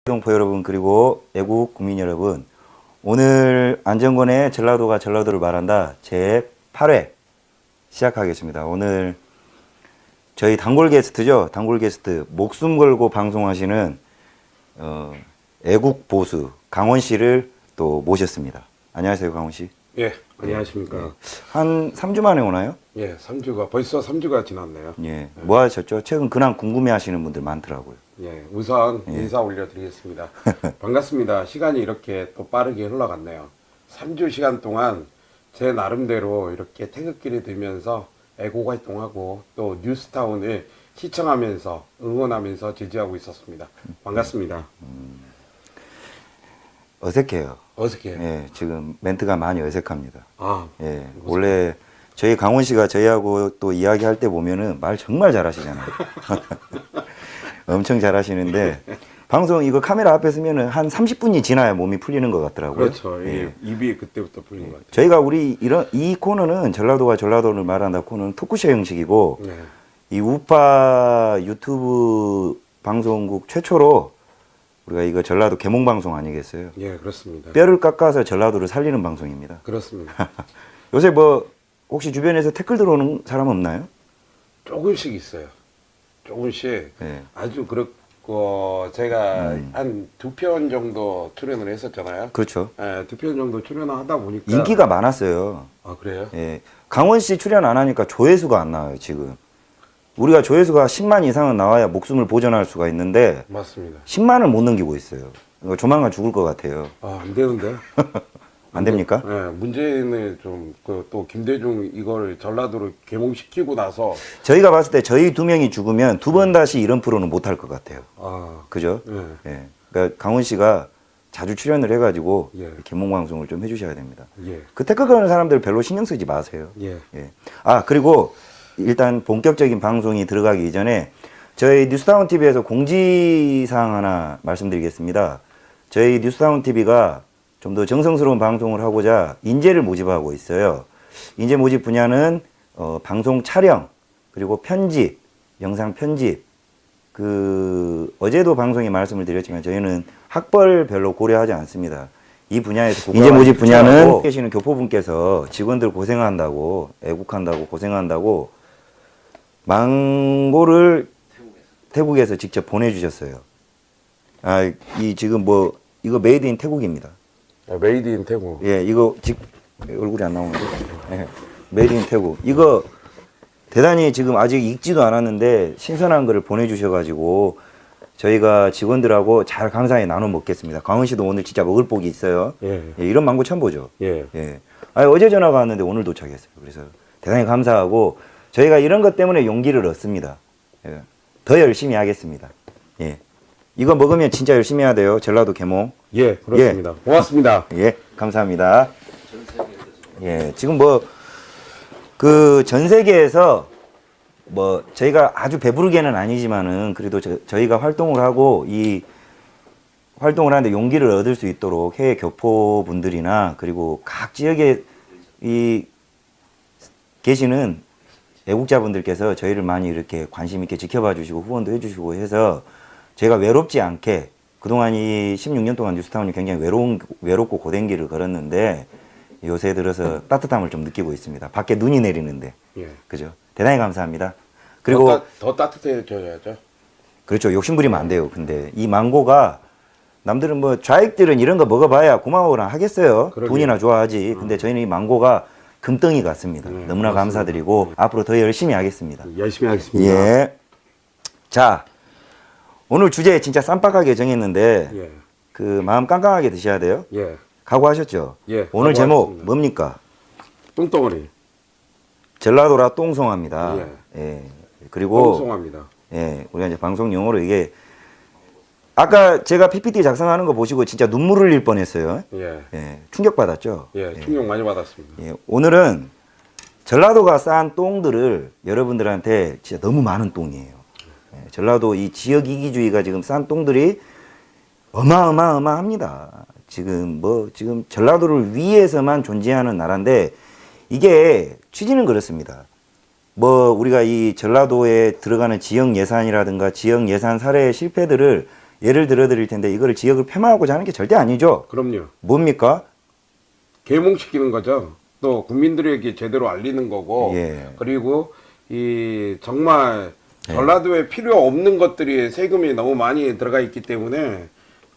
동포 여러분 그리고 애국 국민 여러분, 오늘 안정권의 전라도가 전라도를 말한다 제 8회 시작하겠습니다. 오늘 저희 단골 게스트죠. 단골 게스트 목숨 걸고 방송하시는 애국 보수 강원 씨를 또 모셨습니다. 안녕하세요, 강원 씨. 예, 안녕하십니까. 한 3주 만에 오나요? 예, 3주가 벌써 3주가 지났네요. 예. 뭐 하셨죠? 최근 근황 궁금해 하시는 분들 많더라고요. 예, 우선 인사 올려드리겠습니다. 반갑습니다. 시간이 이렇게 또 빠르게 흘러갔네요. 3주 시간 동안 제 나름대로 이렇게 태극기를 들면서 애국 활동하고 또 뉴스타운을 시청하면서 응원하면서 지지하고 있었습니다. 반갑습니다. 어색해요. 어색해요. 예, 지금 멘트가 많이 어색합니다. 아, 예, 원래 저희 강원 씨가 저희하고 또 이야기할 때 보면은 말 정말 잘하시잖아요. 엄청 잘하시는데 방송 이거 카메라 앞에 서면은 한 30분이 지나야 몸이 풀리는 것 같더라고요. 그렇죠. 예, 예. 입이 그때부터 풀린 것 같아요. 저희가 이 코너는 전라도가 전라도를 말한다 코너는 토크쇼 형식이고 네. 이 우파 유튜브 방송국 최초로 우리가 이거 전라도 개몽 방송 아니겠어요? 예, 그렇습니다. 뼈를 깎아서 전라도를 살리는 방송입니다. 그렇습니다. 요새 뭐 혹시 주변에서 댓글 들어오는 사람 없나요? 조금씩 있어요. 조금씩. 네. 아주 그렇고 제가 한 2편 정도 출연을 했었잖아요. 그렇죠. 예, 2편 정도 출연을 하다 보니까 인기가 많았어요. 아, 그래요? 예. 강원 씨 출연 안 하니까 조회수가 안 나와요, 지금. 우리가 조회수가 10만 이상은 나와야 목숨을 보존할 수가 있는데 맞습니다. 10만을 못 넘기고 있어요. 이거 조만간 죽을 것 같아요. 아, 안 되는데. 안 됩니까? 예, 문제는 좀 또 김대중 이걸 전라도로 개몽시키고 나서 저희가 봤을 때 저희 두 명이 죽으면 두 번 다시 이런 프로는 못 할 것 같아요. 아, 그죠? 예. 예. 그러니까 강원 씨가 자주 출연을 해가지고 예. 개몽 방송을 좀 해주셔야 됩니다. 예. 그 댓글 거는 사람들 별로 신경 쓰지 마세요. 예. 예. 아, 그리고 일단 본격적인 방송이 들어가기 이전에 저희 뉴스타운 TV에서 공지사항 하나 말씀드리겠습니다. 저희 뉴스타운 TV가 좀 더 정성스러운 방송을 하고자 인재를 모집하고 있어요. 인재 모집 분야는 방송 촬영, 그리고 편집, 영상 편집. 어제도 방송에 말씀을 드렸지만 저희는 학벌 별로 고려하지 않습니다. 이 분야에서 인재 모집 분야는 계시는 교포분께서 직원들 고생한다고, 애국한다고, 고생한다고 망고를 태국에서 직접 보내주셨어요. 아, 지금 이거 메이드 인 태국입니다. 메이드 인 태국. 예, 이거 얼굴이 안 나오는데. 예, 메이드 인 태국. 이거 대단히 지금 아직 익지도 않았는데 신선한 거를 보내주셔가지고 저희가 직원들하고 잘 감사히 나눠 먹겠습니다. 강원 씨도 오늘 진짜 먹을 복이 있어요. 예. 예, 이런 망고 처음 보죠. 예. 예. 아니, 어제 전화가 왔는데 오늘 도착했어요. 그래서 대단히 감사하고 저희가 이런 것 때문에 용기를 얻습니다. 예. 더 열심히 하겠습니다. 예. 이거 먹으면 진짜 열심히 해야 돼요. 전라도 개몽. 예, 그렇습니다. 고맙습니다. 예, 감사합니다. 예, 지금 전 세계에서 저희가 아주 배부르게는 아니지만은 그래도 저희가 활동을 하고 활동을 하는데 용기를 얻을 수 있도록 해외 교포분들이나 그리고 각 지역에 계시는 애국자분들께서 저희를 많이 이렇게 관심 있게 지켜봐 주시고 후원도 해 주시고 해서 제가 외롭지 않게 그동안 이 16년 동안 뉴스타운이 굉장히 외롭고 고된 길을 걸었는데 요새 들어서 따뜻함을 좀 느끼고 있습니다. 밖에 눈이 내리는데. 예. 그죠? 대단히 감사합니다. 그리고 더 따뜻해져야죠. 그렇죠. 욕심부리면 안 돼요. 근데 이 망고가 남들은 좌익들은 이런 거 먹어봐야 고마워라 하겠어요. 그러게요. 돈이나 좋아하지. 근데 저희는 이 망고가 금덩이 같습니다. 네, 너무나 맞습니다. 감사드리고 앞으로 더 열심히 하겠습니다. 열심히 하겠습니다. 예. 자, 오늘 주제 진짜 쌈박하게 정했는데 예. 마음 깜깜하게 드셔야 돼요. 예. 각오하셨죠? 예, 오늘 제목 각오하겠습니다. 뭡니까? 똥덩어리. 전라도라 똥송합니다. 예. 예. 그리고 똥송합니다. 예, 우리가 이제 방송 용어로 이게 아까 제가 PPT 작성하는 거 보시고 진짜 눈물 흘릴 뻔했어요. 예. 예, 충격 받았죠. 예, 충격 많이 받았습니다. 예, 오늘은 전라도가 쌓은 똥들을 여러분들한테 진짜 너무 많은 똥이에요. 예, 전라도 이 지역 이기주의가 지금 쌓은 똥들이 어마어마합니다. 지금 전라도를 위해서만 존재하는 나라인데 이게 취지는 그렇습니다. 우리가 이 전라도에 들어가는 지역 예산이라든가 지역 예산 사례의 실패들을 예를 들어 드릴 텐데 이거를 지역을 폐마하고자 하는 게 절대 아니죠. 그럼요. 뭡니까? 계몽시키는 거죠. 또 국민들에게 제대로 알리는 거고, 예. 그리고 이 정말 전라도에 필요 없는 것들이 세금이 너무 많이 들어가 있기 때문에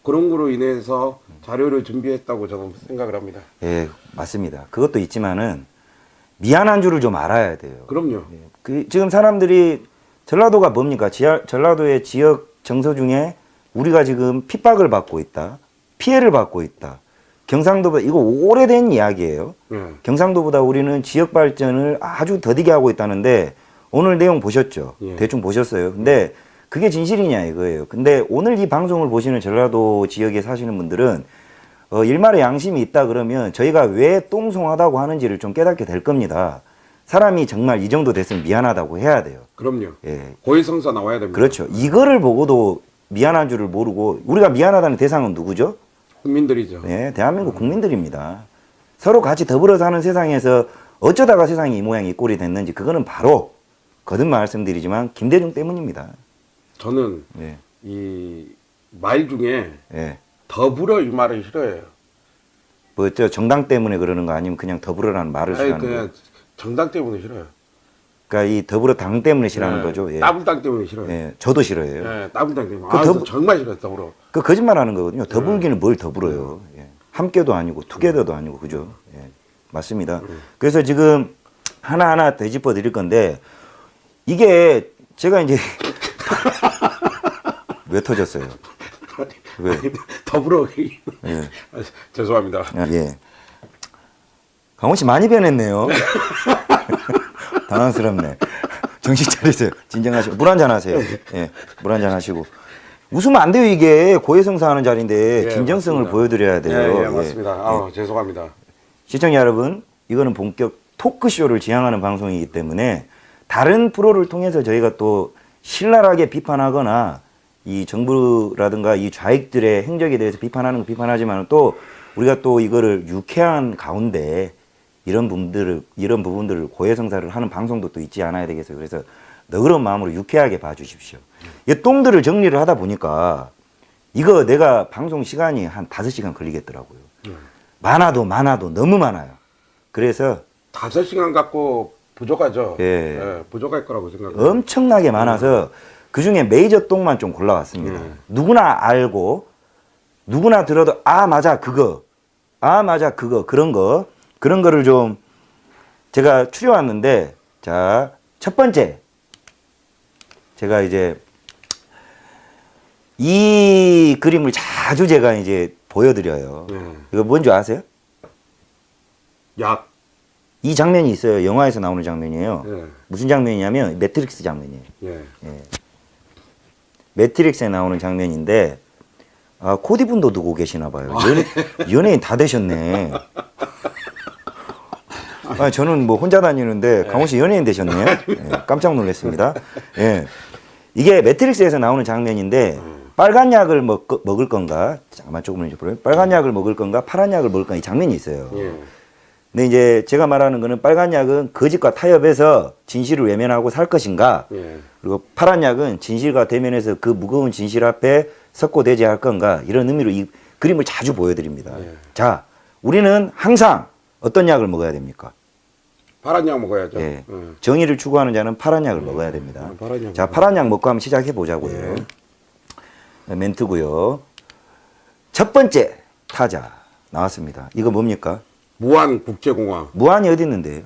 그런 거로 인해서 자료를 준비했다고 저는 생각을 합니다. 예, 맞습니다. 그것도 있지만은 미안한 줄을 좀 알아야 돼요. 그럼요. 지금 사람들이 전라도가 뭡니까? 전라도의 지역 정서 중에 우리가 지금 핍박을 받고 있다. 피해를 받고 있다. 경상도보다 이거 오래된 이야기예요. 예. 경상도보다 우리는 지역 발전을 아주 더디게 하고 있다는데 오늘 내용 보셨죠? 예. 대충 보셨어요. 근데 그게 진실이냐 이거예요. 근데 오늘 이 방송을 보시는 전라도 지역에 사시는 분들은 일말의 양심이 있다 그러면 저희가 왜 똥송하다고 하는지를 좀 깨닫게 될 겁니다. 사람이 정말 이 정도 됐으면 미안하다고 해야 돼요. 그럼요. 예. 고해성사 나와야 됩니다. 그렇죠. 이거를 보고도 미안한 줄을 모르고 우리가 미안하다는 대상은 누구죠? 국민들이죠. 네, 대한민국 국민들입니다. 서로 같이 더불어 사는 세상에서 어쩌다가 세상이 이 모양이 이 꼴이 됐는지 그거는 바로 거듭 말씀드리지만 김대중 때문입니다. 저는 네, 이 말 중에 예. 더불어 이 말을 싫어해요. 뭐저 정당 때문에 그러는 거 아니면 그냥 더불어라는 말을 아니, 싫어하는 그냥 거. 정당 때문에 싫어요. 그러니까 이 더불어 당 때문에 싫어하는 예, 거죠. 예. 따블당 때문에 싫어요. 예, 저도 싫어해요. 예, 따블당 때문에. 그 아, 더불- 정말 싫어요, 더불어. 그 거짓말하는 거거든요. 더불기는 뭘 더불어요. 예. 함께도 아니고 투게더도 아니고 그죠. 예. 맞습니다. 그래서 지금 하나하나 되짚어 드릴 건데 이게 제가 이제 왜 터졌어요? 왜? 더불어. 예. 아, 죄송합니다. 예. 강원 씨 많이 변했네요. 당황스럽네. 정신 차리세요. 진정하시고 물 한잔 하세요. 예. 물 한잔 하시고. 웃으면 안 돼요, 이게. 고해성사하는 자리인데 예, 진정성을 맞습니다. 보여드려야 돼요. 예, 예, 맞습니다. 아, 죄송합니다. 시청자 여러분, 이거는 본격 토크쇼를 지향하는 방송이기 때문에 다른 프로를 통해서 저희가 또 신랄하게 비판하거나 이 정부라든가 이 좌익들의 행적에 대해서 비판하는 거 비판하지만 또 우리가 또 이거를 유쾌한 가운데 이런 부분들을 고해성사를 하는 방송도 또 있지 않아야 되겠어요. 그래서 너그러운 마음으로 유쾌하게 봐주십시오. 이 똥들을 정리를 하다 보니까 이거 내가 방송 시간이 한 5시간 걸리겠더라고요. 많아도 너무 많아요. 그래서 5시간 갖고 부족하죠. 예. 부족할 거라고 생각해요. 엄청나게 많아서 그 중에 메이저 똥만 좀 골라왔습니다. 누구나 알고 누구나 들어도 아 맞아 그거 그런 거를 좀 제가 추려왔는데 자 첫 번째 제가 이제 이 그림을 자주 제가 이제 보여드려요. 이거 뭔지 아세요? 약. 이 장면이 있어요. 영화에서 나오는 장면이에요. 예. 무슨 장면이냐면 매트릭스 장면이에요. 예. 매트릭스에 나오는 장면인데 아, 코디분도 두고 계시나 봐요. 연예인 다 되셨네. 아, 저는 뭐 혼자 다니는데 강원 씨 연예인 되셨네요. 예, 깜짝 놀랐습니다. 예. 이게 매트릭스에서 나오는 장면인데 빨간 약을 먹을 건가? 잠깐만 조금만 이제 보세요. 빨간 약을 먹을 건가? 파란 약을 먹을 건가? 이 장면이 있어요. 예. 근데 이제 제가 말하는 거는 빨간 약은 거짓과 타협해서 진실을 외면하고 살 것인가? 예. 그리고 파란 약은 진실과 대면해서 그 무거운 진실 앞에 섰고 대지할 건가? 이런 의미로 이 그림을 자주 보여드립니다. 예. 자, 우리는 항상 어떤 약을 먹어야 됩니까? 파란 약 먹어야죠. 예. 정의를 추구하는 자는 파란 약을 먹어야 됩니다. 파란 약 자, 파란 약 먹고 한번 시작해 보자고요. 멘트고요. 첫 번째 타자 나왔습니다. 이거 뭡니까? 무안국제공항. 무안이 어디 있는데요?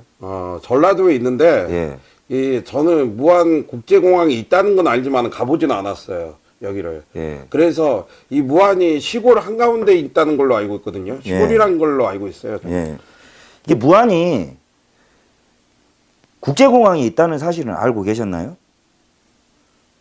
전라도에 있는데 예. 저는 무안국제공항이 있다는 건 알지만 가보지는 않았어요. 여기를. 예. 그래서 이 무안이 시골 한가운데 있다는 걸로 알고 있거든요. 시골이란 걸로 알고 있어요. 저는. 예. 이게 무안이 국제공항이 있다는 사실은 알고 계셨나요?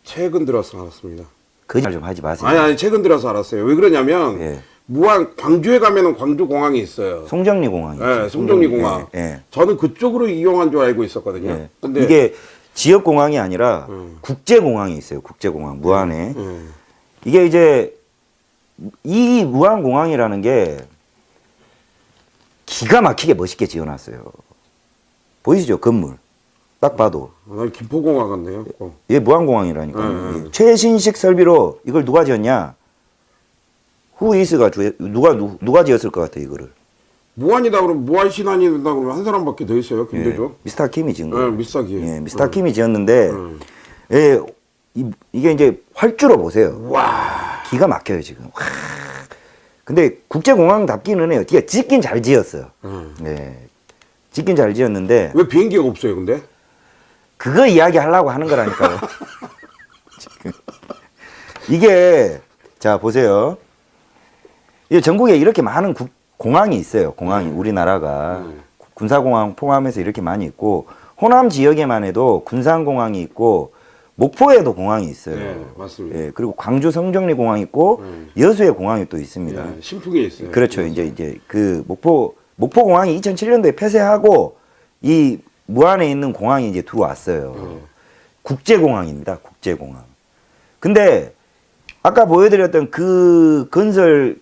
최근 들어서 알았습니다. 거짓말 좀 하지 마세요. 아니 최근 들어서 알았어요. 왜 그러냐면 예. 무안 광주에 가면은 광주 공항이 있어요. 송정리 공항이. 네, 송정리 공항. 예. 저는 그쪽으로 이용한 줄 알고 있었거든요. 예. 근데 이게 지역 공항이 아니라 국제 공항이 있어요. 국제 공항 무안에. 이게 이제 이 무안 공항이라는 게 기가 막히게 멋있게 지어놨어요. 보이시죠? 건물. 딱 봐도. 난 김포공항 같네요. 이게 무안 공항이라니까요. 최신식 설비로 이걸 누가 지었냐? 후이스가 누가 지었을 것 같아 이거를? 무한이다 그러면 무한신한이 된다 그러면 한 사람밖에 더 있어요. 김대중. 예, 미스터 킴이 지은 거예요. 미스터기. 예, 미스터 킴이 지었는데 예, 이게 이제 활주로 보세요. 와, 기가 막혀요 지금. 와. 근데 국제공항답기는 해요. 짓긴 잘 지었어요. 예, 짓긴 잘 지었는데 왜 비행기가 없어요, 근데? 그거 이야기 하려고 하는 거라니까요. 지금. 이게 자 보세요. 이 전국에 이렇게 많은 공항이 있어요. 공항이 우리나라가 군사공항 포함해서 이렇게 많이 있고 호남 지역에만 해도 군산공항이 있고 목포에도 공항이 있어요. 네, 맞습니다. 예, 그리고 광주 성정리 공항이 있고 여수에 공항이 또 있습니다. 예, 신풍에 있어요. 그렇죠. 이제 그 목포 공항이 2007년도에 폐쇄하고 이 무안에 있는 공항이 이제 들어왔어요. 국제공항입니다. 국제공항. 근데 아까 보여드렸던 그 건설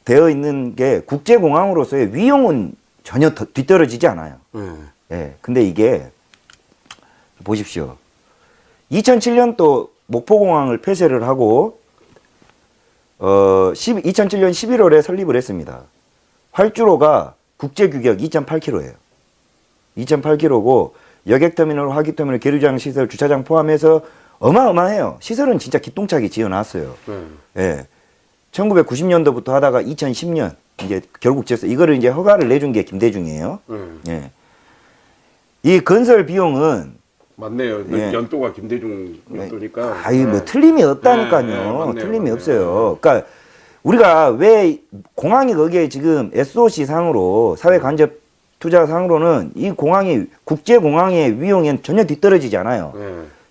되어 있는 게 국제공항으로서의 위용은 전혀 뒤떨어지지 않아요. 예. 근데 이게 보십시오. 2007년 또 목포공항을 폐쇄를 하고 2007년 11월에 설립을 했습니다. 활주로가 국제규격 2.8km예요. 2.8km고 여객터미널, 화기터미널, 계류장 시설, 주차장 포함해서 어마어마해요. 시설은 진짜 기똥차게 지어놨어요. 예. 1990년도부터 하다가 2010년 이제 결국 지었어요. 이거를 이제 허가를 내준 게 김대중이에요. 예. 이 건설 비용은 맞네요. 예. 연도가 김대중 연도니까. 아유 뭐 틀림이 없다니까요. 맞네요, 틀림이 맞네요. 없어요. 그러니까 우리가 왜 공항이 거기에 지금 SOC 상으로 사회 간접 투자 상으로는 이 공항이 국제공항의 위용엔 전혀 뒤떨어지지 않아요.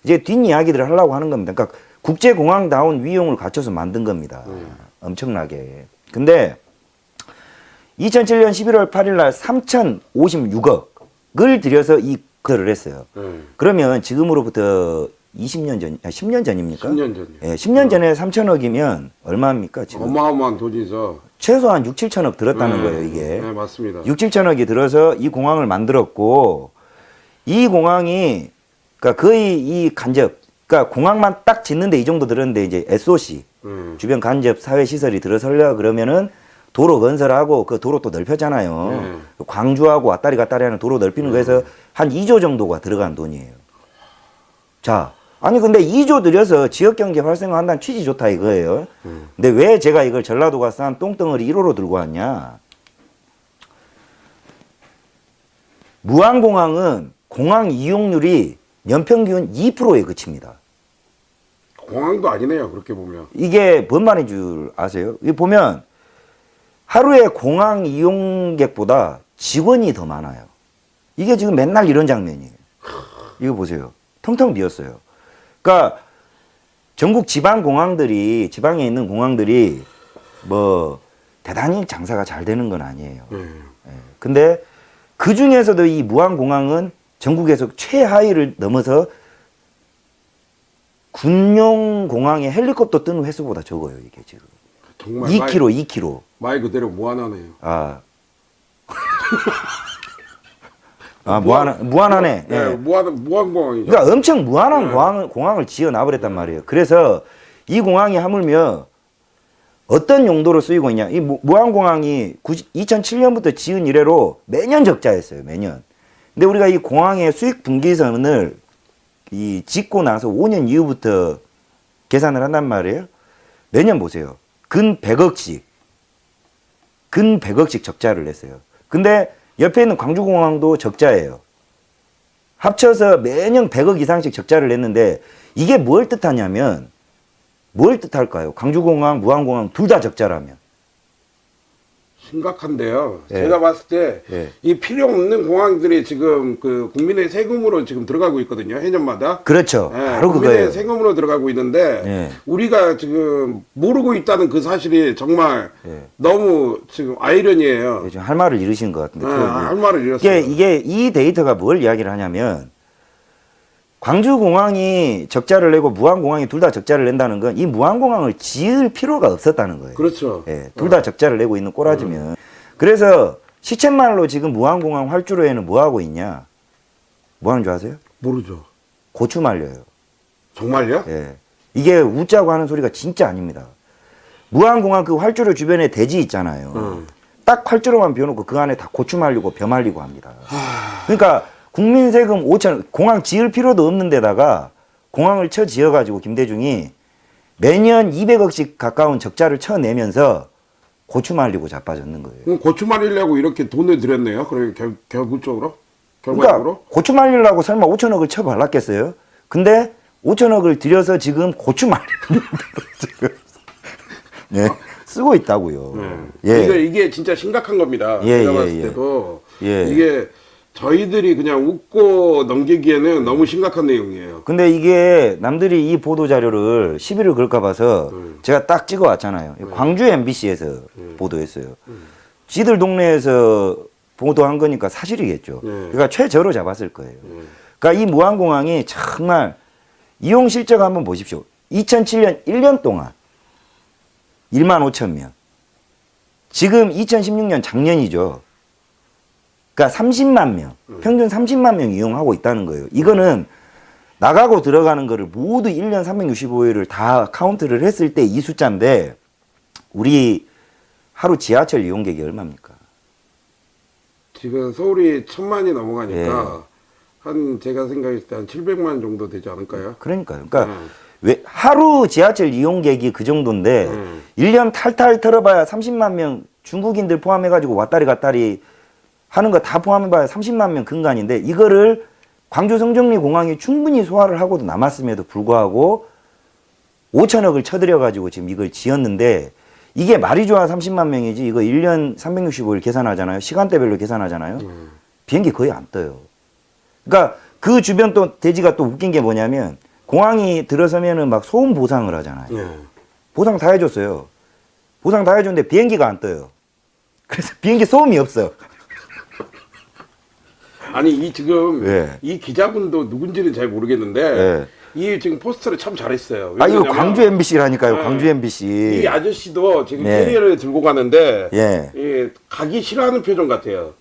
이제 뒷이야기들을 하려고 하는 겁니다. 그러니까 국제공항다운 위용을 갖춰서 만든 겁니다. 엄청나게. 근데 2007년 11월 8일 날 3,056억을 들여서 이 거를 했어요. 그러면 지금으로부터 20년 전, 10년 전입니까? 10년 전이요. 예, 10년 전에 3천억이면 얼마입니까? 지금 어마어마한 돈이죠. 최소한 6, 7천억 들었다는 거예요, 이게. 네, 맞습니다. 6, 7천억이 들어서 이 공항을 만들었고, 이 공항이, 그러니까 거의 이 간접, 그러니까 공항만 딱 짓는데 이 정도 들었는데 이제 SOC, 주변 간접 사회시설이 들어서려 그러면은 도로 건설하고 그 도로 또 넓혔잖아요. 광주하고 왔다리 갔다리 하는 도로 넓히는 거에서 한 2조 정도가 들어간 돈이에요. 자, 아니 근데 2조 들여서 지역경제 활성화한다는 취지 좋다 이거예요. 근데 왜 제가 이걸 전라도 가서 한 똥덩어리 1호로 들고 왔냐. 무안공항은 공항 이용률이 연평균 2%에 그칩니다. 공항도 아니네요. 그렇게 보면. 이게 뭔 말인 줄 아세요? 이 보면 하루에 공항 이용객보다 직원이 더 많아요. 이게 지금 맨날 이런 장면이에요. 이거 보세요. 텅텅 비었어요. 그러니까 전국 지방 공항들이, 지방에 있는 공항들이 뭐 대단히 장사가 잘 되는 건 아니에요. 예. 근데 그 중에서도 이 무안공항은 전국에서 최하위를 넘어서 군용 공항에 헬리콥터 뜨는 횟수보다 적어요, 이게 지금. 정말 2km. 말 그대로 무한하네요. 무한하네. 네, 예. 무한공항이죠. 그러니까 엄청 무한한 공항을 지어 놔버렸단 말이에요. 그래서 이 공항이 하물며 어떤 용도로 쓰이고 있냐. 이 무안공항이 2007년부터 지은 이래로 매년 적자였어요, 매년. 근데 우리가 이 공항의 수익 분기선을 이 짓고 나서 5년 이후부터 계산을 한단 말이에요. 매년 보세요. 근 100억씩 적자를 냈어요. 근데 옆에 있는 광주공항도 적자예요. 합쳐서 매년 100억 이상씩 적자를 냈는데 이게 뭘 뜻하냐면 뭘 뜻할까요? 광주공항, 무안공항 둘 다 적자라면. 심각한데요. 예. 제가 봤을 때 이 예. 필요 없는 공항들이 지금 그 국민의 세금으로 지금 들어가고 있거든요. 해년마다. 그렇죠. 예, 바로 국민의 그거예요. 세금으로 들어가고 있는데 예. 우리가 지금 모르고 있다는 그 사실이 정말 예. 너무 지금 아이러니예요. 지금 할 말을 잃으신 것 같은데. 할 말을 잃었어요. 이게 이 데이터가 뭘 이야기를 하냐면 광주공항이 적자를 내고 무안공항이 둘 다 적자를 낸다는 건 이 무안공항을 지을 필요가 없었다는 거예요. 그렇죠. 예, 둘 다 적자를 내고 있는 꼬라지면. 그래서 시쳇말로 지금 무안공항 활주로에는 뭐 하고 있냐? 뭐 하는 줄 아세요? 모르죠. 고추 말려요. 정말요? 예. 이게 웃자고 하는 소리가 진짜 아닙니다. 무안공항 그 활주로 주변에 대지 있잖아요. 딱 활주로만 비워놓고 그 안에 다 고추 말리고 벼 말리고 합니다. 그러니까 국민 세금 5천, 공항 지을 필요도 없는 데다가 공항을 쳐 지어가지고 김대중이 매년 200억씩 가까운 적자를 쳐내면서 고추 말리고 자빠졌는 거예요. 그럼 고추 말리려고 이렇게 돈을 들였네요. 그래 결국적으로? 그러니까 결과적으로? 고추 말리려고 설마 5천억을 쳐 발랐겠어요? 근데 5천억을 들여서 지금 고추 말리는 지금 네, 쓰고 있다고요. 예. 이게 진짜 심각한 겁니다. 예, 제가 예, 봤을 예. 때도 예. 이게 저희들이 그냥 웃고 넘기기에는 너무 심각한 내용이에요. 근데 이게 남들이 이 보도 자료를 시비를 걸까 봐서 제가 딱 찍어 왔잖아요. 광주 MBC에서 보도했어요. 지들 동네에서 보도한 거니까 사실이겠죠. 그러니까 최저로 잡았을 거예요. 그러니까 이 무안공항이 정말 이용 실적 한번 보십시오. 2007년 1년 동안 1만 5천 명. 지금 2016년 작년이죠. 그러니까 30만 명, 평균 30만 명 이용하고 있다는 거예요. 이거는 나가고 들어가는 거를 모두 1년 365일을 다 카운트를 했을 때 이 숫자인데 우리 하루 지하철 이용객이 얼마입니까? 지금 서울이 1,000만이 넘어가니까 한 제가 생각했을 때 한 700만 정도 되지 않을까요? 그러니까요. 그러니까 왜 하루 지하철 이용객이 그 정도인데 1년 탈탈 털어봐야 30만 명 중국인들 포함해가지고 왔다리 갔다리 하는 거 다 포함해봐야 30만 명 근간인데 이거를 광주 성정리 공항이 충분히 소화를 하고도 남았음에도 불구하고 5천억을 쳐들여가지고 지금 이걸 지었는데 이게 말이 좋아 30만 명이지 이거 1년 365일 계산하잖아요. 시간대별로 계산하잖아요. 비행기 거의 안 떠요. 그러니까 그 주변 또 대지가 또 웃긴 게 뭐냐면 공항이 들어서면은 막 소음 보상을 하잖아요. 보상 다 해줬어요. 보상 다 해줬는데 비행기가 안 떠요. 그래서 비행기 소음이 없어요. 아니 이 지금 예. 이 기자분도 누군지는 잘 모르겠는데 이 지금 포스터를 참 잘했어요. 아, 이거 왜냐면 광주 MBC라니까요. 네. 광주 MBC. 이 아저씨도 지금 네. 캐리어를 들고 가는데 예. 가기 싫어하는 표정 같아요.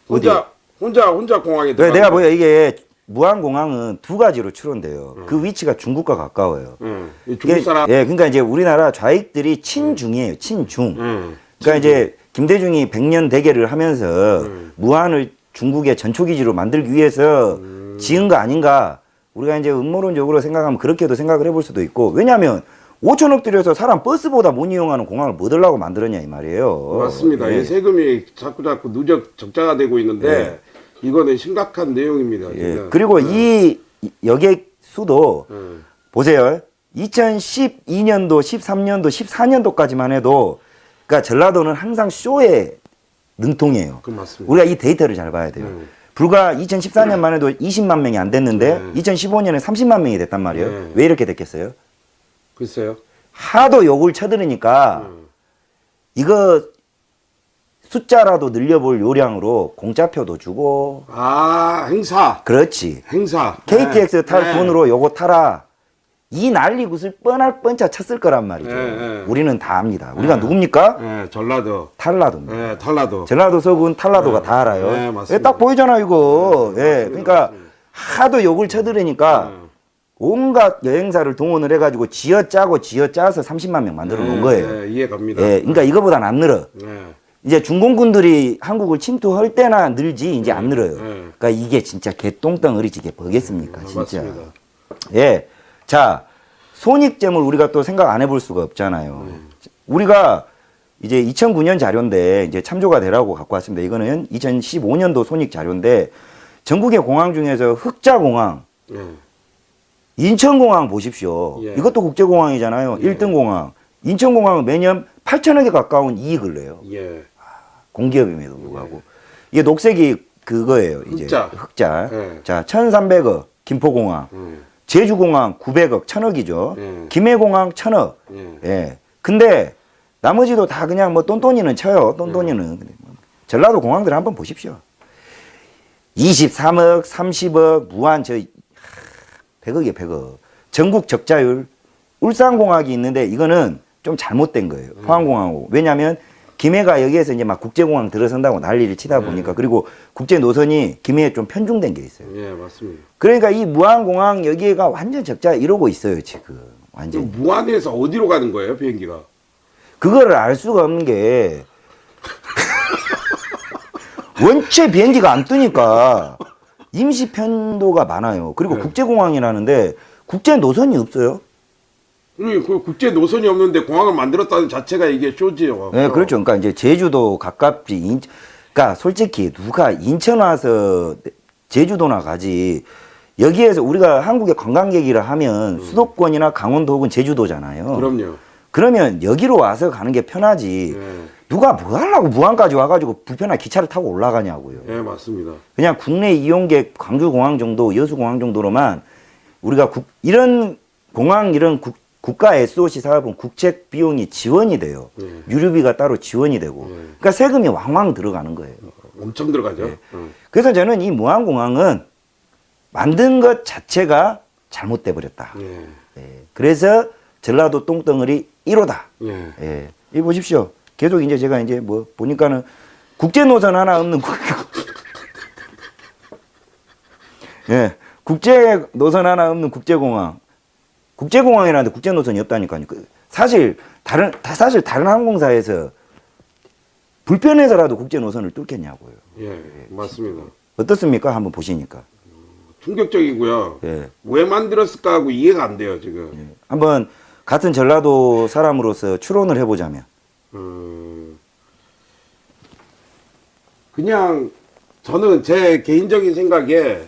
혼자 공항에 네, 들어가는 내가 거. 보여 이게 무안공항은 두 가지로 추론돼요. 그 위치가 중국과 가까워요. 이 중국 사람. 예, 그러니까 이제 우리나라 좌익들이 친중이에요. 친중. 그러니까 이제 김대중이 100년 대계를 하면서 무안을 중국의 전초기지로 만들기 위해서 지은 거 아닌가. 우리가 이제 음모론적으로 생각하면 그렇게도 생각을 해볼 수도 있고. 왜냐하면 5천억 들여서 사람 버스보다 못 이용하는 공항을 뭐 들라고 만들었냐 이 말이에요. 맞습니다. 예. 이 세금이 자꾸 누적 적자가 되고 있는데 이거는 심각한 내용입니다. 예. 지금. 그리고 이 여객 수도 보세요. 2012년도, 13년도, 14년도까지만 해도 그러니까 전라도는 항상 쇼의 능통이에요. 그 맞습니다. 우리가 이 데이터를 잘 봐야 돼요. 불과 2014년만 해도 20만 명이 안 됐는데 2015년에 30만 명이 됐단 말이에요. 왜 이렇게 됐겠어요? 글쎄요. 하도 욕을 쳐들으니까 이거 숫자라도 늘려볼 요량으로 공짜표도 주고 아 행사. 그렇지. 행사. KTX 탈 네. 돈으로 요거 타라. 이 난리 굿을 뻔할 뻔차 쳤을 거란 말이죠. 우리는 다 압니다. 우리가 누굽니까? 네, 전라도. 탈라도입니다. 네, 전라도. 전라도 서군 탈라도가 다 알아요. 네, 맞습니다. 예, 딱 보이잖아 이거. 예, 맞습니다, 그러니까 맞습니다. 하도 욕을 쳐들으니까 온갖 여행사를 동원을 해가지고 지어짜서 30만 명 만들어 놓은 거예요. 네, 이해 갑니다. 예, 그러니까 이거보단 안 늘어. 네. 이제 중공군들이 한국을 침투할 때나 늘지 이제 안 늘어요. 그러니까 이게 진짜 개똥덩어리지게 뭐겠습니까, 진짜. 맞습니다. 예, 자 손익점을 우리가 또 생각 안 해볼 수가 없잖아요. 우리가 이제 2009년 자료인데 이제 참조가 되라고 갖고 왔습니다. 이거는 2015년도 손익 자료인데 전국의 공항 중에서 흑자공항, 인천공항 보십시오. 예. 이것도 국제공항이잖아요. 1등 공항. 인천공항은 매년 8천억에 가까운 이익을 내요. 예. 공기업임에도 불구하고. 이게 녹색이 그거예요. 이제 흑자. 예. 자, 1,300억 김포공항. 제주공항 900억, 1,000억이죠. 김해공항 1,000억. 예. 근데 나머지도 다 그냥 뭐 똔똔이는 쳐요. 똔똔이는. 근데 뭐 전라도 공항들 한번 보십시오. 23억, 30억, 무한 100억이에요, 100억. 전국 적자율. 울산공항이 있는데 이거는 좀 잘못된 거예요. 포항공항하고. 왜냐하면 김해가 여기에서 이제 막 국제공항 들어선다고 난리를 치다 보니까 그리고 국제 노선이 김해에 좀 편중된 게 있어요. 예, 맞습니다. 그러니까 이 무안공항 여기가 완전 적자 이러고 있어요, 지금. 완전. 무안에서 어디로 가는 거예요, 비행기가? 그거를 알 수가 없는 게 원체 비행기가 안 뜨니까 임시 편도가 많아요. 그리고 네. 국제공항이라는데 국제 노선이 없어요. 그 국제 노선이 없는데 공항을 만들었다는 자체가 이게 쇼지요. 네, 그렇죠. 그러니까 이제 제주도 가깝지. 그러니까 솔직히 누가 인천 와서 제주도나 가지. 여기에서 우리가 한국의 관광객이라 하면 수도권이나 강원도 혹은 제주도잖아요. 그럼요. 그러면 여기로 와서 가는 게 편하지. 네. 누가 뭐 하려고 무안까지 와가지고 불편한 기차를 타고 올라가냐고요. 네, 맞습니다. 그냥 국내 이용객 광주공항 정도, 여수공항 정도로만 우리가 이런 공항, 이런 국가 SOC 사업은 국책 비용이 지원이 돼요. 네. 유류비가 따로 지원이 되고. 네. 그러니까 세금이 왕왕 들어가는 거예요. 엄청 들어가죠. 네. 그래서 저는 이 무안공항은 만든 것 자체가 잘못돼 버렸다. 예. 예. 그래서 전라도 똥덩어리 1호다. 예. 예. 이 보십시오. 계속 이제 제가 이제 뭐 보니까는 국제 노선 하나 없는 예. 국제 노선 하나 없는 국제공항. 국제공항이라는데 국제 노선이 없다니까요. 사실 다른 항공사에서 불편해서라도 국제 노선을 뚫겠냐고요. 예. 맞습니다. 어떻습니까? 한번 보시니까. 충격적이고요. 예. 왜 만들었을까 하고 이해가 안 돼요, 지금. 한번 같은 전라도 사람으로서 추론을 해보자면. 그냥 저는 제 개인적인 생각에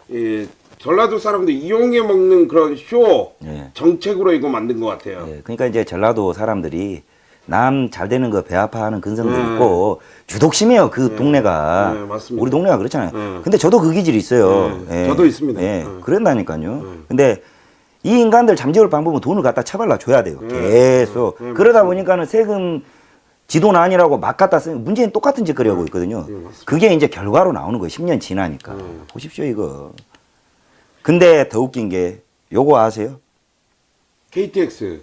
이 전라도 사람들 이용해 먹는 그런 쇼 예. 정책으로 이거 만든 것 같아요. 예, 그러니까 이제 전라도 사람들이 남 잘 되는 거 배아파하는 근성도 네. 있고 주독심이에요. 그 동네가. 네, 맞습니다. 우리 동네가 그렇잖아요. 네. 근데 저도 그 기질이 있어요. 네, 저도 있습니다. 예, 네. 그런다니까요. 근데 이 인간들 잠재울 방법은 돈을 갖다 처발라 줘야 돼요. 네. 계속. 네, 그러다 보니까는 세금 지도는 아니라고 막 갖다 쓰는 문재인 똑같은 짓거리 하고 있거든요. 맞습니다. 그게 이제 결과로 나오는 거예요. 10년 지나니까. 네. 보십시오, 이거. 근데 더 웃긴 게 요거 아세요? KTX.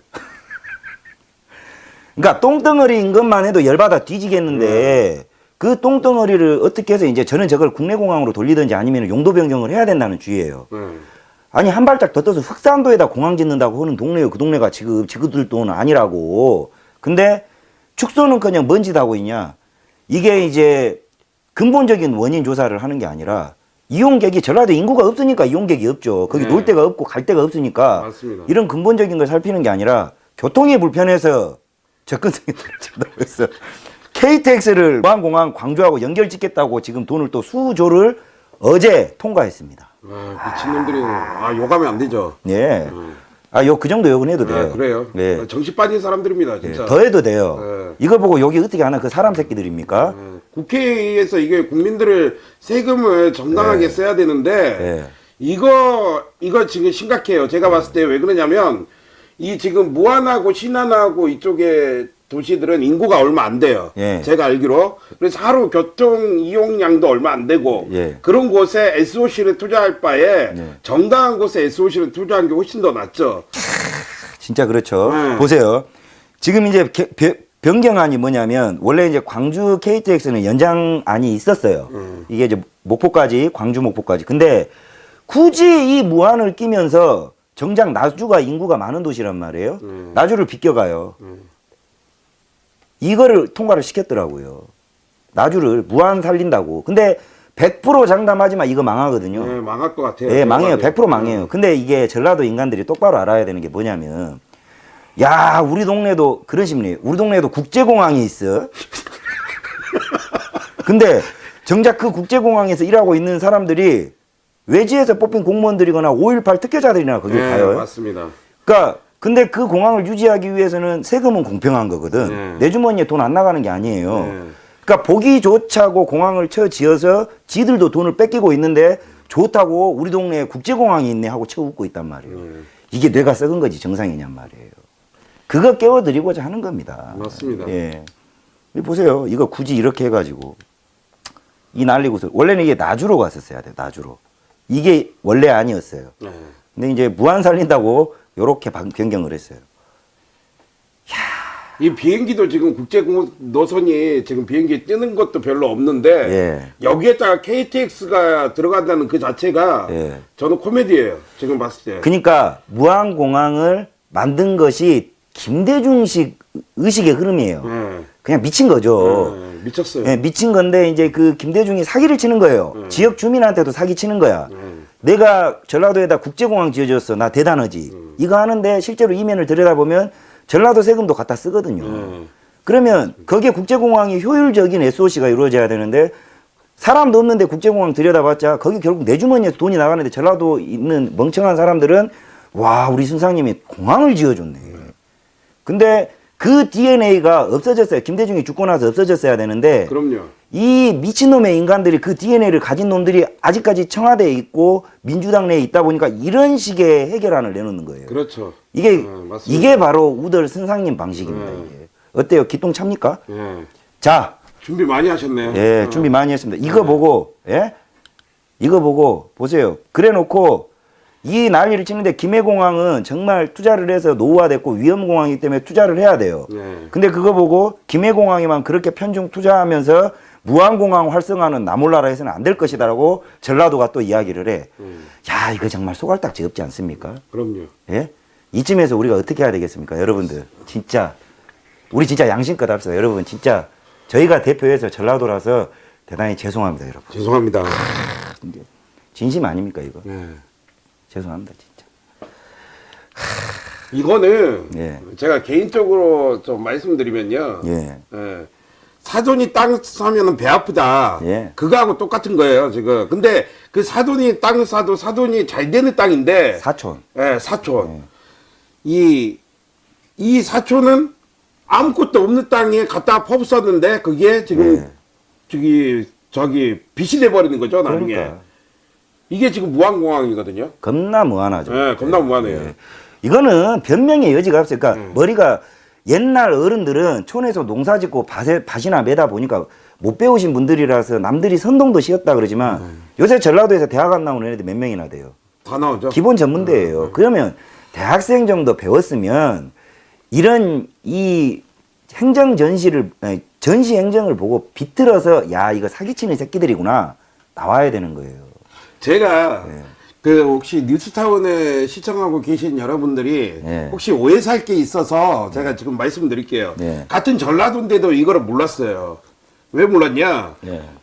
그러니까 똥덩어리인 것만 해도 열받아 뒤지겠는데 그 똥덩어리를 어떻게 해서 이제 저는 저걸 국내공항으로 돌리든지 아니면 용도 변경을 해야 된다는 주의예요. 아니 한 발짝 더 떠서 흑산도에다 공항 짓는다고 하는 동네요. 그 동네가 지금 지그들 돈은 아니라고. 근데 축소는커녕 뭔 짓 하고 있냐. 이게 이제 근본적인 원인 조사를 하는 게 아니라 이용객이 전라도 인구가 없으니까 이용객이 없죠. 거기 네. 놀 데가 없고 갈 데가 없으니까 맞습니다. 이런 근본적인 걸 살피는 게 아니라 교통이 불편해서 접근성이 떨어진다고 해서 KTX를 무안공항 광주하고 연결 짓겠다고 지금 돈을 또 수조를 어제 통과했습니다. 미친놈들이 욕하면 안 되죠. 예. 그 정도 욕은 해도 돼요. 그래요. 예. 정신 빠진 사람들입니다, 예. 진짜. 더 해도 돼요. 네. 이거 보고 여기 어떻게 하나 그 사람 새끼들입니까? 국회에서 이게 국민들을 세금을 정당하게 써야 되는데 예. 이거 지금 심각해요. 제가 봤을 때 왜 그러냐면 이 지금 무안하고 신안하고 이쪽에 도시들은 인구가 얼마 안 돼요. 예. 제가 알기로. 그래서 하루 교통 이용량도 얼마 안 되고 예. 그런 곳에 SOC를 투자할 바에 예. 정당한 곳에 SOC를 투자한 게 훨씬 더 낫죠. 진짜 그렇죠. 네. 보세요. 지금 이제 변경안이 뭐냐면 원래 이제 광주 KTX는 연장안이 있었어요. 이게 이제 목포까지 광주 목포까지. 근데 굳이 이 무안을 끼면서 정작 나주가 인구가 많은 도시란 말이에요. 나주를 비껴가요. 이거를 통과를 시켰더라고요. 나주를 무안 살린다고. 근데 100% 장담하지만 이거 망하거든요. 네, 망할 것 같아요. 예, 망해요. 제가 100% 망해요. 근데 이게 전라도 인간들이 똑바로 알아야 되는 게 뭐냐면, 야, 우리 동네도 그런 심리. 우리 동네에도 국제공항이 있어. 근데 정작 그 국제공항에서 일하고 있는 사람들이 외지에서 뽑힌 공무원들이거나 5.18 특혜자들이나 거기 가요. 맞습니다. 그러니까 근데 그 공항을 유지하기 위해서는 세금은 공평한 거거든. 네. 내 주머니에 돈 안 나가는 게 아니에요. 네. 그러니까 보기 좋자고 공항을 쳐 지어서 지들도 돈을 뺏기고 있는데 좋다고 우리 동네에 국제공항이 있네 하고 쳐웃고 있단 말이에요. 이게 뇌가 썩은 거지 정상이냔 말이에요. 그거 깨워드리고자 하는 겁니다. 맞습니다. 예. 보세요. 이거 굳이 이렇게 해가지고 이 난리고서 원래는 이게 나주로 갔었어야 돼. 나주로. 이게 원래 아니었어요. 네. 근데 이제 무안 살린다고 요렇게 변경을 했어요. 이 비행기도 지금 국제 노선이 지금 비행기 뜨는 것도 별로 없는데 예. 여기에다가 KTX가 들어간다는 그 자체가 예. 저는 코미디예요. 지금 봤을 때. 그러니까 무안공항을 만든 것이 김대중식 의식의 흐름이에요. 네. 그냥 미친 거죠. 미쳤어요. 예, 미친 건데 이제 그 김대중이 사기를 치는 거예요. 지역 주민한테도 사기 치는 거야. 내가 전라도에다 국제공항 지어줬어. 나 대단하지. 이거 하는데 실제로 이면을 들여다보면 전라도 세금도 갖다 쓰거든요. 그러면 거기에 국제공항이 효율적인 SOC가 이루어져야 되는데 사람도 없는데 국제공항 들여다봤자 거기 결국 내 주머니에서 돈이 나가는데 전라도 있는 멍청한 사람들은 와 우리 순상님이 공항을 지어줬네. 근데 그 DNA가 없어졌어요. 김대중이 죽고 나서 없어졌어야 되는데 그럼요. 이 미친놈의 인간들이 그 DNA를 가진 놈들이 아직까지 청와대에 있고 민주당 내에 있다 보니까 이런 식의 해결안을 내놓는 거예요. 그렇죠. 이게 바로 우덜 순상님 방식입니다. 이게. 어때요? 기똥 찹니까? 자, 준비 많이 하셨네요. 예, 준비 많이 했습니다. 이거 보고, 예? 이거 보고, 보세요. 그래 놓고, 이 난리를 치는데, 김해공항은 정말 투자를 해서 노후화됐고 위험공항이기 때문에 투자를 해야 돼요. 근데 그거 보고, 김해공항에만 그렇게 편중 투자하면서 무한공항 활성화는 나 몰라라 해서는 안 될 것이다라고 전라도가 또 이야기를 해. 야, 이거 정말 소갈딱지 없지 않습니까? 그럼요. 예? 이쯤에서 우리가 어떻게 해야 되겠습니까? 여러분들, 진짜. 우리 진짜 양심껏 합시다. 여러분, 진짜. 저희가 대표해서 전라도라서 대단히 죄송합니다, 여러분. 죄송합니다. 진심 아닙니까, 이거? 죄송합니다, 진짜. 이거는 예. 제가 개인적으로 좀 말씀드리면요. 예. 사돈이 땅 사면은 배 아프다. 예. 그거하고 똑같은 거예요, 지금. 근데 그 사돈이 땅을 사도 사돈이 잘 되는 땅인데. 사촌. 예, 사촌. 이 사촌은 아무것도 없는 땅에 갖다 퍼붓었는데 그게 지금 저기 빚이 돼버리는 거죠, 나중에. 그러니까. 이게 지금 무한공항이거든요. 겁나 무한하죠. 예, 겁나 무한해요. 이거는 변명의 여지가 없어요. 그러니까 머리가 옛날 어른들은 촌에서 농사 짓고 밭이나 매다 보니까 못 배우신 분들이라서 남들이 선동도 씌었다 그러지만 요새 전라도에서 대학 안 나오는 애들 몇 명이나 돼요. 다 나오죠. 기본 전문대예요. 그러면 대학생 정도 배웠으면 이런 이 행정 전시 행정을 보고 비틀어서 야 이거 사기치는 새끼들이구나 나와야 되는 거예요. 제가 그 혹시 뉴스타운에 시청하고 계신 여러분들이 혹시 오해 살 게 있어서 제가 지금 말씀드릴게요. 같은 전라도인데도 이거를 몰랐어요. 왜 몰랐냐?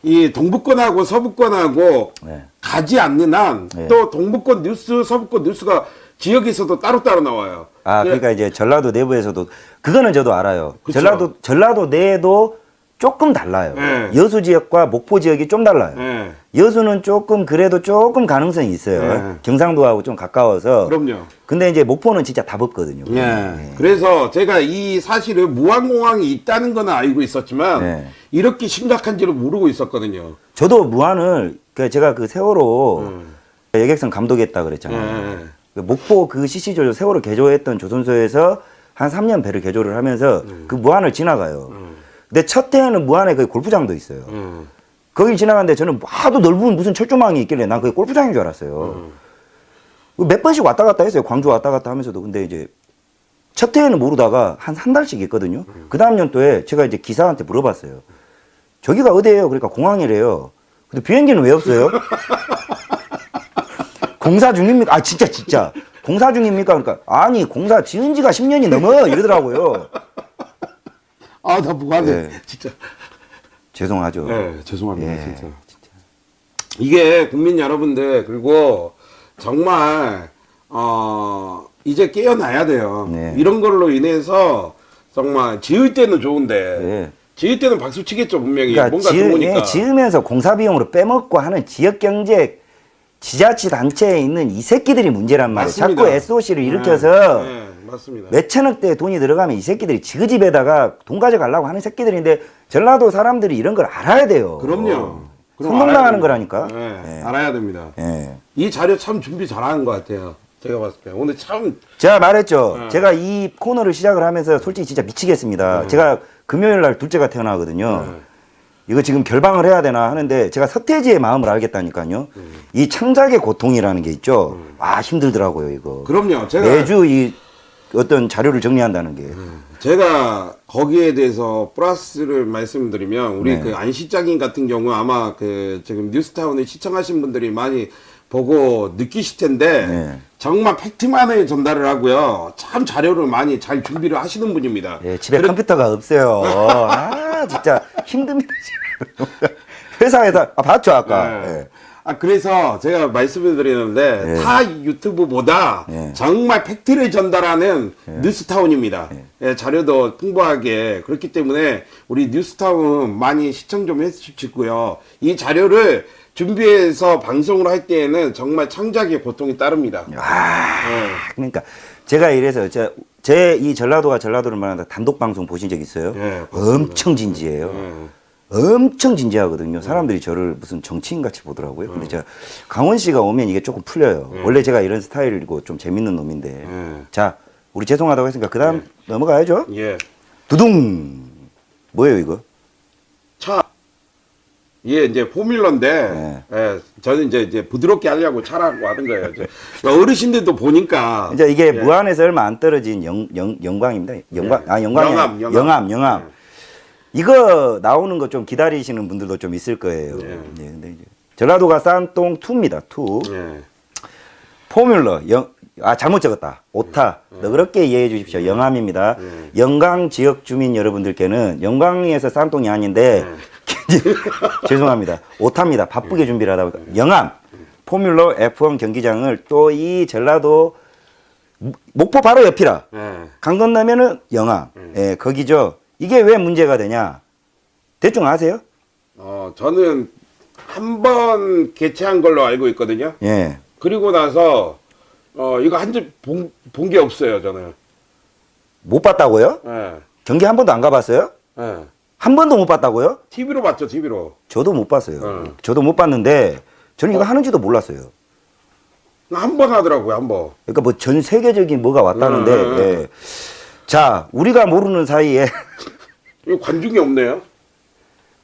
이 동부권하고 서부권하고 가지 않는 한 또 동부권 뉴스, 서부권 뉴스가 지역에서도 따로따로 나와요. 아, 그러니까 이제 전라도 내부에서도 그거는 저도 알아요. 그쵸. 전라도 내에도 조금 달라요. 여수 지역과 목포 지역이 좀 달라요. 여수는 조금 그래도 조금 가능성이 있어요. 경상도하고 좀 가까워서. 그럼요. 근데 이제 목포는 진짜 답 없거든요. 그래서 제가 이 사실을 무한공항이 있다는 건 알고 있었지만 이렇게 심각한지를 모르고 있었거든요. 저도 무한을 제가 그 세월호 여객선 감독했다 그랬잖아요. 그 목포 그 CC조 세월호 개조했던 조선소에서 한 3년 배를 개조를 하면서 그 무한을 지나가요. 근데 첫 해에는 무안에 거기 골프장도 있어요. 거길 지나갔는데 저는 하도 넓은 무슨 철조망이 있길래 난 그게 골프장인 줄 알았어요. 몇 번씩 왔다 갔다 했어요. 광주 왔다 갔다 하면서도. 근데 이제 첫 해에는 모르다가 한 달씩 있거든요. 그 다음 연도에 제가 이제 기사한테 물어봤어요. 저기가 어디예요? 그러니까 공항이래요. 근데 비행기는 왜 없어요? 공사 중입니까? 아, 진짜. 공사 중입니까? 그러니까 아니, 공사 지은 지가 10년이 넘어 이러더라고요. 아, 나 무관해. 진짜. 죄송하죠. 네, 죄송합니다. 진짜. 이게 국민 여러분들, 그리고 정말, 이제 깨어나야 돼요. 이런 걸로 인해서 정말 지을 때는 좋은데, 지을 때는 박수 치겠죠, 분명히. 그러니까 뭔가 들어오니까. 지으면서 공사 비용으로 빼먹고 하는 지역 경제 지자체단체에 있는 이 새끼들이 문제란 말이에요. 맞습니다. 자꾸 SOC를 일으켜서 맞습니다. 몇 천억대 돈이 들어가면 이 새끼들이 지그집에다가 돈 가져가려고 하는 새끼들인데 전라도 사람들이 이런 걸 알아야 돼요. 그럼요. 선동당하는 거라니까. 알아야 됩니다. 이 자료 참 준비 잘하는 것 같아요. 제가 봤을 때. 오늘 참. 제가 말했죠. 제가 이 코너를 시작을 하면서 솔직히 진짜 미치겠습니다. 제가 금요일 날 둘째가 태어나거든요. 이거 지금 결방을 해야 되나 하는데 제가 서태지의 마음을 알겠다니까요. 이 창작의 고통이라는 게 있죠. 와, 힘들더라고요, 이거. 그럼요. 제가 매주 이 어떤 자료를 정리한다는 게. 제가 거기에 대해서 플러스를 말씀드리면 우리 그 안시장인 같은 경우 아마 그 지금 뉴스타운을 시청하신 분들이 많이 보고 느끼실 텐데 정말 팩트만을 전달을 하고요. 참 자료를 많이 잘 준비를 하시는 분입니다. 예, 집에 컴퓨터가 없어요. 아, 진짜 힘듭니다. 지금. 회사에서 봤죠 아까. 네. 예. 그래서 제가 말씀을 드리는데 예. 타 유튜브보다 예. 정말 팩트를 전달하는 뉴스타운입니다. 예, 자료도 풍부하게 그렇기 때문에 우리 뉴스타운 많이 시청 좀 해주시고요. 이 자료를 준비해서 방송을 할 때에는 정말 창작의 고통이 따릅니다. 그러니까 제가 이래서 제 이 전라도가 전라도를 말한다 단독 방송 보신 적 있어요? 예, 엄청 진지해요. 엄청 진지하거든요. 사람들이 저를 무슨 정치인 같이 보더라고요. 근데 제가 강원 씨가 오면 이게 조금 풀려요. 원래 제가 이런 스타일이고 좀 재밌는 놈인데. 자, 우리 죄송하다고 했으니까 그다음 넘어가야죠. 예. 두둥. 뭐예요 이거? 차. 이게 이제 포뮬러인데, 예, 저는 이제 부드럽게 하려고 차라고 하는 거예요. 이제 어르신들도 보니까. 이제 이게 예. 무안에서 얼마 안 떨어진 영광입니다. 영광, 예. 아 영광이 영암. 이거 나오는 거 좀 기다리시는 분들도 좀 있을 거예요. 예. 예, 근데 이제 전라도가 싼똥 2입니다. 2. 예. 포뮬러 잘못 적었다. 오타. 너그럽게 이해해 주십시오. 영암입니다. 영광 지역 주민 여러분들께는 영광에서 싼똥이 아닌데 죄송합니다. 오타입니다. 바쁘게 준비를 하다 보니까 영암 포뮬러 F1 경기장을 또 이 전라도 목포 바로 옆이라 예. 강 건너면은 영암. 예, 거기죠. 이게 왜 문제가 되냐? 대충 아세요? 저는 한 번 개최한 걸로 알고 있거든요. 예. 그리고 나서 이거 본 게 없어요, 저는. 못 봤다고요? 예. 경기 한 번도 안 가봤어요? 예. 한 번도 못 봤다고요? TV로 봤죠, TV로. 저도 못 봤어요. 저도 못 봤는데 저는 이거 하는지도 몰랐어요. 한 번 하더라고요, 한 번. 그러니까 뭐 전 세계적인 뭐가 왔다는데 예. 자 우리가 모르는 사이에 이거 관중이 없네요.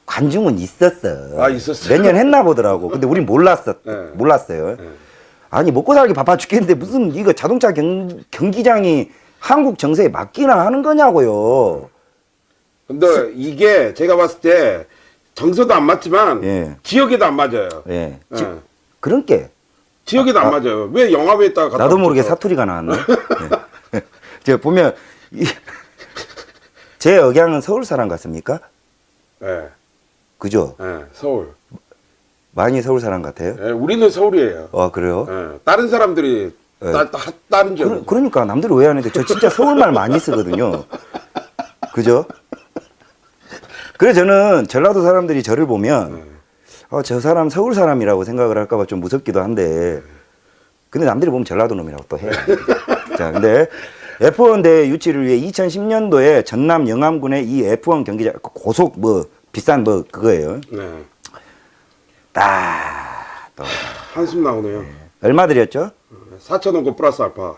관중은 있었어. 아, 있었어요? 몇 년 했나 보더라고. 근데 우린 몰랐어요. 네. 아니 먹고 살기 바빠 죽겠는데 무슨 이거 자동차 경기장이 한국 정세에 맞기나 하는 거냐고요. 근데 이게 제가 봤을 때 정서도 안 맞지만 예. 지역에도 안 맞아요. 예. 예. 그런 게 지역에도 안 맞아요. 왜 영암에다가 갖다 나도 모르게 붙여서. 사투리가 나왔네. 예. 제가 보면 제 억양은 서울 사람 같습니까? 예. 그죠? 예. 서울. 많이 서울 사람 같아요? 예. 우리는 서울이에요. 그래요? 예. 다른 사람들이 예. 다른 지역. 그러니까 남들이 오해하는데 저 진짜 서울말 많이 쓰거든요. 그죠? 그래서 저는 전라도 사람들이 저를 보면 저 사람 서울 사람이라고 생각을 할까봐 좀 무섭기도 한데 근데 남들이 보면 전라도 놈이라고 또 해요. 자, 근데 F1 대회 유치를 위해 2010년도에 전남 영암군의 이 F1 경기장 고속 비싼 그거예요. 네. 또 한숨 나오네요. 얼마 들였죠? 4,000원 거 플러스 알파.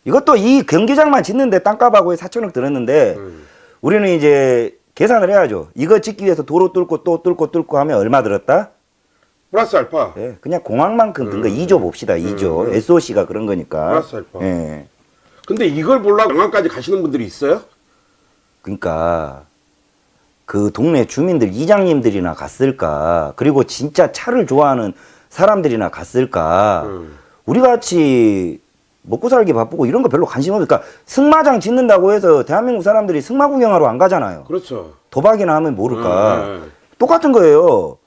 이것도 이 경기장만 짓는데 땅값하고 4천억 들었는데 우리는 이제 계산을 해야죠. 이거 짓기 위해서 도로 뚫고 또 뚫고 하면 얼마 들었다? 플러스 알파. 네, 그냥 공항만큼 든 거 2조 봅시다. 2조. SOC가 그런 거니까. 플러스 알파. 예. 근데 이걸 보려고 영암까지 가시는 분들이 있어요? 그러니까 그 동네 주민들 이장님들이나 갔을까? 그리고 진짜 차를 좋아하는 사람들이나 갔을까? 우리 같이 먹고 살기 바쁘고 이런 거 별로 관심 없으니까 승마장 짓는다고 해서 대한민국 사람들이 승마 구경하러 안 가잖아요. 그렇죠. 도박이나 하면 모를까. 똑같은 거예요.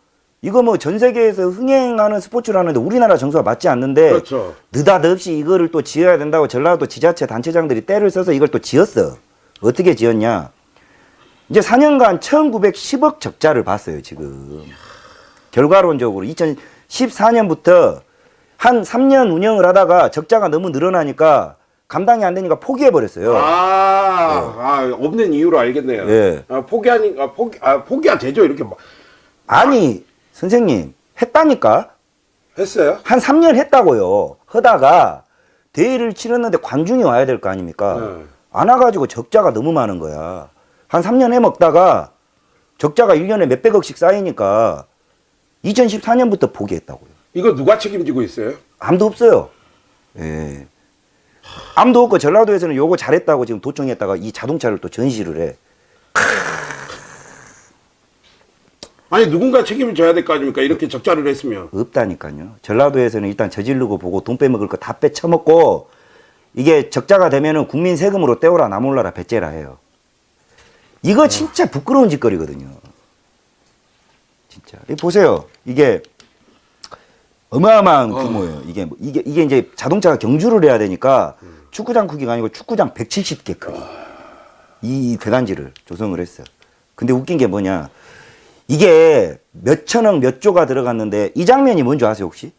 이거 뭐 전 세계에서 흥행하는 스포츠라는데 우리나라 정서가 맞지 않는데 그렇죠. 느닷없이 이거를 또 지어야 된다고 전라도 지자체 단체장들이 때를 써서 이걸 또 지었어. 어떻게 지었냐? 이제 4년간 1910억 적자를 봤어요, 지금. 결과론적으로 2014년부터 한 3년 운영을 하다가 적자가 너무 늘어나니까 감당이 안 되니까 포기해버렸어요. 없는 이유로 알겠네요. 예. 포기가 되죠. 이렇게 막. 아니, 선생님, 했다니까? 했어요? 한 3년 했다고요. 하다가 대회를 치렀는데 관중이 와야 될 거 아닙니까? 네. 안 와가지고 적자가 너무 많은 거야. 한 3년 해먹다가 적자가 1년에 몇백억씩 쌓이니까 2014년부터 포기했다고요. 이거 누가 책임지고 있어요? 아무도 없어요. 예. 아무도 없고 전라도에서는 요거 잘했다고 지금 도청했다가 이 자동차를 또 전시를 해. 아니 누군가 책임을 져야 될 거 아닙니까? 이렇게 적자를 했으면. 없다니까요. 전라도에서는 일단 저지르고 보고 돈 빼먹을 거 다 빼쳐먹고 이게 적자가 되면은 국민 세금으로 떼오라 나몰라라 배째라 해요. 이거 진짜 부끄러운 짓거리거든요. 진짜. 이거 보세요. 이게 어마어마한 규모예요. 이게 이제 자동차가 경주를 해야 되니까 축구장 크기가 아니고 축구장 170개 크기. 이 대단지를 조성을 했어요. 근데 웃긴 게 뭐냐. 이게 몇 천억 몇 조가 들어갔는데 이 장면이 뭔지 아세요 혹시?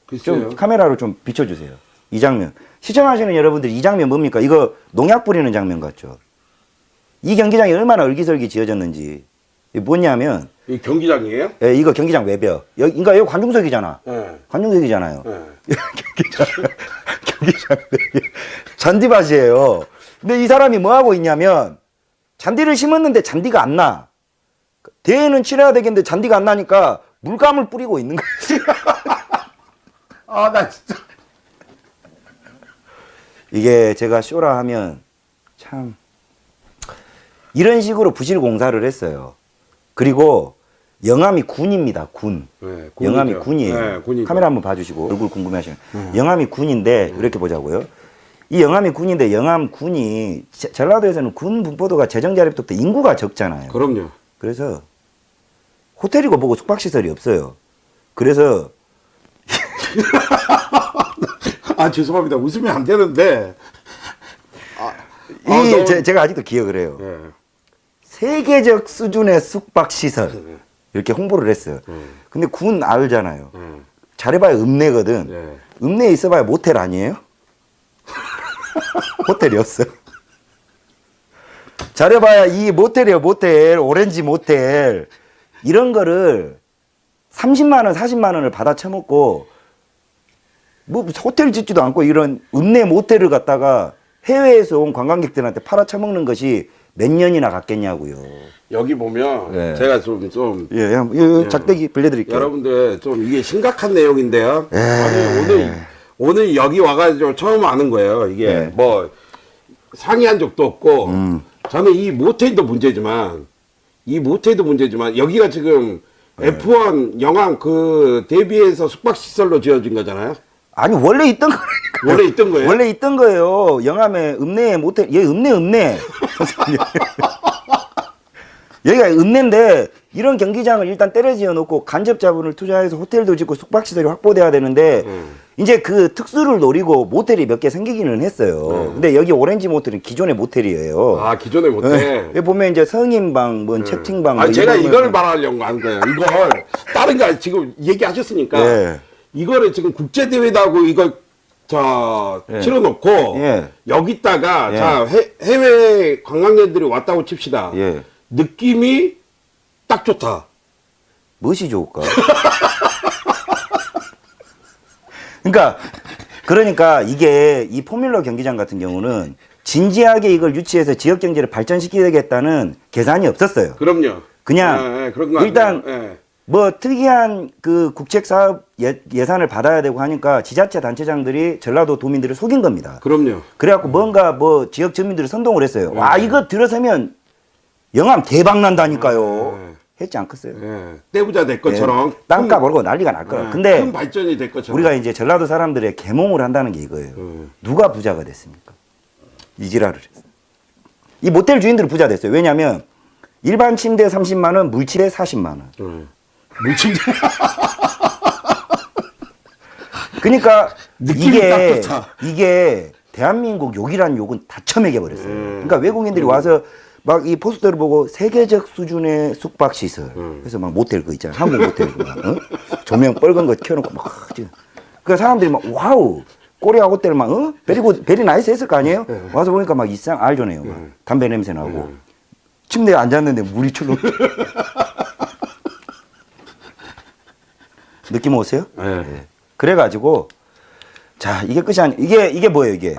글쎄요. 좀 카메라로 좀 비춰주세요. 이 장면. 시청하시는 여러분들 이 장면 뭡니까? 이거 농약 뿌리는 장면 같죠? 이 경기장이 얼마나 얼기설기 지어졌는지. 이게 뭐냐면 이 경기장이에요? 예, 이거 경기장 외벽. 그러니까 여기 관중석이잖아. 네. 관중석이잖아요. 네. 경기장 외벽. 잔디밭이에요. 근데 이 사람이 뭐 하고 있냐면 잔디를 심었는데 잔디가 안 나. 대회는 치러야 되겠는데 잔디가 안 나니까 물감을 뿌리고 있는 거지. 아, 나 진짜. 이게 제가 쇼라 하면 참 이런 식으로 부실 공사를 했어요. 그리고 영암이 군입니다. 군. 네, 영암이 군이죠. 군이에요. 네, 군이죠. 카메라 한번 봐주시고 얼굴 궁금해하시면 영암이 군인데 이렇게 보자고요. 이 영암이 군인데 영암 군이 전라도에서는 군 분포도가 재정자립도 인구가 적잖아요. 그럼요. 그래서 호텔이고 뭐고 숙박시설이 없어요. 그래서 아, 죄송합니다. 웃으면 안 되는데. 제가 아직도 기억을 해요. 네. 세계적 수준의 숙박시설 네. 이렇게 홍보를 했어요. 근데 군 알잖아요. 네. 잘해봐야 읍내거든. 네. 읍내에 있어봐야 모텔 아니에요? 호텔이 없어. 잘해봐야 이 모텔이에요. 모텔, 오렌지 모텔 이런 거를 30만 원, 40만 원을 받아 처먹고 뭐 호텔 짓지도 않고 이런 읍내 모텔을 갖다가 해외에서 온 관광객들한테 팔아 처먹는 것이 몇 년이나 갔겠냐고요. 여기 보면 네. 제가 좀 예, 작대기 빌려드릴게요. 여러분들 좀 이게 심각한 내용인데요. 예. 아니, 오늘 여기 와가지고 처음 아는 거예요. 이게 예. 뭐 상의한 적도 없고 저는 이 모텔도 문제지만 여기가 지금 F1 영암 그 대비해서 숙박시설로 지어진 거잖아요. 아니 원래 있던 거라니까. 원래 있던 거예요? 원래 있던 거예요. 영암에 읍내에 모텔, 여기 읍내. 선생님. 여기가 읍내인데 이런 경기장을 일단 때려 지어 놓고 간접 자본을 투자해서 호텔도 짓고 숙박시설이 확보돼야 되는데 이제 그 특수를 노리고 모텔이 몇 개 생기기는 했어요. 근데 여기 오렌지 모텔은 기존의 모텔이에요. 아, 기존의 모텔. 여기 보면 이제 성인방, 뭐 채팅방. 아, 뭐 제가 이런 이걸 거- 말하려고 한 거예요. 이걸 다른 거 지금 얘기하셨으니까 예. 이거를 지금 국제 대회도 하고 이거 예. 치러놓고 예. 여기다가 예. 자 해외 관광객들이 왔다고 칩시다. 예. 느낌이 딱 좋다. 무엇이 좋을까? 그러니까 이게 이 포뮬러 경기장 같은 경우는 진지하게 이걸 유치해서 지역 경제를 발전시키겠다는 계산이 없었어요. 그럼요. 그냥 예, 그런 거 일단 아니에요. 예. 뭐 특이한 그 국책 사업 예산을 받아야 되고 하니까 지자체 단체장들이 전라도 도민들을 속인 겁니다. 그럼요. 그래갖고 뭔가 뭐 지역 주민들을 선동을 했어요. 와 이거 들어서면 영암 대박 난다니까요. 했지 않겠어요? 예. 떼부자 될 것처럼 예, 땅값 오르고 난리가 날 거예요. 큰 근데 발전이 될 것처럼 우리가 이제 전라도 사람들의 계몽을 한다는 게 이거예요. 누가 부자가 됐습니까? 이 지랄을 했어요. 이 모텔 주인들은 부자 됐어요. 왜냐하면 일반 침대 30만 원, 물침대 40만 원. 물침대 그러니까 느낌이 딱 좋다. 이게 대한민국 욕이란 욕은 다 처먹여 버렸어요. 그러니까 외국인들이 와서 막 이 포스터를 보고 세계적 수준의 숙박 시설. 그래서 막 모텔 그거 있잖아요. 한국 모텔 그거. 어? 조명 빨간 거 켜놓고 막. 그 사람들이 막 와우. 코리아 호텔 막 베리 나이스 했을 거 아니에요? 와서 보니까 막 이상 알조네요. 막. 담배 냄새 나고. 침대에 앉았는데 물이 출렁. 느낌 오세요? 네. 그래가지고 자 이게 끝이 아니 이게 뭐예요 이게?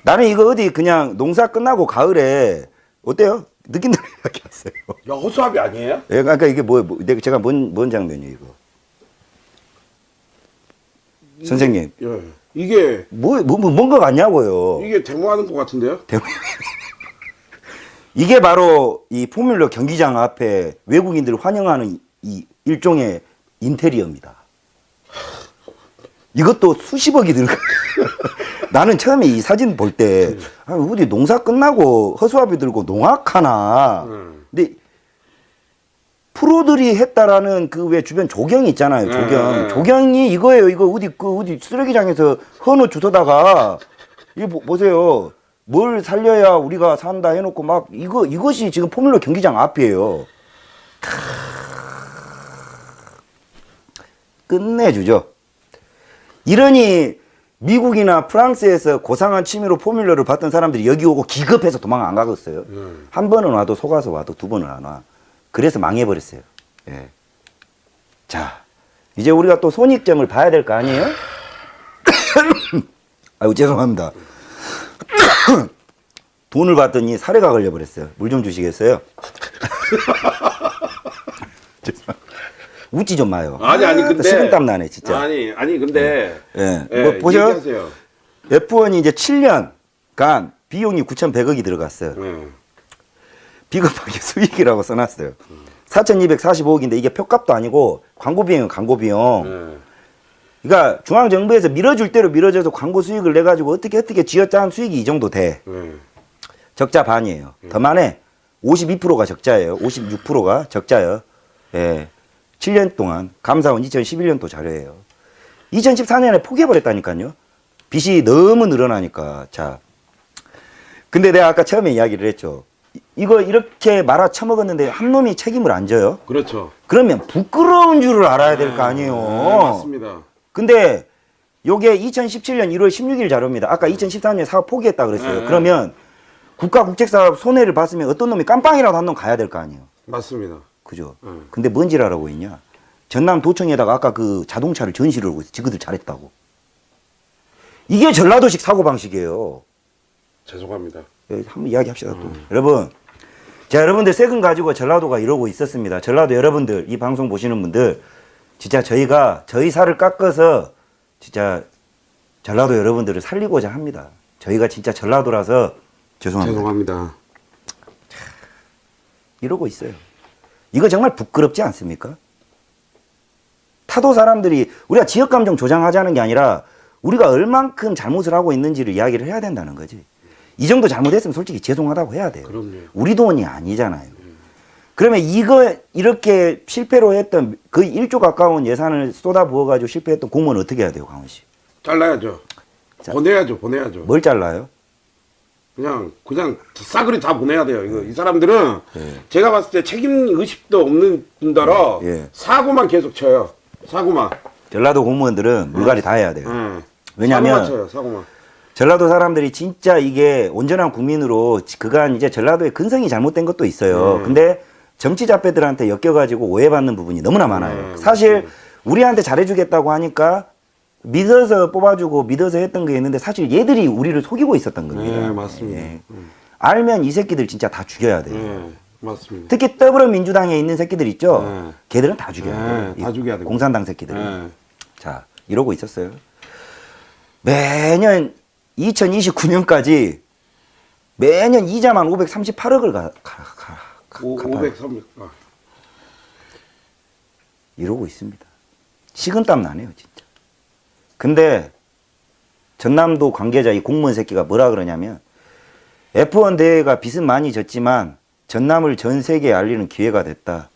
나는 이거 어디 그냥 농사 끝나고 가을에 어때요? 느낌 나게 왔어요. 야, 허수아비 아니에요? 예, 그러니까 이게 뭐예요? 제가 뭔 장면이에요 이거? 선생님 예. 이게 뭔가 같냐고요? 이게 데모하는 것 같은데요? 이게 바로 이 포뮬러 경기장 앞에 외국인들을 환영하는 이 일종의 인테리어입니다. 이것도 수십억이 들어가. 나는 처음에 이 사진 볼 때, 어디 농사 끝나고 허수아비 들고 농악하나. 근데 프로들이 했다라는 그 왜 주변 조경이 있잖아요. 조경. 조경이 이거예요. 이거 어디 쓰레기장에서 헌옷 주워다가, 이거 보세요. 뭘 살려야 우리가 산다 해놓고 막, 이것이 지금 포뮬러 경기장 앞이에요. 끝내주죠. 이러니 미국이나 프랑스에서 고상한 취미로 포뮬러를 봤던 사람들이 여기 오고 기급해서 도망 안 가겠어요. 한 번은 와도 속아서 와도 두 번은 안 와. 그래서 망해버렸어요. 예. 자, 이제 우리가 또 손익점을 봐야 될 거 아니에요? 아유, 죄송합니다. 돈을 받더니 사례가 걸려버렸어요. 물 좀 주시겠어요? 웃지 좀 마요. 아니 근데 식은땀 나네 진짜. 아니 근데 예. 예, 뭐 보셔. 얘기하세요. F1이 이제 7년간 비용이 9,100억이 들어갔어요. 비겁하게 수익이라고 써놨어요. 4,245억인데 이게 표값도 아니고 광고 비용이에요. 광고 비용. 그러니까 중앙정부에서 밀어줄 대로 밀어줘서 광고 수익을 내가지고 어떻게 쥐어짜는 수익이 이 정도 돼. 적자 반이에요. 더 많네. 52%가 적자예요. 56%가 적자예요. 예. 7년 동안 감사원 2011년도 자료예요. 2014년에 포기해버렸다니까요. 빚이 너무 늘어나니까. 자, 근데 내가 아까 처음에 이야기를 했죠. 이거 이렇게 말아 처먹었는데 한 놈이 책임을 안 져요? 그렇죠. 그러면 부끄러운 줄을 알아야 될 거 아니에요. 맞습니다. 근데 요게 2017년 1월 16일 자료입니다. 아까 2014년에 사업 포기했다 그랬어요. 그러면 국가 국책사업 손해를 봤으면 어떤 놈이 깜빵이라도 한 놈 가야 될 거 아니에요. 맞습니다. 그죠? 근데 뭔 지랄하고 있냐? 전남 도청에다가 아까 그 자동차를 전시를 하고 있어. 지그들 잘했다고. 이게 전라도식 사고방식이에요. 죄송합니다. 예, 한번 이야기합시다 또. 여러분, 자, 여러분들 세금 가지고 전라도가 이러고 있었습니다. 전라도 여러분들, 이 방송 보시는 분들, 진짜 저희가 저희 살을 깎아서 진짜 전라도 여러분들을 살리고자 합니다. 저희가 진짜 전라도라서 죄송합니다. 이러고 있어요. 이거 정말 부끄럽지 않습니까? 타도 사람들이 우리가 지역감정 조장하자는 게 아니라 우리가 얼만큼 잘못을 하고 있는지를 이야기를 해야 된다는 거지. 이 정도 잘못했으면 솔직히 죄송하다고 해야 돼요. 그럼요. 우리 돈이 아니잖아요. 그러면 이거 이렇게 실패로 했던 거의 1조 가까운 예산을 쏟아 부어가지고 실패했던 공무원 어떻게 해야 돼요, 강원 씨? 잘라야죠. 보내야죠. 뭘 잘라요? 그냥 싸그리 다 보내야 돼요. 이거 이 사람들은 제가 봤을 때 책임 의식도 없는 분더러 사고만 계속 쳐요. 사고만. 전라도 공무원들은 물갈이 다 해야 돼요. 왜냐하면 사고만 쳐요. 사고만. 전라도 사람들이 진짜 이게 온전한 국민으로 그간 이제 전라도의 근성이 잘못된 것도 있어요. 근데 정치 잡배들한테 엮여가지고 오해받는 부분이 너무나 많아요. 사실 우리한테 잘해주겠다고 하니까 믿어서 뽑아주고 믿어서 했던 게 있는데 사실 얘들이 우리를 속이고 있었던 겁니다. 네, 맞습니다. 예. 알면 이 새끼들 진짜 다 죽여야 돼요. 네, 맞습니다. 특히 더불어민주당에 있는 새끼들 있죠? 걔들은 다 죽여야 돼요. 다 죽여야 돼요. 공산당 새끼들은. 자, 이러고 있었어요. 매년 2029년까지 매년 이자만 538억을 530. 이러고 있습니다. 식은땀 나네요, 진짜. 근데 전남도 관계자 이 공무원 새끼가 뭐라 그러냐면 F1 대회가 빚은 많이 졌지만 전남을 전 세계에 알리는 기회가 됐다.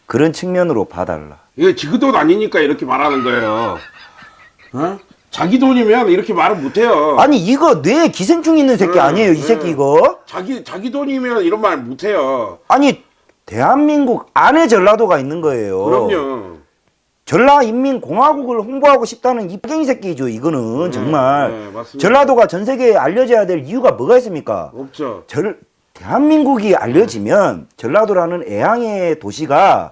그런 측면으로 봐달라. 이게 지그 돈 아니니까 이렇게 말하는 거예요. 어? 자기 돈이면 이렇게 말을 못해요. 아니 이거 뇌에 기생충 있는 새끼 아니에요, 이 새끼 이거? 자기 돈이면 이런 말 못해요. 아니 대한민국 안에 전라도가 있는 거예요. 그럼요. 전라인민공화국을 홍보하고 싶다는 이 뺑이 새끼죠, 이거는 정말. 네, 맞습니다. 전라도가 전 세계에 알려져야 될 이유가 뭐가 있습니까? 없죠. 대한민국이 알려지면 전라도라는 애양의 도시가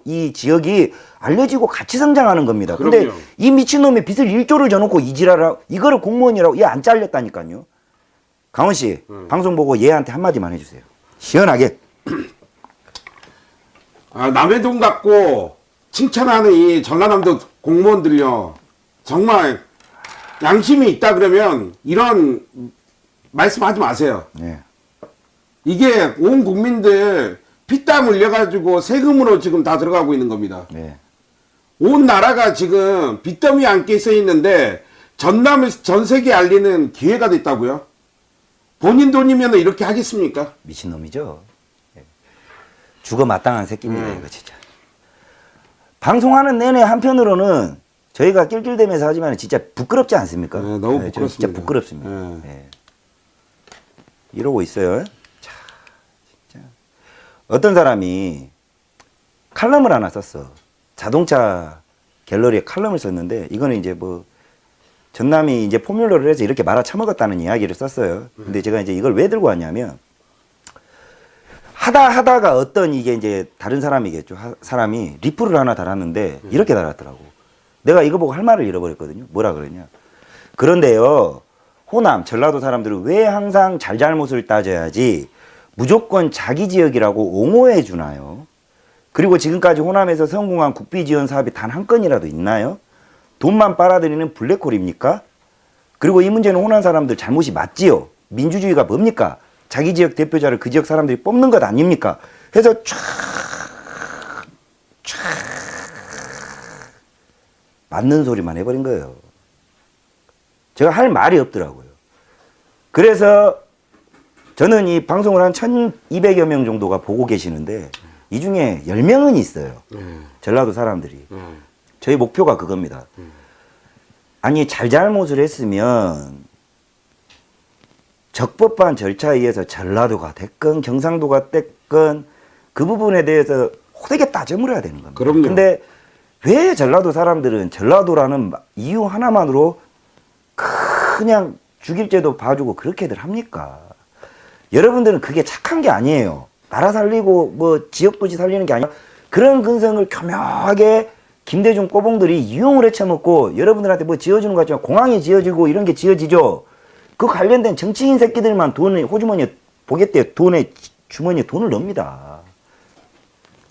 이 지역이 알려지고 같이 성장하는 겁니다. 근데 그럼요. 이 미친놈이 빚을 1조를 져놓고 이지랄하고 이거를 공무원이라고 얘 안 잘렸다니까요. 강원 씨 방송 보고 얘한테 한마디만 해주세요. 시원하게. 남의 돈 갖고 칭찬하는 이 전라남도 공무원들요. 정말 양심이 있다 그러면 이런 말씀하지 마세요. 네. 이게 온 국민들 피땀 흘려가지고 세금으로 지금 다 들어가고 있는 겁니다. 예. 온 나라가 지금 빚더미 안게 써 있는데 전남을 전 세계에 알리는 기회가 됐다고요? 본인 돈이면 이렇게 하겠습니까? 미친놈이죠. 예. 죽어 마땅한 새끼입니다, 이거 진짜. 방송하는 내내 한편으로는 저희가 낄낄대면서 하지만 진짜 부끄럽지 않습니까? 네, 너무 저 부끄럽습니다. 진짜 부끄럽습니다. 네. 예. 이러고 있어요. 자, 진짜. 어떤 사람이 칼럼을 하나 썼어. 자동차 갤러리에 칼럼을 썼는데, 이거는 이제 뭐, 전남이 이제 포뮬러를 해서 이렇게 말아 처먹었다는 이야기를 썼어요. 근데 제가 이제 이걸 왜 들고 왔냐면, 하다가 어떤 이게 이제 다른 사람이겠죠. 사람이 리플을 하나 달았는데, 이렇게 달았더라고. 내가 이거 보고 할 말을 잃어버렸거든요. 뭐라 그러냐. 그런데요, 호남, 전라도 사람들은 왜 항상 잘잘못을 따져야지 무조건 자기 지역이라고 옹호해 주나요? 그리고 지금까지 호남에서 성공한 국비 지원 사업이 단 한 건이라도 있나요? 돈만 빨아들이는 블랙홀입니까? 그리고 이 문제는 호남 사람들 잘못이 맞지요? 민주주의가 뭡니까? 자기 지역 대표자를 그 지역 사람들이 뽑는 것 아닙니까? 해서 촤 맞는 소리만 해버린 거예요. 제가 할 말이 없더라고요. 그래서 저는 이 방송을 한 1200여 명 정도가 보고 계시는데 이 중에 10명은 있어요. 전라도 사람들이. 저희 목표가 그겁니다. 아니 잘잘못을 했으면 적법한 절차에 의해서 전라도가 됐건 경상도가 됐건 그 부분에 대해서 호되게 따져 물어야 되는 겁니다. 그럼요. 근데 왜 전라도 사람들은 전라도라는 이유 하나만으로 그냥 죽일죄도 봐주고 그렇게들 합니까? 여러분들은 그게 착한 게 아니에요. 나라 살리고 뭐 지역도시 살리는 게 아니라 그런 근성을 교묘하게 김대중 꼬봉들이 이용을 해쳐먹고 여러분들한테 뭐 지어주는 것 같지만 공항이 지어지고 이런 게 지어지죠. 그 관련된 정치인 새끼들만 돈을 호주머니에 보겠대요. 돈에 주머니에 돈을 넣습니다.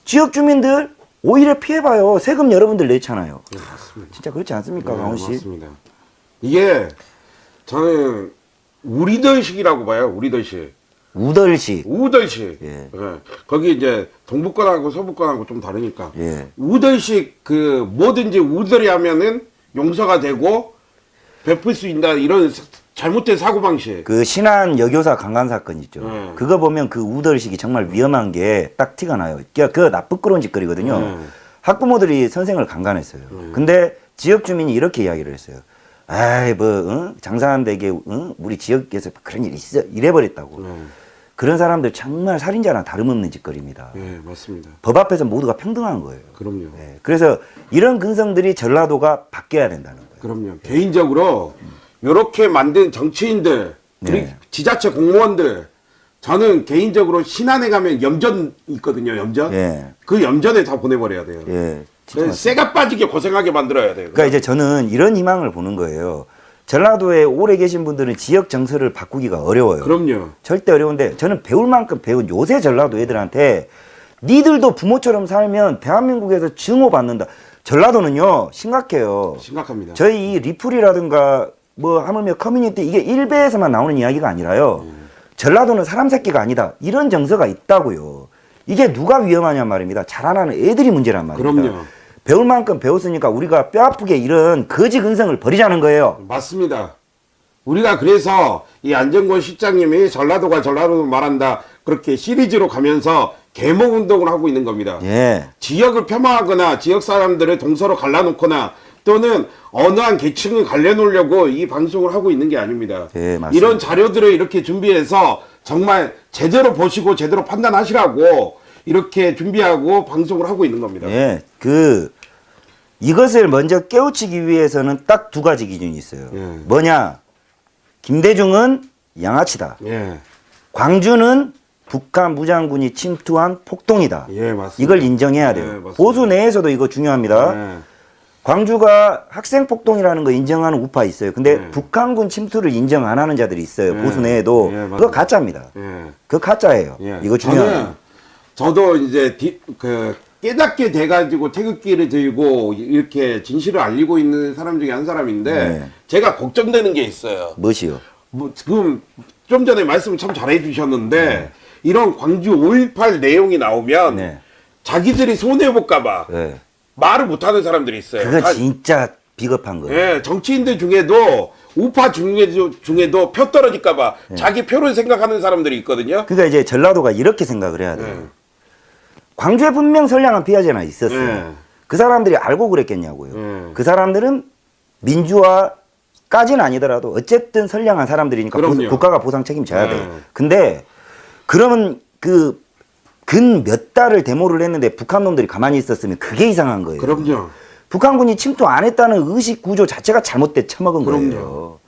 지역 주민들 오히려 피해봐요. 세금 여러분들 냈잖아요. 네, 맞습니다. 진짜 그렇지 않습니까, 네, 강원 씨? 맞습니다. 이게 저는 우리들식이라고 봐요. 우리들식. 우덜식. 우들식. 예. 예. 거기 이제 동북권하고 서북권하고 좀 다르니까. 예. 우들식 그 뭐든지 우들이 하면은 용서가 되고 베풀 수 있다 이런 잘못된 사고 방식. 그 신안 여교사 강간 사건 있죠. 그거 보면 그 우덜식이 정말 위험한 게 딱 티가 나요. 그 나쁘끄러운 짓거리거든요. 학부모들이 선생을 강간했어요. 근데 지역 주민이 이렇게 이야기를 했어요. 아이 뭐 장사한데게 우리 지역에서 그런 일이 있어 이래버렸다고. 그런 사람들 정말 살인자랑 다름없는 짓거리입니다. 네, 맞습니다. 법 앞에서 모두가 평등한 거예요. 그럼요. 네, 그래서 이런 근성들이 전라도가 바뀌어야 된다는 거예요. 그럼요. 개인적으로 이렇게 만든 정치인들, 그리고 네. 지자체 공무원들, 저는 개인적으로 신안에 가면 염전 있거든요. 염전. 예. 그 염전에 다 보내버려야 돼요. 예. 진짜 그래서 쇠가 빠지게 고생하게 만들어야 돼요. 그러니까 이제 저는 이런 희망을 보는 거예요. 전라도에 오래 계신 분들은 지역 정서를 바꾸기가 어려워요. 그럼요. 절대 어려운데 저는 배울 만큼 배운 요새 전라도 애들한테 니들도 부모처럼 살면 대한민국에서 증오받는다. 전라도는요 심각해요. 심각합니다. 저희 이 리플이라든가 뭐 하물며 커뮤니티 이게 일베에서만 나오는 이야기가 아니라요. 전라도는 사람 새끼가 아니다. 이런 정서가 있다고요. 이게 누가 위험하냔 말입니다. 자라나는 애들이 문제란 말입니다. 그럼요. 배울 만큼 배웠으니까 우리가 뼈아프게 이런 거지 근성을 버리자는 거예요. 맞습니다. 우리가 그래서 이 안정권 실장님이 전라도가 전라도 말한다 그렇게 시리즈로 가면서 계몽 운동을 하고 있는 겁니다. 예. 지역을 폄하하거나 지역 사람들을 동서로 갈라놓거나 또는 어느 한 계층을 갈려놓으려고 이 방송을 하고 있는 게 아닙니다. 예, 맞습니다. 이런 자료들을 이렇게 준비해서 정말 제대로 보시고 제대로 판단하시라고 이렇게 준비하고 방송을 하고 있는 겁니다. 예. 이것을 먼저 깨우치기 위해서는 딱 두 가지 기준이 있어요. 예. 뭐냐? 김대중은 양아치다. 예, 광주는 북한 무장군이 침투한 폭동이다. 예, 맞습니다. 이걸 인정해야 돼요. 예, 맞습니다. 보수 내에서도 이거 중요합니다. 예, 광주가 학생 폭동이라는 거 인정하는 우파 있어요. 근데 네. 북한군 침투를 인정 안 하는 자들이 있어요. 네. 보수 내에도. 네, 맞습니다. 그거 가짜입니다. 예. 그거 가짜예요. 예. 이거 중요해요. 저도 이제 깨닫게 돼가지고 태극기를 들고 이렇게 진실을 알리고 있는 사람 중에 한 사람인데 네. 제가 걱정되는 게 있어요. 무엇이요? 뭐 지금 좀 전에 말씀을 참 잘해 주셨는데 이런 광주 5.18 내용이 나오면 네. 자기들이 손해볼까봐 네. 말을 못하는 사람들이 있어요. 그건 진짜 비겁한 거예요. 예, 정치인들 중에도 우파 중에도 표 떨어질까봐 자기 표를 생각하는 사람들이 있거든요. 그러니까 이제 전라도가 이렇게 생각을 해야 돼요. 광주에 분명 선량한 피해자나 있었어요. 네. 그 사람들이 알고 그랬겠냐고요. 네. 그 사람들은 민주화까지는 아니더라도 어쨌든 선량한 사람들이니까 그럼요. 국가가 보상 책임져야 네. 돼요. 근데 그러면 그 근 몇 달을 데모를 했는데 북한 놈들이 가만히 있었으면 그게 이상한 거예요. 그럼요. 북한군이 침투 안 했다는 의식 구조 자체가 잘못돼 처먹은 그럼요. 거예요.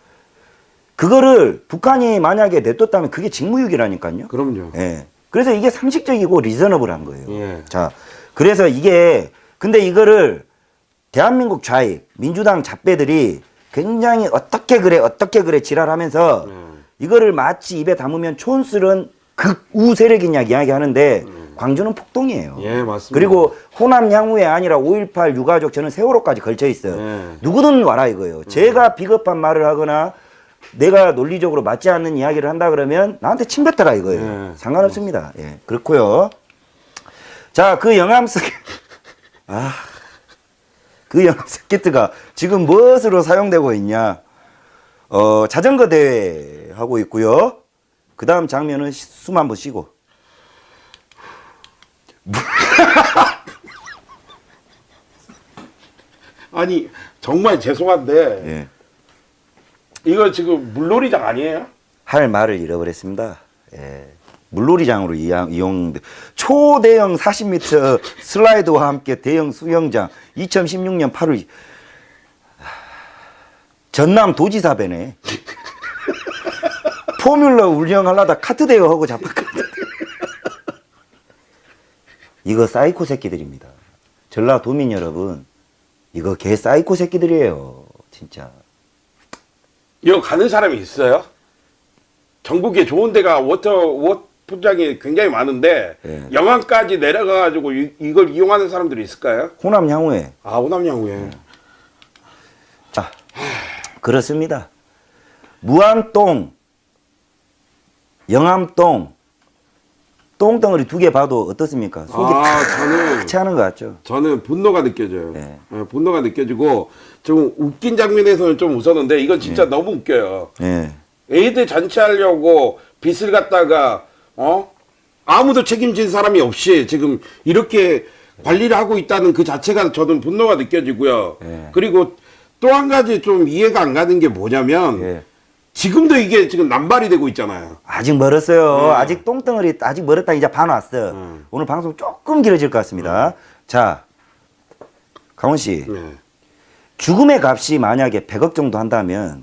그거를 북한이 만약에 냅뒀다면 그게 직무유기라니까요. 그럼요. 예. 그래서 이게 상식적이고 리저너블한 거예요. 예. 자, 그래서 이게 근데 이거를 대한민국 좌익 민주당 잡배들이 굉장히 어떻게 그래 지랄하면서 이거를 마치 입에 담으면 촌스런 극우 세력이냐 이야기하는데 광주는 폭동이에요. 예, 맞습니다. 그리고 호남 향후에 아니라 5.18 유가족 저는 세월호까지 걸쳐 있어요. 네. 누구든 와라 이거예요. 제가 비겁한 말을 하거나 내가 논리적으로 맞지 않는 이야기를 한다 그러면 나한테 침뱉어라 이거예요. 네. 상관없습니다. 예, 그렇고요. 자, 그 영암 스케 그 영암 스케이트가 지금 무엇으로 사용되고 있냐? 자전거 대회 하고 있고요. 그 다음 장면은 숨 한번 쉬고. 아니 정말 죄송한데 예. 이거 지금 물놀이장 아니에요? 할 말을 잃어버렸습니다. 예. 물놀이장으로 이용, 초대형 40m 슬라이드와 함께 대형 수영장 2016년 8월 전남 도지사 배네. 포뮬러 운영하려다 카트 대여하고 잡았거든. 이거 사이코 새끼들입니다. 전라도민 여러분, 이거 개 사이코 새끼들이에요. 진짜. 이거 가는 사람이 있어요? 전국에 좋은 데가 워터포장이 굉장히 많은데 예. 영암까지 내려가가지고 이걸 이용하는 사람들이 있을까요? 호남 향후에. 아 호남양후에 자, 그렇습니다. 무안동, 영암동, 똥덩어리 두 개 봐도 어떻습니까? 속이 탁 차는 것 같죠? 저는 분노가 느껴져요. 네. 예, 분노가 느껴지고 좀 웃긴 장면에서는 좀 웃었는데 이건 진짜 너무 웃겨요. 예. 애들 잔치하려고 빚을 갖다가 아무도 책임진 사람이 없이 지금 이렇게 관리를 하고 있다는 그 자체가 저는 분노가 느껴지고요. 예. 그리고 또 한 가지 좀 이해가 안 가는 게 뭐냐면 예. 지금도 이게 지금 남발이 되고 있잖아요. 아직 멀었어요. 아직 똥덩어리 아직 멀었다. 이제 반 왔어. 오늘 방송 조금 길어질 것 같습니다. 자, 강원 씨. 네. 죽음의 값이 만약에 100억 정도 한다면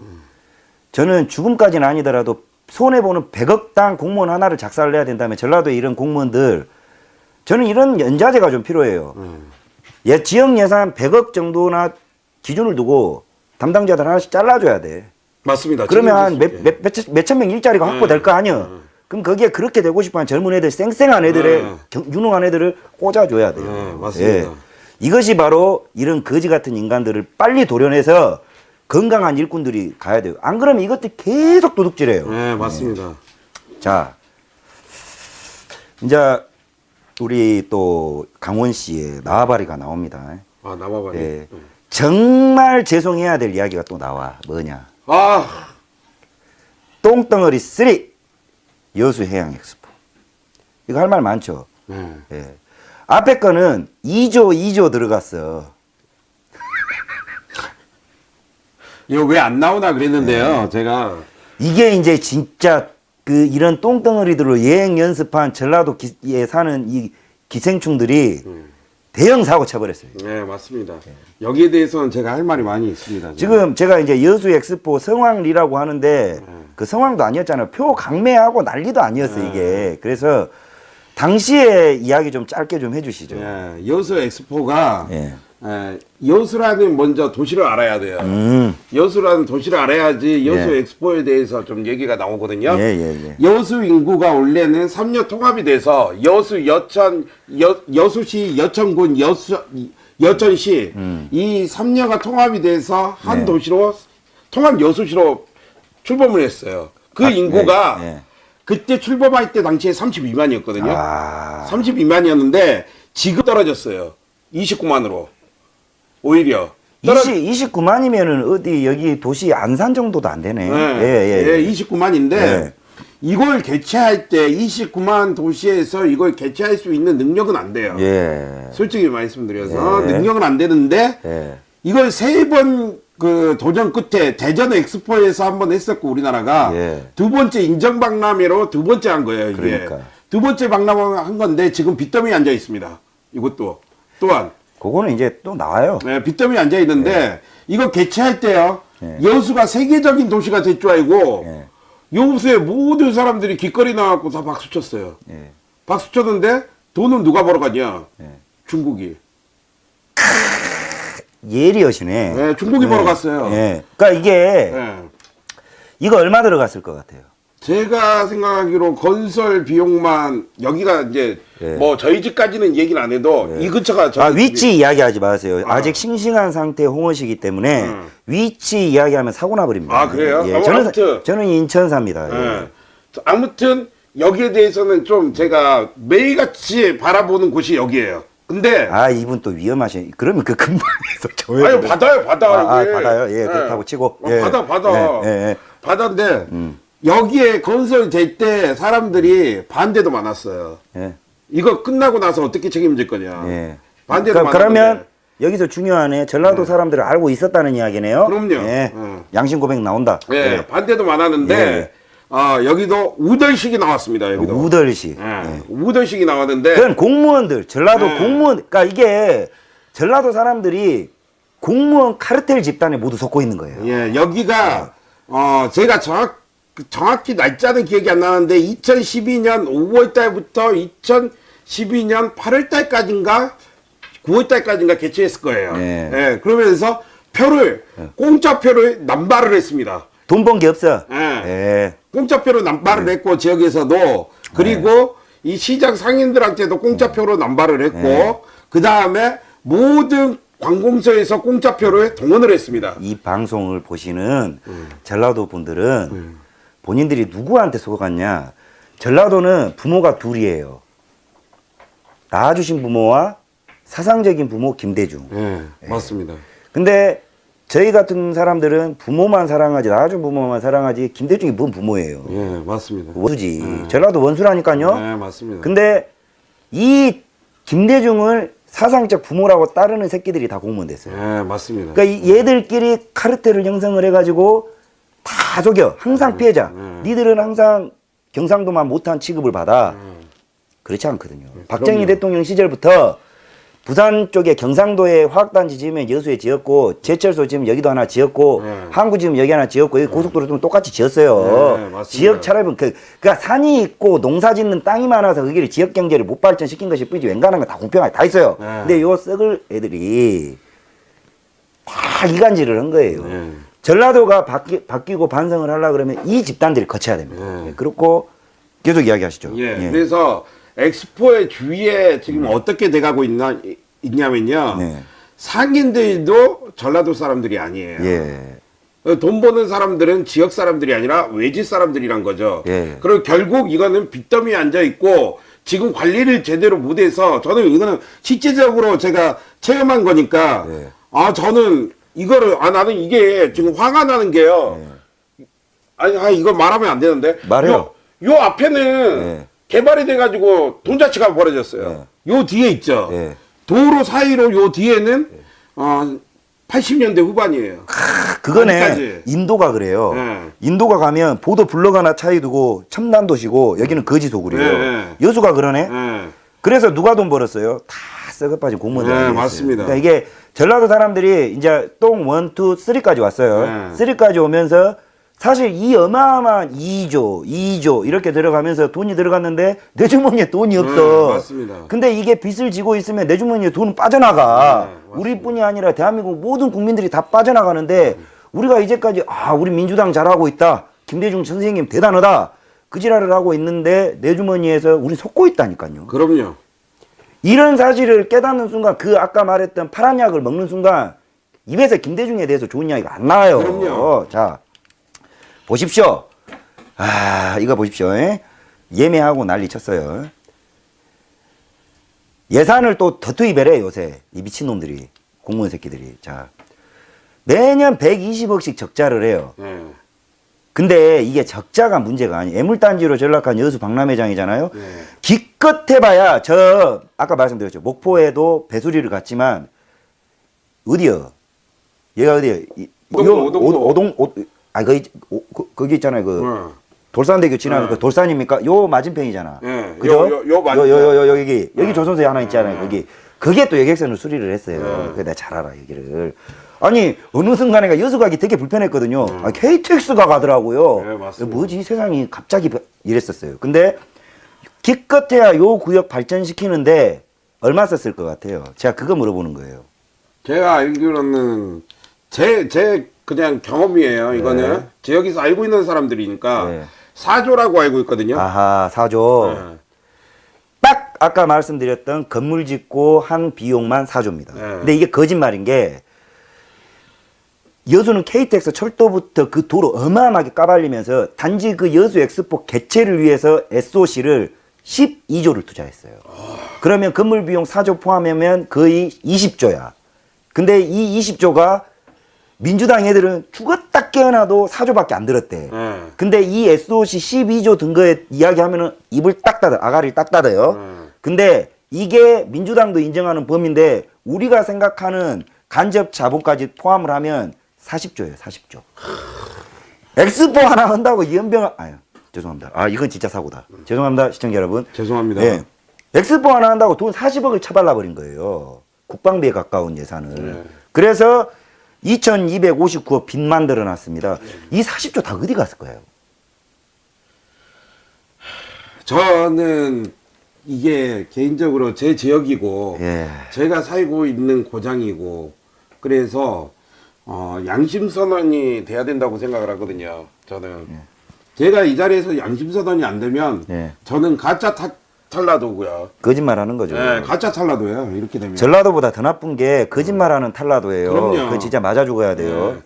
저는 죽음까지는 아니더라도 손해보는 100억당 공무원 하나를 작사를 해야 된다면 전라도에 이런 공무원들 저는 이런 연자제가 좀 필요해요. 예, 지역 예산 100억 정도나 기준을 두고 담당자들 하나씩 잘라줘야 돼. 맞습니다. 그러면 한 책임질 몇천 명 일자리가 확보될 거 아니야. 그럼 거기에 그렇게 되고 싶어하는 젊은 애들, 쌩쌩한 애들의 유능한 애들을 꽂아줘야 돼요. 네, 맞습니다. 이것이 바로 이런 거지 같은 인간들을 빨리 도려내서 건강한 일꾼들이 가야 돼요. 안 그러면 이것들 계속 도둑질해요. 네, 맞습니다. 자, 이제 우리 또 강원 씨의 나와바리가 나옵니다. 아, 남아봐요. 예. 정말 죄송해야 될 이야기가 또 나와. 뭐냐? 아, 똥덩어리 3 여수해양 엑스포. 이거 할 말 많죠. 네. 예. 앞에 거는 2조 들어갔어. 이거 왜 안 나오나 그랬는데요. 제가 이게 이제 진짜 그 이런 똥덩어리들로 여행 연습한 전라도에 사는 이 기생충들이 대형 사고 쳐버렸어요. 네, 맞습니다. 여기에 대해서는 제가 할 말이 많이 있습니다. 지금 제가 이제 여수 엑스포 성황리라고 하는데 그 성황도 아니었잖아요. 표 강매하고 난리도 아니었어 이게. 그래서 당시의 이야기 좀 짧게 좀 해주시죠. 예, 여수 엑스포가 예. 여수라는 먼저 도시를 알아야 돼요. 여수라는 도시를 알아야지 여수 예. 엑스포에 대해서 좀 얘기가 나오거든요. 예. 여수 인구가 원래는 3년 통합이 돼서 여수, 여수시, 여천군, 여천시 이 3녀가 통합이 돼서 한 도시로 통합 여수시로 출범을 했어요. 그 인구가 그때 출범할 때 당시에 32만이었거든요. 아. 32만이었는데 지금 떨어졌어요. 29만으로. 오히려. 29만이면은 어디 여기 도시 안산 정도도 안 되네. 예, 29만인데 예. 이걸 개최할 때 29만 도시에서 이걸 개최할 수 있는 능력은 안 돼요. 예. 솔직히 말씀드려서 예. 능력은 안 되는데 예. 이걸 3번 그 도전 끝에 대전 엑스포에서 한번 했었고 우리나라가 예. 두 번째 인정 박람회로 두 번째 한 거예요. 이게 그러니까. 두 번째 박람회 한 건데 지금 빚더미 앉아 있습니다. 이것도 또한 그거는 이제 또 나와요. 네, 빚더미 앉아 있는데 이거 개최할 때요. 예. 여수가 세계적인 도시가 될 줄 알고 예. 여수에 모든 사람들이 길거리 나와갖고 다 박수 쳤어요. 예. 박수 쳤는데 돈은 누가 벌어가냐? 예. 중국이. 예리하시네. 네, 중국이 벌어갔어요. 예. 그러니까 이게 네. 이거 얼마 들어갔을 것 같아요? 제가 생각하기로 건설 비용만 여기가 이제 예. 뭐 저희 집까지는 얘기를 안 해도 이 근처가 저희 집이- 위치 이야기하지 마세요. 아직 싱싱한 상태의 홍어시기 때문에 위치 이야기하면 사고 나버립니다. 아, 그래요? 예. 아무튼. 저는 인천 삽니다. 예. 예. 아무튼 여기에 대해서는 좀 제가 매일같이 바라보는 곳이 여기예요. 근데 아, 이분 또 위험하신. 그러면 그 근방에서 저요. 아니 받아요. 이게. 받아요. 예, 그렇다고 치고. 예. 받아. 예, 예. 받았는데 여기에 건설될 때 사람들이 반대도 많았어요. 예. 이거 끝나고 나서 어떻게 책임질 거냐. 예. 반대도 많았는데. 그러면 여기서 중요하네. 전라도 사람들을 알고 있었다는 이야기네요. 그럼요. 예. 예. 양심 고백 나온다. 예, 반대도 많았는데 예. 여기도 우덜식이 나왔습니다. 여기도. 우덜식. 예, 예. 우덜식이 나왔는데 그건 공무원들, 전라도 네. 공무원, 그러니까 이게 전라도 사람들이 공무원 카르텔 집단에 모두 속고 있는 거예요. 예, 여기가 제가 정확히 날짜는 기억이 안 나는데 2012년 5월 달부터 2012년 8월 달까지인가 9월 달까지인가 개최했을 거예요. 예. 예, 그러면서 공짜 표를 남발을 했습니다. 돈 번 게 없어. 예. 예. 공짜표로 남발을 했고 지역에서도 그리고 이 시장 상인들한테도 공짜표로 남발을 했고 그 다음에 모든 관공서에서 공짜표를 동원을 했습니다. 이 방송을 보시는 전라도 분들은 본인들이 누구한테 속았냐? 전라도는 부모가 둘이에요. 낳아주신 부모와 사상적인 부모 김대중. 예, 맞습니다. 근데 저희 같은 사람들은 부모만 사랑하지, 낳아준 부모만 사랑하지, 김대중이 뭔 부모예요? 예, 맞습니다. 원수지. 전라도 원수라니까요. 네, 맞습니다. 근데 이 김대중을 사상적 부모라고 따르는 새끼들이 다 공무원 됐어요. 예, 맞습니다. 그러니까 이 얘들끼리 카르텔을 형성을 해가지고 다 속여. 항상 피해자. 니들은 항상 경상도만 못한 취급을 받아. 그렇지 않거든요. 박정희 그럼요. 대통령 시절부터 부산 쪽에 경상도에 화학단지 지으면 여수에 지었고 제철소 지으면 여기도 하나 지었고 항구 지으면 여기 하나 지었고 여기 고속도로 좀 똑같이 지었어요. 맞습니다. 지역 차별은 그러니까 산이 있고 농사 짓는 땅이 많아서 거기를 지역 경제를 못 발전시킨 것이 뿐이지 웬간한 건 다 공평하게 다 있어요. 근데 요 썩을 애들이 다 이간질을 한 거예요. 전라도가 바뀌고 반성을 하려고 그러면 이 집단들이 거쳐야 됩니다. 예, 그렇고 계속 이야기하시죠. 예, 예. 그래서 엑스포의 주위에 지금 어떻게 돼가고 있냐면요. 네. 상인들도 전라도 사람들이 아니에요. 예. 돈 버는 사람들은 지역 사람들이 아니라 외지 사람들이란 거죠. 예. 그리고 결국 이거는 빚더미에 앉아 있고 지금 관리를 제대로 못해서 저는 이거는 실제적으로 제가 체험한 거니까 예. 저는 이거를 나는 이게 지금 화가 나는 게요. 이거 말하면 안 되는데 말해요. 요 앞에는 예. 개발이 돼가지고 돈 자체가 벌어졌어요. 요 뒤에 있죠. 예. 도로 사이로 요 뒤에는 80년대 후반이에요. 그거네. 아직까지. 인도가 그래요. 예. 인도가 가면 보도 블럭 하나 차이 두고 첨단 도시고 여기는 거지 소굴이에요. 예. 여수가 그러네. 예. 그래서 누가 돈 벌었어요? 다 썩어 빠진 공무원들. 네, 아니겠어요? 맞습니다. 그러니까 이게 전라도 사람들이 이제 똥 1, 2, 3까지 왔어요. 네. 3까지 오면서 사실 이 어마어마한 2조 이렇게 들어가면서 돈이 들어갔는데 내 주머니에 돈이 없어. 맞습니다. 근데 이게 빚을 지고 있으면 내 주머니에 돈은 빠져나가. 맞습니다. 우리뿐이 아니라 대한민국 모든 국민들이 다 빠져나가는데 우리가 이제까지 우리 민주당 잘하고 있다. 김대중 선생님 대단하다. 그 지랄을 하고 있는데 내 주머니에서 우리 속고 있다니까요. 그럼요. 이런 사실을 깨닫는 순간 그 아까 말했던 파란 약을 먹는 순간 입에서 김대중에 대해서 좋은 이야기가 안 나와요. 그럼요. 자 보십시오. 이거 보십시오. 예매하고 난리 쳤어요. 예산을 또 더 투입해래 요새 이 미친놈들이 공무원 새끼들이. 자, 매년 120억씩 적자를 해요. 네. 근데 이게 적자가 문제가 아니에요. 애물단지로 전락한 여수 박람회장이잖아요. 네. 기껏 해봐야 저 아까 말씀드렸죠. 목포에도 배수리를 갔지만 어디요? 얘가 어디요? 거기 있잖아요. 그 돌산대교 지나면 그 돌산입니까? 요 맞은편이잖아. 네. 그죠? 요 맞은편. 여기 조선소에 하나 있잖아요. 거기. 그게 또 여객선을 수리를 했어요. 그래 내가 잘 알아 여기를. 아니 어느 순간에가 여수 가기 되게 불편했거든요. KTX가 가더라고요. 네, 맞습니다. 뭐지 세상이 갑자기 이랬었어요. 근데 기껏해야 요 구역 발전시키는데 얼마 썼을 것 같아요? 제가 그거 물어보는 거예요. 제가 알기로는 제 그냥 경험이에요. 이거는 제 여기서 알고 있는 사람들이니까 네. 4조라고 알고 있거든요. 아하 4조. 네. 딱 아까 말씀드렸던 건물 짓고 한 비용만 4조입니다. 네. 근데 이게 거짓말인 게 여수는 KTX 철도부터 그 도로 어마어마하게 까발리면서 단지 그 여수 엑스포 개최를 위해서 SOC를 12조를 투자했어요. 그러면 건물 비용 4조 포함하면 거의 20조야. 근데 이 20조가 민주당 애들은 죽었다 깨어나도 4조밖에 안 들었대. 근데 이 SOC 12조 든 거에 이야기하면은 입을 딱 닫아, 아가리를 딱 닫아요. 근데 이게 민주당도 인정하는 범위인데 우리가 생각하는 간접 자본까지 포함을 하면 40조예요, 40조. 엑스포 하나 한다고 이연병, 아유, 죄송합니다. 아, 이건 진짜 사고다. 죄송합니다, 시청자 여러분. 죄송합니다. 네. 엑스포 하나 한다고 돈 40억을 쳐발라버린 거예요. 국방비에 가까운 예산을. 네. 그래서 2259억 빚 만들어 놨습니다. 이 40조 다 어디 갔을 거예요? 저는 이게 개인적으로 제 지역이고 예. 제가 살고 있는 고장이고 그래서 양심 선언이 돼야 된다고 생각을 하거든요. 저는 제가 이 자리에서 양심 선언이 안 되면 예. 저는 가짜 탈라도고요. 거짓말 하는 거죠. 네, 가짜 탈라도예요. 이렇게 되면. 전라도보다 더 나쁜 게 거짓말하는 탈라도예요. 그럼요. 그거 진짜 맞아 죽어야 돼요. 네.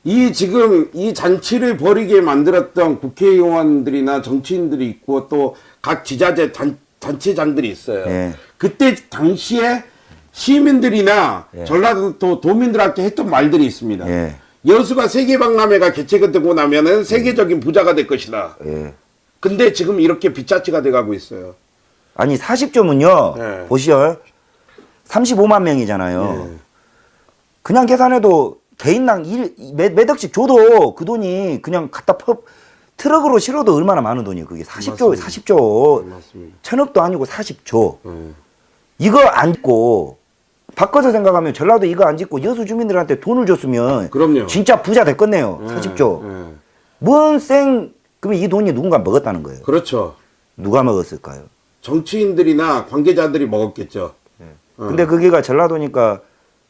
이 지금 이 잔치를 벌이게 만들었던 국회의원들이나 정치인들이 있고 또 각 지자체 단체장들이 있어요. 예. 그때 당시에 시민들이나 예. 전라도 도민들한테 했던 말들이 있습니다. 예. 여수가 세계박람회가 개최되고 나면은 세계적인 부자가 될 것이다. 예. 근데 지금 이렇게 빚자치가 돼가고 있어요. 아니 40조면요. 네. 보시죠. 35만 명이잖아요. 예. 그냥 계산해도 개인당 몇 억씩 줘도 그 돈이 그냥 갖다 트럭으로 실어도 얼마나 많은 돈이에요. 그게 40조, 맞습니다. 40조. 맞습니다. 천억도 아니고 40조. 예. 이거 안 짓고 바꿔서 생각하면 전라도 이거 안 짓고 여수 주민들한테 돈을 줬으면 그럼요. 진짜 부자 됐겠네요. 예. 40조. 예. 그러면 이 돈이 누군가 먹었다는 거예요. 그렇죠. 누가 먹었을까요? 정치인들이나 관계자들이 먹었겠죠. 근데 그게가 전라도니까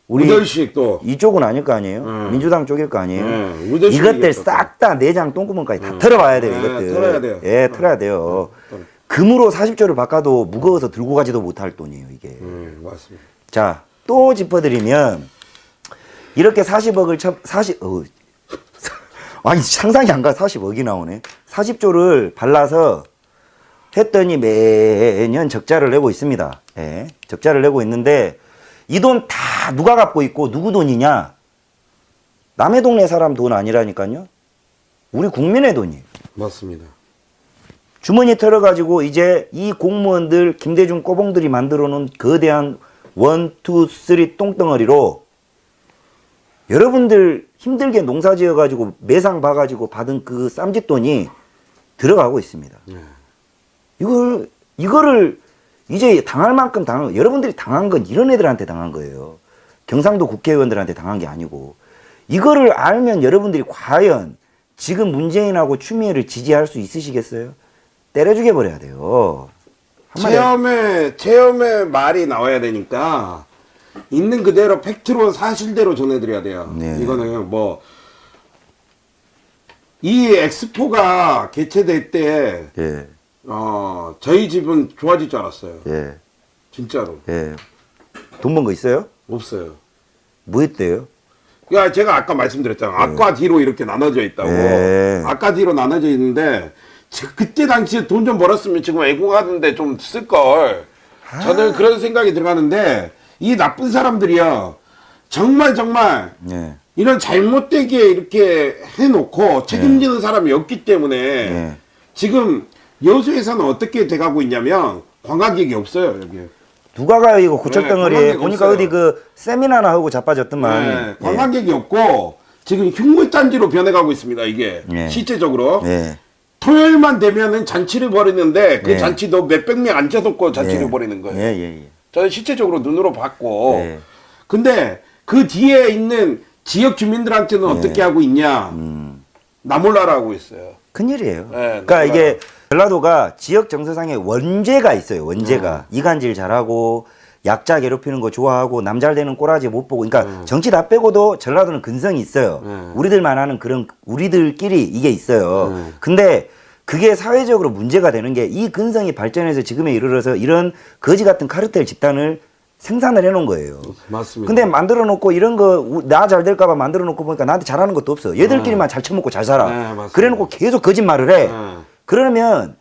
우리 우덜식 또. 이쪽은 아닐 거 아니에요? 민주당 쪽일 거 아니에요? 우덜식 이것들 얘기했었어. 싹 다 내장 똥구멍까지 다 털어봐야 돼요, 이것들. 털어야 돼요. 예, 털어야 돼요. 금으로 40조를 바꿔도 무거워서 들고 가지도 못할 돈이에요, 이게. 맞습니다. 자, 또 짚어드리면, 이렇게 40억을 아니, 상상이 안 가, 40억이 나오네. 40조를 발라서 했더니 매년 적자를 내고 있습니다. 예, 적자를 내고 있는데, 이 돈 다 누가 갚고 있고, 누구 돈이냐? 남의 동네 사람 돈 아니라니까요? 우리 국민의 돈이에요. 맞습니다. 주머니 털어가지고 이제 이 공무원들, 김대중 꼬봉들이 만들어 놓은 거대한 1, 2, 3 똥덩어리로 여러분들 힘들게 농사 지어가지고 매상 봐가지고 받은 그 쌈짓돈이 들어가고 있습니다. 이거를 이제 당할 만큼 여러분들이 당한 건 이런 애들한테 당한 거예요. 경상도 국회의원들한테 당한 게 아니고. 이거를 알면 여러분들이 과연 지금 문재인하고 추미애를 지지할 수 있으시겠어요? 때려 죽여버려야 돼요. 체험의 말이 나와야 되니까 있는 그대로 팩트로 사실대로 전해드려야 돼요. 네. 이거는 이 엑스포가 개최될 때 예, 저희 집은 좋아질 줄 알았어요. 예, 진짜로. 예. 돈 번 거 있어요? 없어요. 뭐 했대요? 그러니까 제가 아까 말씀드렸잖아요. 앞과 뒤로 이렇게 나눠져 있다고. 네. 앞과 뒤로 나눠져 있는데 그때 당시에 돈 좀 벌었으면 지금 애국하는데 좀 쓸 걸. 저는 그런 생각이 들어가는데 이 나쁜 사람들이요. 정말 예. 이런 잘못되게 이렇게 해놓고 책임지는 사람이 없기 때문에 예. 지금 여수에서는 어떻게 돼가고 있냐면 관광객이 없어요 여기. 누가 가요 이거 고척덩어리에. 관광객 보니까 없어요. 어디 그 세미나나 하고 자빠졌더만. 네, 관광객이 없고 지금 흉물단지로 변해가고 있습니다 이게 예. 실제적으로. 예. 토요일만 되면은 잔치를 벌이는데 그 예. 잔치도 몇백 명 앉아놓고 잔치를 예. 벌이는 거예요. 예. 저는 실제적으로 눈으로 봤고. 예. 근데 그 뒤에 있는 지역 주민들한테는 어떻게 하고 있냐? 나몰라라 하고 있어요. 큰일이에요. 네, 그러니까 나몰라라. 이게 전라도가 지역 정서상의 원죄가 있어요. 원죄가. 이간질 잘하고 약자 괴롭히는 거 좋아하고 남 잘 되는 꼬라지 못 보고. 그러니까 정치 다 빼고도 전라도는 근성이 있어요. 우리들만 아는 그런 우리들끼리 이게 있어요. 근데 그게 사회적으로 문제가 되는 게 이 근성이 발전해서 지금에 이르러서 이런 거지 같은 카르텔 집단을 생산을 해놓은 거예요. 맞습니다. 근데 만들어 놓고 이런 거 나 잘 될까봐 만들어 놓고 보니까 나한테 잘하는 것도 없어. 얘들끼리만 잘 처먹고 잘 살아. 네, 맞습니다. 그래 놓고 계속 거짓말을 해. 그러면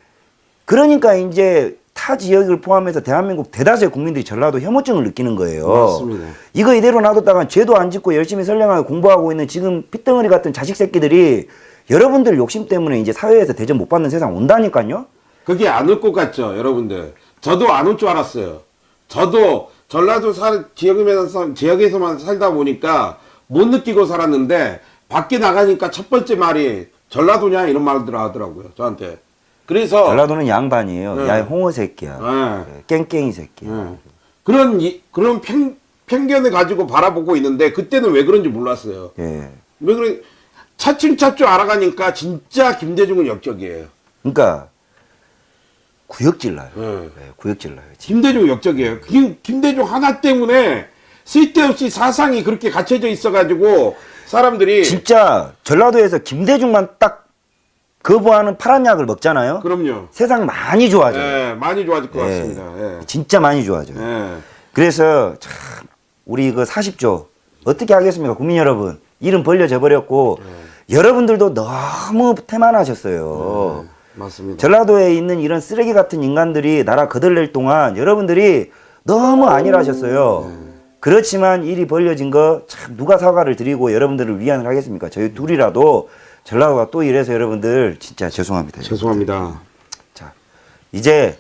그러니까 이제 타 지역을 포함해서 대한민국 대다수의 국민들이 전라도 혐오증을 느끼는 거예요. 맞습니다. 이거 이대로 놔뒀다간 죄도 안 짓고 열심히 선량하게 공부하고 있는 지금 핏덩어리 같은 자식 새끼들이 여러분들 욕심 때문에 이제 사회에서 대접 못 받는 세상 온다니까요. 그게 안 올 것 같죠, 여러분들. 저도 안 올 줄 알았어요. 저도 전라도 지역에서만 살다 보니까 못 느끼고 살았는데 밖에 나가니까 첫 번째 말이 전라도냐 이런 말들 하더라고요, 저한테. 그래서 전라도는 양반이에요. 네. 야, 홍어 새끼야. 깽깽이 새끼야. 그런 편견을 가지고 바라보고 있는데 그때는 왜 그런지 몰랐어요. 예. 왜 그런 차츰차츰 알아가니까 진짜 김대중은 역적이에요. 그러니까 구역질 나요. 네. 네, 구역질 나요. 김대중 역적이에요. 김대중 하나 때문에 쓸데없이 사상이 그렇게 갇혀져 있어가지고 사람들이 진짜 전라도에서 김대중만 딱 거부하는 파란 약을 먹잖아요. 그럼요. 세상 많이 좋아져요. 예, 많이 좋아질 것 예. 같습니다. 예. 진짜 많이 좋아져요. 예. 그래서 참 우리 그 40조 어떻게 하겠습니까, 국민 여러분? 이름 벌려져 버렸고 여러분들도 너무 태만하셨어요. 맞습니다. 전라도에 있는 이런 쓰레기 같은 인간들이 나라 거들낼 동안 여러분들이 너무 안일하셨어요. 그렇지만 일이 벌려진 거 참 누가 사과를 드리고 여러분들을 위안을 하겠습니까? 저희 둘이라도 전라도가 또 이래서 여러분들 진짜 죄송합니다. 죄송합니다. 자, 이제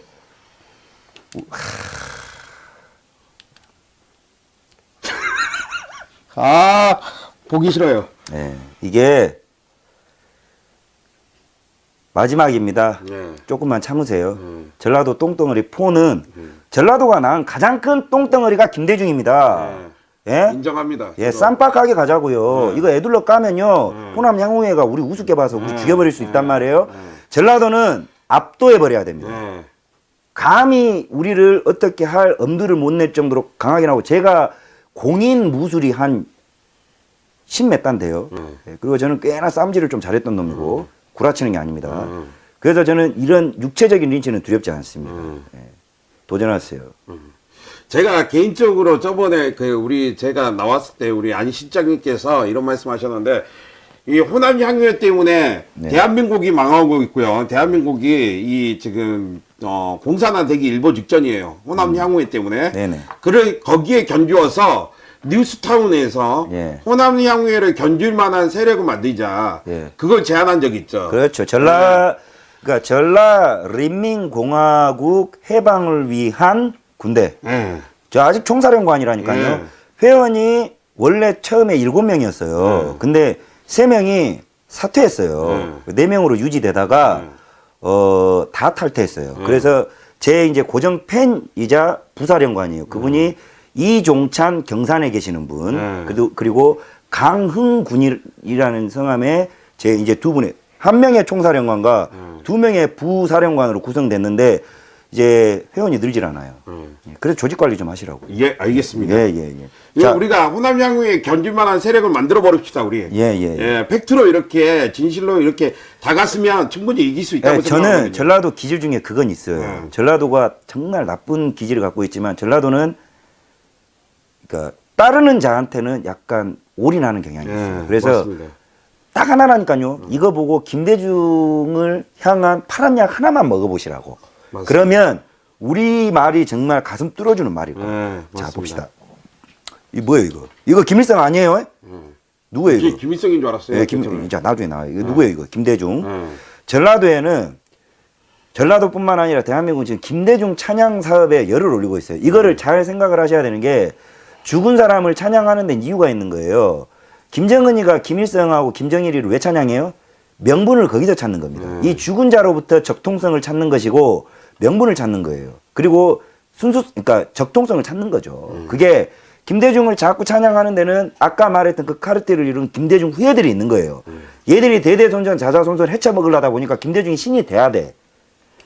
보기 싫어요. 네, 이게 마지막입니다. 네. 조금만 참으세요. 전라도 똥덩어리 포는 전라도가 낳은 가장 큰 똥덩어리가 김대중입니다. 예? 인정합니다. 예, 저도. 쌈박하게 가자고요. 이거 애들러 까면요. 호남 향후회가 우리 우습게 봐서 우리 죽여버릴 수 있단 말이에요. 전라도는 압도해버려야 됩니다. 네. 감히 우리를 어떻게 할 엄두를 못 낼 정도로 강하게 나오고 제가 공인 무술이 한 10몇 단 돼요. 예, 그리고 저는 꽤나 쌈질을 좀 잘했던 놈이고 구라치는 게 아닙니다. 그래서 저는 이런 육체적인 린치는 두렵지 않습니다. 예, 도전하세요. 제가 개인적으로 저번에 제가 나왔을 때 우리 안 실장님께서 이런 말씀하셨는데 이 호남 향유회 때문에 네. 대한민국이 망하고 있고요. 대한민국이 이 지금 공산화되기 일보 직전이에요. 호남 향유회 때문에. 네네. 거기에 견주어서 뉴스타운에서 예. 호남 향유회를 견줄 만한 세력을 만들자. 예. 그걸 제안한 적이 있죠. 그렇죠. 그러니까 전라 린민공화국 해방을 위한 군대. 예. 저 아직 총사령관이라니까요. 예. 회원이 원래 처음에 7명이었어요. 근데 3명이 사퇴했어요. 4명으로 유지되다가 다 탈퇴했어요. 그래서 제 이제 고정 팬이자 부사령관이에요. 그분이 이종찬 경산에 계시는 분. 그리고 강흥군이라는 성함에 제 이제 두 분의 한 명의 총사령관과 2명의 부사령관으로 구성됐는데 이제 회원이 늘질 않아요. 그래서 조직 관리 좀 하시라고. 예, 알겠습니다. 예. 자, 우리가 호남 향후에 견줄 만한 세력을 만들어 버립시다, 우리. 예. 팩트로 이렇게 진실로 이렇게 다가서면 충분히 이길 수 있다고 예, 생각하거든요. 저는 전라도 기질 중에 그건 있어요. 전라도가 정말 나쁜 기질을 갖고 있지만 전라도는 그러니까 따르는 자한테는 약간 올인하는 경향이 있어요. 그래서 맞습니다. 딱 하나라니까요. 이거 보고 김대중을 향한 파란 약 하나만 먹어보시라고. 맞습니다. 그러면 우리 말이 정말 가슴 뚫어주는 말이고. 네, 자, 맞습니다. 봅시다. 이 뭐예요, 이거? 이거 김일성 아니에요? 누구예요, 이게 이거? 김일성인 줄 알았어요. 예, 자, 나중에 나와요. 이거 누구예요, 이거? 김대중. 네. 전라도에는 전라도뿐만 아니라 대한민국은 지금 김대중 찬양 사업에 열을 올리고 있어요. 이거를 잘 생각을 하셔야 되는 게 죽은 사람을 찬양하는 데는 이유가 있는 거예요. 김정은이가 김일성하고 김정일이를 왜 찬양해요? 명분을 거기서 찾는 겁니다. 이 죽은 자로부터 적통성을 찾는 것이고 명분을 찾는 거예요. 그리고 그러니까 적통성을 찾는 거죠. 그게 김대중을 자꾸 찬양하는 데는 아까 말했던 그 카르텔을 이룬 김대중 후예들이 있는 거예요. 얘들이 대대손전 자자손손 헤쳐먹으려다 보니까 김대중이 신이 돼야 돼.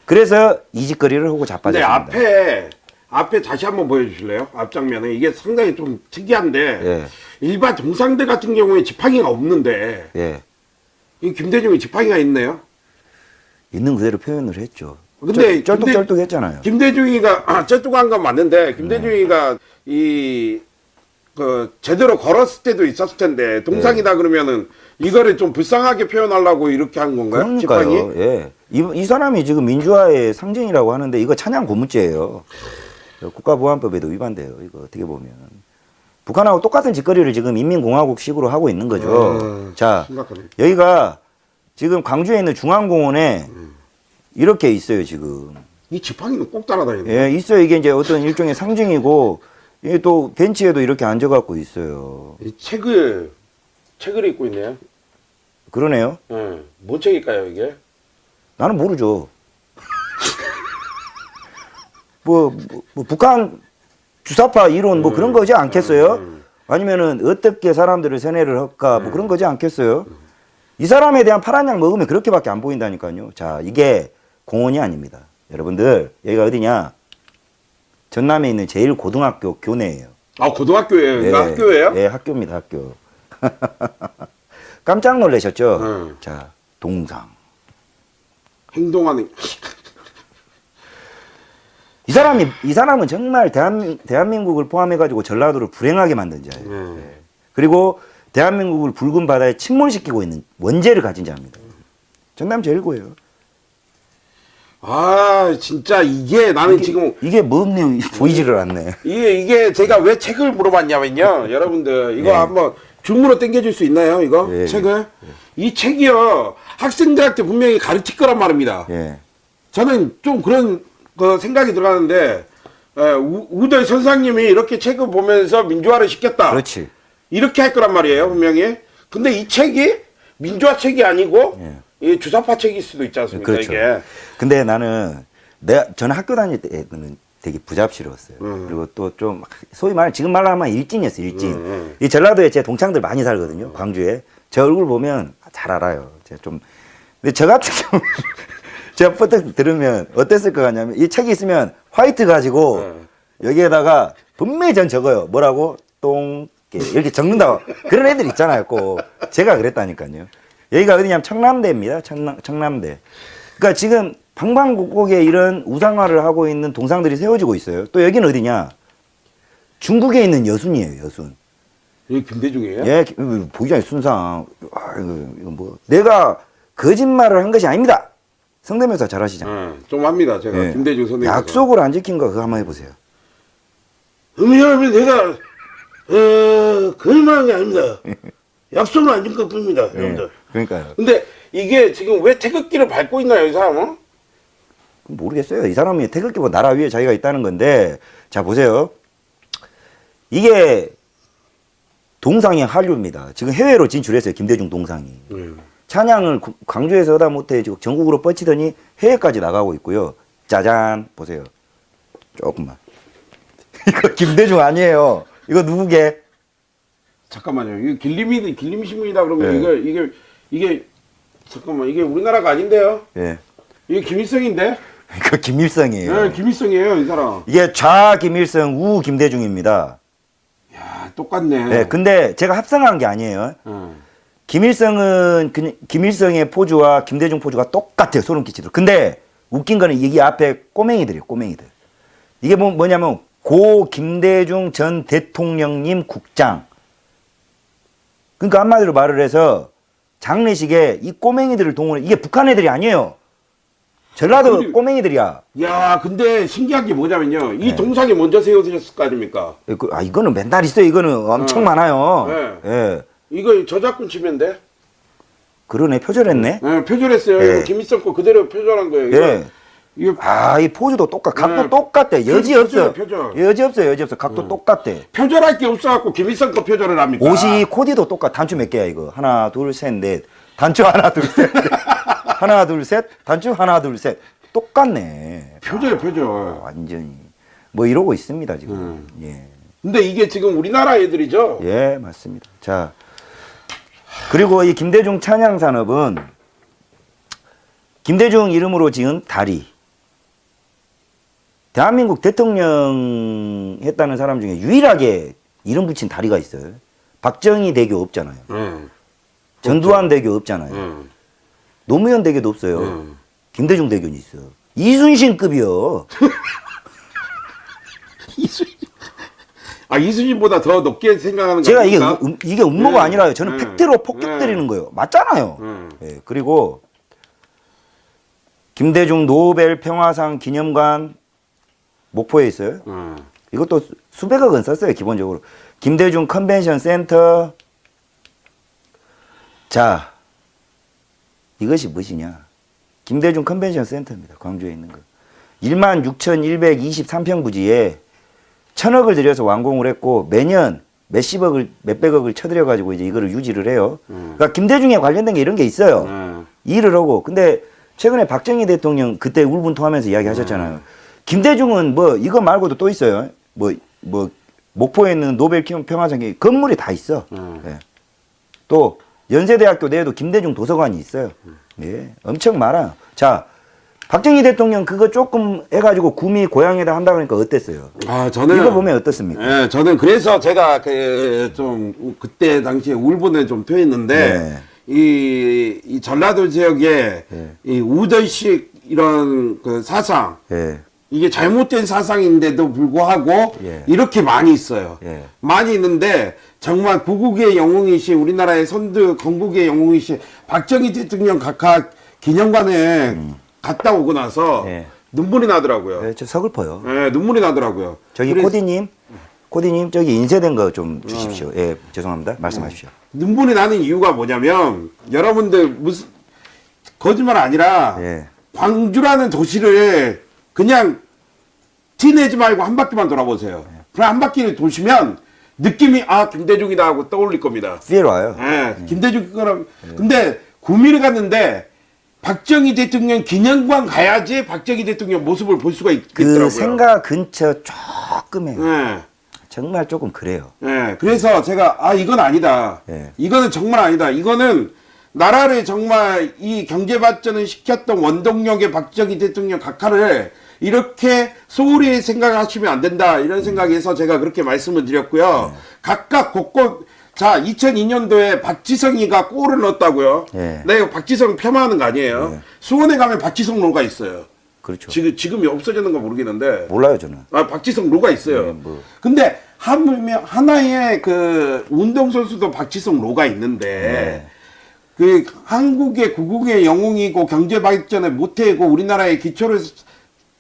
그래서 이직거리를 하고 근데 자빠졌습니다. 앞에 다시 한번 보여주실래요? 앞장면에 이게 상당히 좀 특이한데 예. 일반 정상들 같은 경우에 지팡이가 없는데 예. 이 김대중이 지팡이가 있네요. 있는 그대로 표현을 했죠. 근데 쩔뚝쩔뚝 했잖아요. 김대중이가 쩔뚝한 건 맞는데 김대중이가 제대로 걸었을 때도 있었을 텐데 동상이다 그러면은 이거를 좀 불쌍하게 표현하려고 이렇게 한 건가요? 지팡이? 그러니까요. 예. 이 사람이 지금 민주화의 상징이라고 하는데 이거 찬양 고무죄예요. 국가보안법에도 위반돼요. 이거 어떻게 보면 북한하고 똑같은 짓거리를 지금 인민공화국식으로 하고 있는 거죠. 자, 심각하네. 여기가 지금 광주에 있는 중앙공원에 이렇게 있어요. 지금. 이 지팡이는 꼭 따라다니네. 예, 있어요. 이게 이제 어떤 일종의 상징이고 이게 또 벤치에도 이렇게 앉아갖고 있어요. 이 책을 읽고 있네요. 그러네요. 예. 뭔 책일까요 이게? 나는 모르죠. 뭐 북한 주사파 이론 뭐 그런 거지 않겠어요? 아니면은 어떻게 사람들을 세뇌를 할까 뭐 그런 거지 않겠어요? 이 사람에 대한 파란 약 먹으면 그렇게밖에 안 보인다니까요. 자, 이게 공원이 아닙니다. 여러분들 여기가 어디냐? 전남에 있는 제1고등학교 교내예요. 아 고등학교예요. 예, 이거 학교예요? 예, 학교입니다. 학교. 깜짝 놀라셨죠? 네. 자, 동상. 행동하는 이 사람은 정말 대한민국을 포함해가지고 전라도를 불행하게 만든 자예요. 예. 그리고 대한민국을 붉은 바다에 침몰시키고 있는 원죄를 가진 자입니다. 전남 제1고예요. 아 진짜 이게 나는 지금 이게 뭔 내용이 보이지를 않네. 이게 제가 왜 책을 물어봤냐면요. 여러분들 이거 예. 한번 줌으로 당겨줄 수 있나요? 이거 예, 책을 이 책이요 학생들한테 분명히 가르칠 거란 말입니다. 예. 저는 좀 그런 그 생각이 들어가는데 우대 선생님이 이렇게 책을 보면서 민주화를 시켰다. 그렇지. 이렇게 할 거란 말이에요, 분명히. 근데 이 책이 민주화 책이 아니고 이 주사파 책일 수도 있지 않습니까? 그렇죠. 이게. 근데 저는 학교 다닐 때는 되게 부잡스러웠어요. 그리고 또 좀 소위 말해 지금 말로 하면 일진이었어요. 일진. 이 전라도에 제 동창들 많이 살거든요. 광주에. 제 얼굴 보면 잘 알아요. 제가 좀 근데 저 같은 경우 제가 퍼뜩 들으면 어땠을 것 같냐면 이 책이 있으면 화이트 가지고 여기에다가 분명히 전 적어요. 뭐라고? 똥개 이렇게 적는다. 그런 애들 있잖아요. 꼭 제가 그랬다니까요. 여기가 어디냐면 청남대입니다. 청남대. 그러니까 지금 방방곡곡에 이런 우상화를 하고 있는 동상들이 세워지고 있어요. 또 여기는 어디냐? 중국에 있는 여순이에요. 여순. 이게 김대중이에요? 예, 보기잖아요. 순상. 아, 이거 뭐 내가 거짓말을 한 것이 아닙니다. 성대모사 잘하시잖아요. 좀 합니다. 제가 예. 김대중 선생님. 약속을 안 지킨 거 그거 한번 해보세요. 의미하면 내가 거짓말한 게 아닙니다. 약속을 안 지킨 것뿐입니다, 여러분들. 그러니까요. 근데 이게 지금 왜 태극기를 밟고 있나요, 이 사람은? 모르겠어요. 이 사람이 태극기 뭐 나라 위에 자기가 있다는 건데, 자 보세요. 이게 동상이 한류입니다. 지금 해외로 진출했어요. 김대중 동상이. 찬양을 광주에서 하다 못해 지금 전국으로 뻗치더니 해외까지 나가고 있고요. 짜잔 보세요. 조금만. 이거 김대중 아니에요. 이거 누구게? 잠깐만요. 이거 길림이 신문이다 그러면 네. 이게 잠깐만 이게 우리나라가 아닌데요? 예. 이게 김일성인데? 이거 김일성이에요. 네, 김일성이에요, 이 사람. 이게 좌 김일성, 우 김대중입니다. 야, 똑같네. 네, 근데 제가 합성한 게 아니에요. 김일성은 김일성의 포즈와 김대중 포즈가 똑같아요. 소름 끼치도록. 근데 웃긴 거는 이게 앞에 꼬맹이들이에요. 꼬맹이들. 이게 뭐냐면 고 김대중 전 대통령님 국장. 그러니까 한마디로 말을 해서 장례식에 이 꼬맹이들을 동원해. 이게 북한 애들이 아니에요. 전라도 근데- 꼬맹이들이야. 야, 근데 신기한 게 뭐냐면요. 이 네. 동상이 먼저 세워지셨을 거 아닙니까? 이거는 맨날 있어요. 이거는 엄청 많아요. 네. 예. 이거 저작권 침해인데? 그러네. 표절했네. 네, 표절했어요. 네. 이거 김일성 거 그대로 표절한 거예요. 이거, 예. 이거 이 포즈도 각도 네. 똑같대. 여지 없어. 표절. 여지 없어. 각도 똑같대. 표절할 게 없어갖고 김일성 거 표절을 합니까? 옷이 코디도 똑같아. 단추 몇 개야 이거? 하나, 둘, 셋, 넷. 단추 하나, 둘, 셋. 하나, 둘, 셋. 단추 하나, 둘, 셋. 똑같네. 표절. 완전히 뭐 이러고 있습니다 지금. 예. 근데 이게 지금 우리나라 애들이죠? 예, 맞습니다. 자, 그리고 이 김대중 찬양산업은 김대중 이름으로 지은 다리. 대한민국 대통령 했다는 사람 중에 유일하게 이름 붙인 다리가 있어요. 박정희 대교 없잖아요. 전두환 대교 없잖아요. 노무현 대교도 없어요. 김대중 대교는 있어. 이순신급이요. 이순신보다 더 높게 생각하는 거 제가 아닙니까? 이게 음모가 네. 아니라요. 저는 네. 팩트로 폭격 때리는 거예요. 맞잖아요. 예, 그리고 김대중 노벨 평화상 기념관 목포에 있어요. 이것도 수백억 원 썼어요. 기본적으로. 김대중 컨벤션 센터. 자, 이것이 무엇이냐. 김대중 컨벤션 센터입니다. 광주에 있는 거. 16,123평 부지에 1,000억을 들여서 완공을 했고 매년 몇백억을 쳐들여 가지고 이제 이거를 유지를 해요. 그러니까 김대중에 관련된 게 이런 게 있어요. 일을 하고. 근데 최근에 박정희 대통령 그때 울분토하면서 이야기하셨잖아요. 김대중은 뭐 이거 말고도 또 있어요. 뭐 목포에 있는 노벨 평화상이 건물이 다 있어. 예. 또 연세대학교 내에도 김대중 도서관이 있어요. 예, 엄청 많아요. 자, 박정희 대통령 그거 조금 해가지고 구미 고향에다 한다 그러니까 어땠어요? 저는 이거 보면 어떻습니까? 예, 저는 그래서 제가 좀 그때 당시에 울분에 좀 토했는데 네. 이 전라도 지역에 네. 이 우더식 이런 그 사상 예, 이게 잘못된 사상인데도 불구하고 예. 이렇게 많이 있어요. 예. 많이 있는데 정말 구국의 영웅이신 우리나라의 선두 건국의 영웅이신 박정희 대통령 각하 기념관에 갔다 오고 나서 예. 눈물이 나더라고요. 예, 저 서글퍼요. 네, 눈물이 나더라고요. 저기 그래서 코디님 저기 인쇄된 거 좀 주십시오. 예, 죄송합니다. 말씀하십시오. 눈물이 나는 이유가 뭐냐면 여러분들 무슨 거짓말 아니라 예, 광주라는 도시를 그냥 티내지 말고 한 바퀴만 돌아보세요. 그럼 한 바퀴를 도시면 느낌이 김대중이다 하고 떠올릴 겁니다. 필 와요. 예, 김대중 거랑 근데 구미를 갔는데 박정희 대통령 기념관 가야지 박정희 대통령 모습을 볼 수가 있겠더라고요. 그 생가 근처 조금에 예. 정말 조금 그래요. 예, 그래서 제가 이건 아니다. 예. 이거는 정말 아니다. 이거는 나라를 정말 이 경제 발전을 시켰던 원동력의 박정희 대통령 각하를 이렇게 소홀히 생각하시면 안 된다. 이런 생각에서 제가 그렇게 말씀을 드렸고요. 각각 곳곳 자 2002년도에 박지성이가 골을 넣었다고요. 예. 나 이거 박지성 폄하하는 거 아니에요. 수원에 가면 박지성로가 있어요. 그렇죠. 지금이 없어졌는 거 모르겠는데. 몰라요 저는. 박지성 로가 있어요. 네, 뭐. 근데 하나의 그 운동선수도 박지성 로가 있는데, 그 한국의 구국의 영웅이고 경제 발전의 모태이고 우리나라의 기초를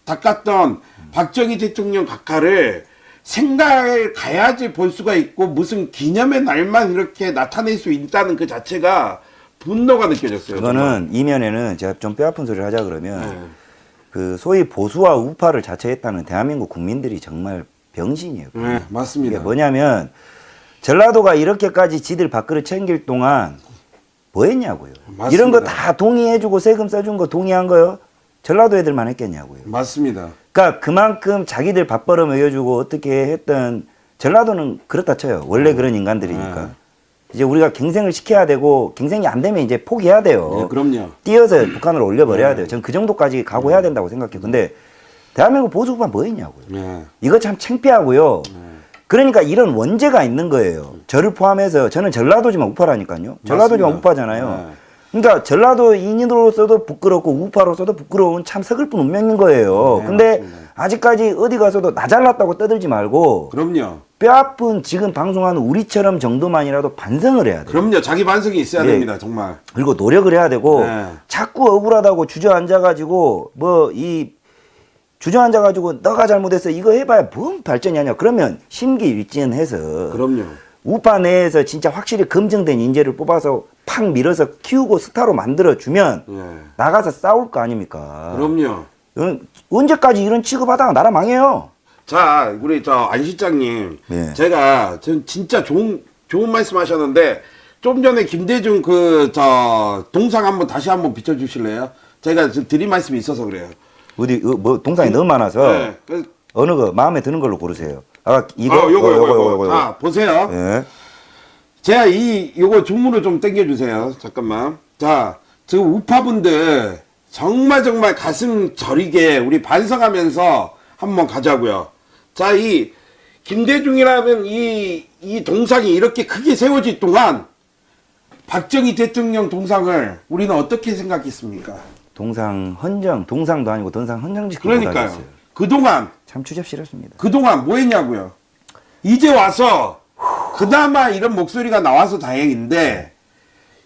닦았던 박정희 대통령 각하를 생가에 가야지 볼 수가 있고 무슨 기념의 날만 이렇게 나타낼 수 있다는 그 자체가 분노가 느껴졌어요. 그거는 이면에는 제가 좀 뼈아픈 소리를 하자 그러면 정말. 그 소위 보수와 우파를 자처했다는 대한민국 국민들이 정말 병신이에요. 네, 맞습니다. 이게 뭐냐면 전라도가 이렇게까지 지들 밥그릇 챙길 동안 뭐 했냐고요. 맞습니다. 이런 거 다 동의해주고 세금 써준 거 동의한 거요. 전라도 애들만 했겠냐고요. 맞습니다. 그러니까 그만큼 자기들 밥벌어 먹여주고 어떻게 했던 전라도는 그렇다 쳐요. 원래 그런 인간들이니까. 이제 우리가 갱생을 시켜야 되고 갱생이 안 되면 이제 포기해야 돼요. 네, 그럼요. 뛰어서 북한으로 올려버려야 돼요. 전 그 정도까지 각오해야 된다고 생각해요. 근데 대한민국 보수가 뭐 했냐고요. 네. 이거 참 창피하고요. 그러니까 이런 원죄가 있는 거예요. 저를 포함해서 저는 전라도지만 우파라니까요. 전라도지만 맞습니다. 우파잖아요. 네. 그러니까 전라도인으로서도 부끄럽고 우파로서도 부끄러운 참 서글픈 운명인 거예요. 네, 근데 맞습니다. 아직까지 어디 가서도 나 잘났다고 떠들지 말고 그럼요. 뼈아픈 지금 방송하는 우리처럼 정도만이라도 반성을 해야 돼요. 그럼요. 자기 반성이 있어야 예. 됩니다. 정말. 그리고 노력을 해야 되고 네. 자꾸 억울하다고 주저앉아가지고 주저앉아가지고 너가 잘못했어 이거 해봐야 뭔 발전이 하냐. 그러면 심기일진해서 그럼요. 우파 내에서 진짜 확실히 검증된 인재를 뽑아서 팍 밀어서 키우고 스타로 만들어주면 예. 나가서 싸울 거 아닙니까? 그럼요. 언제까지 이런 취급하다가 나라 망해요. 자, 우리 안 실장님. 네. 제가 진짜 좋은 말씀 하셨는데 좀 전에 김대중 동상 한번 다시 한번 비춰주실래요? 제가 지금 드릴 말씀이 있어서 그래요. 어디 동상이 너무 많아서 네. 어느 거 마음에 드는 걸로 고르세요. 아 요거. 자, 보세요. 예. 제가 요거 중문을 좀 당겨주세요. 잠깐만. 자, 지금 우파분들 정말 가슴 저리게 우리 반성하면서 한번 가자고요. 자, 이 김대중이라는 이 동상이 이렇게 크게 세워질 동안 박정희 대통령 동상을 우리는 어떻게 생각했습니까? 동상도 아니고 동상 헌정짓고 그러니까요. 못하겠어요. 그동안 참 추잡스럽습니다. 그동안 뭐 했냐고요. 이제 와서 그나마 이런 목소리가 나와서 다행인데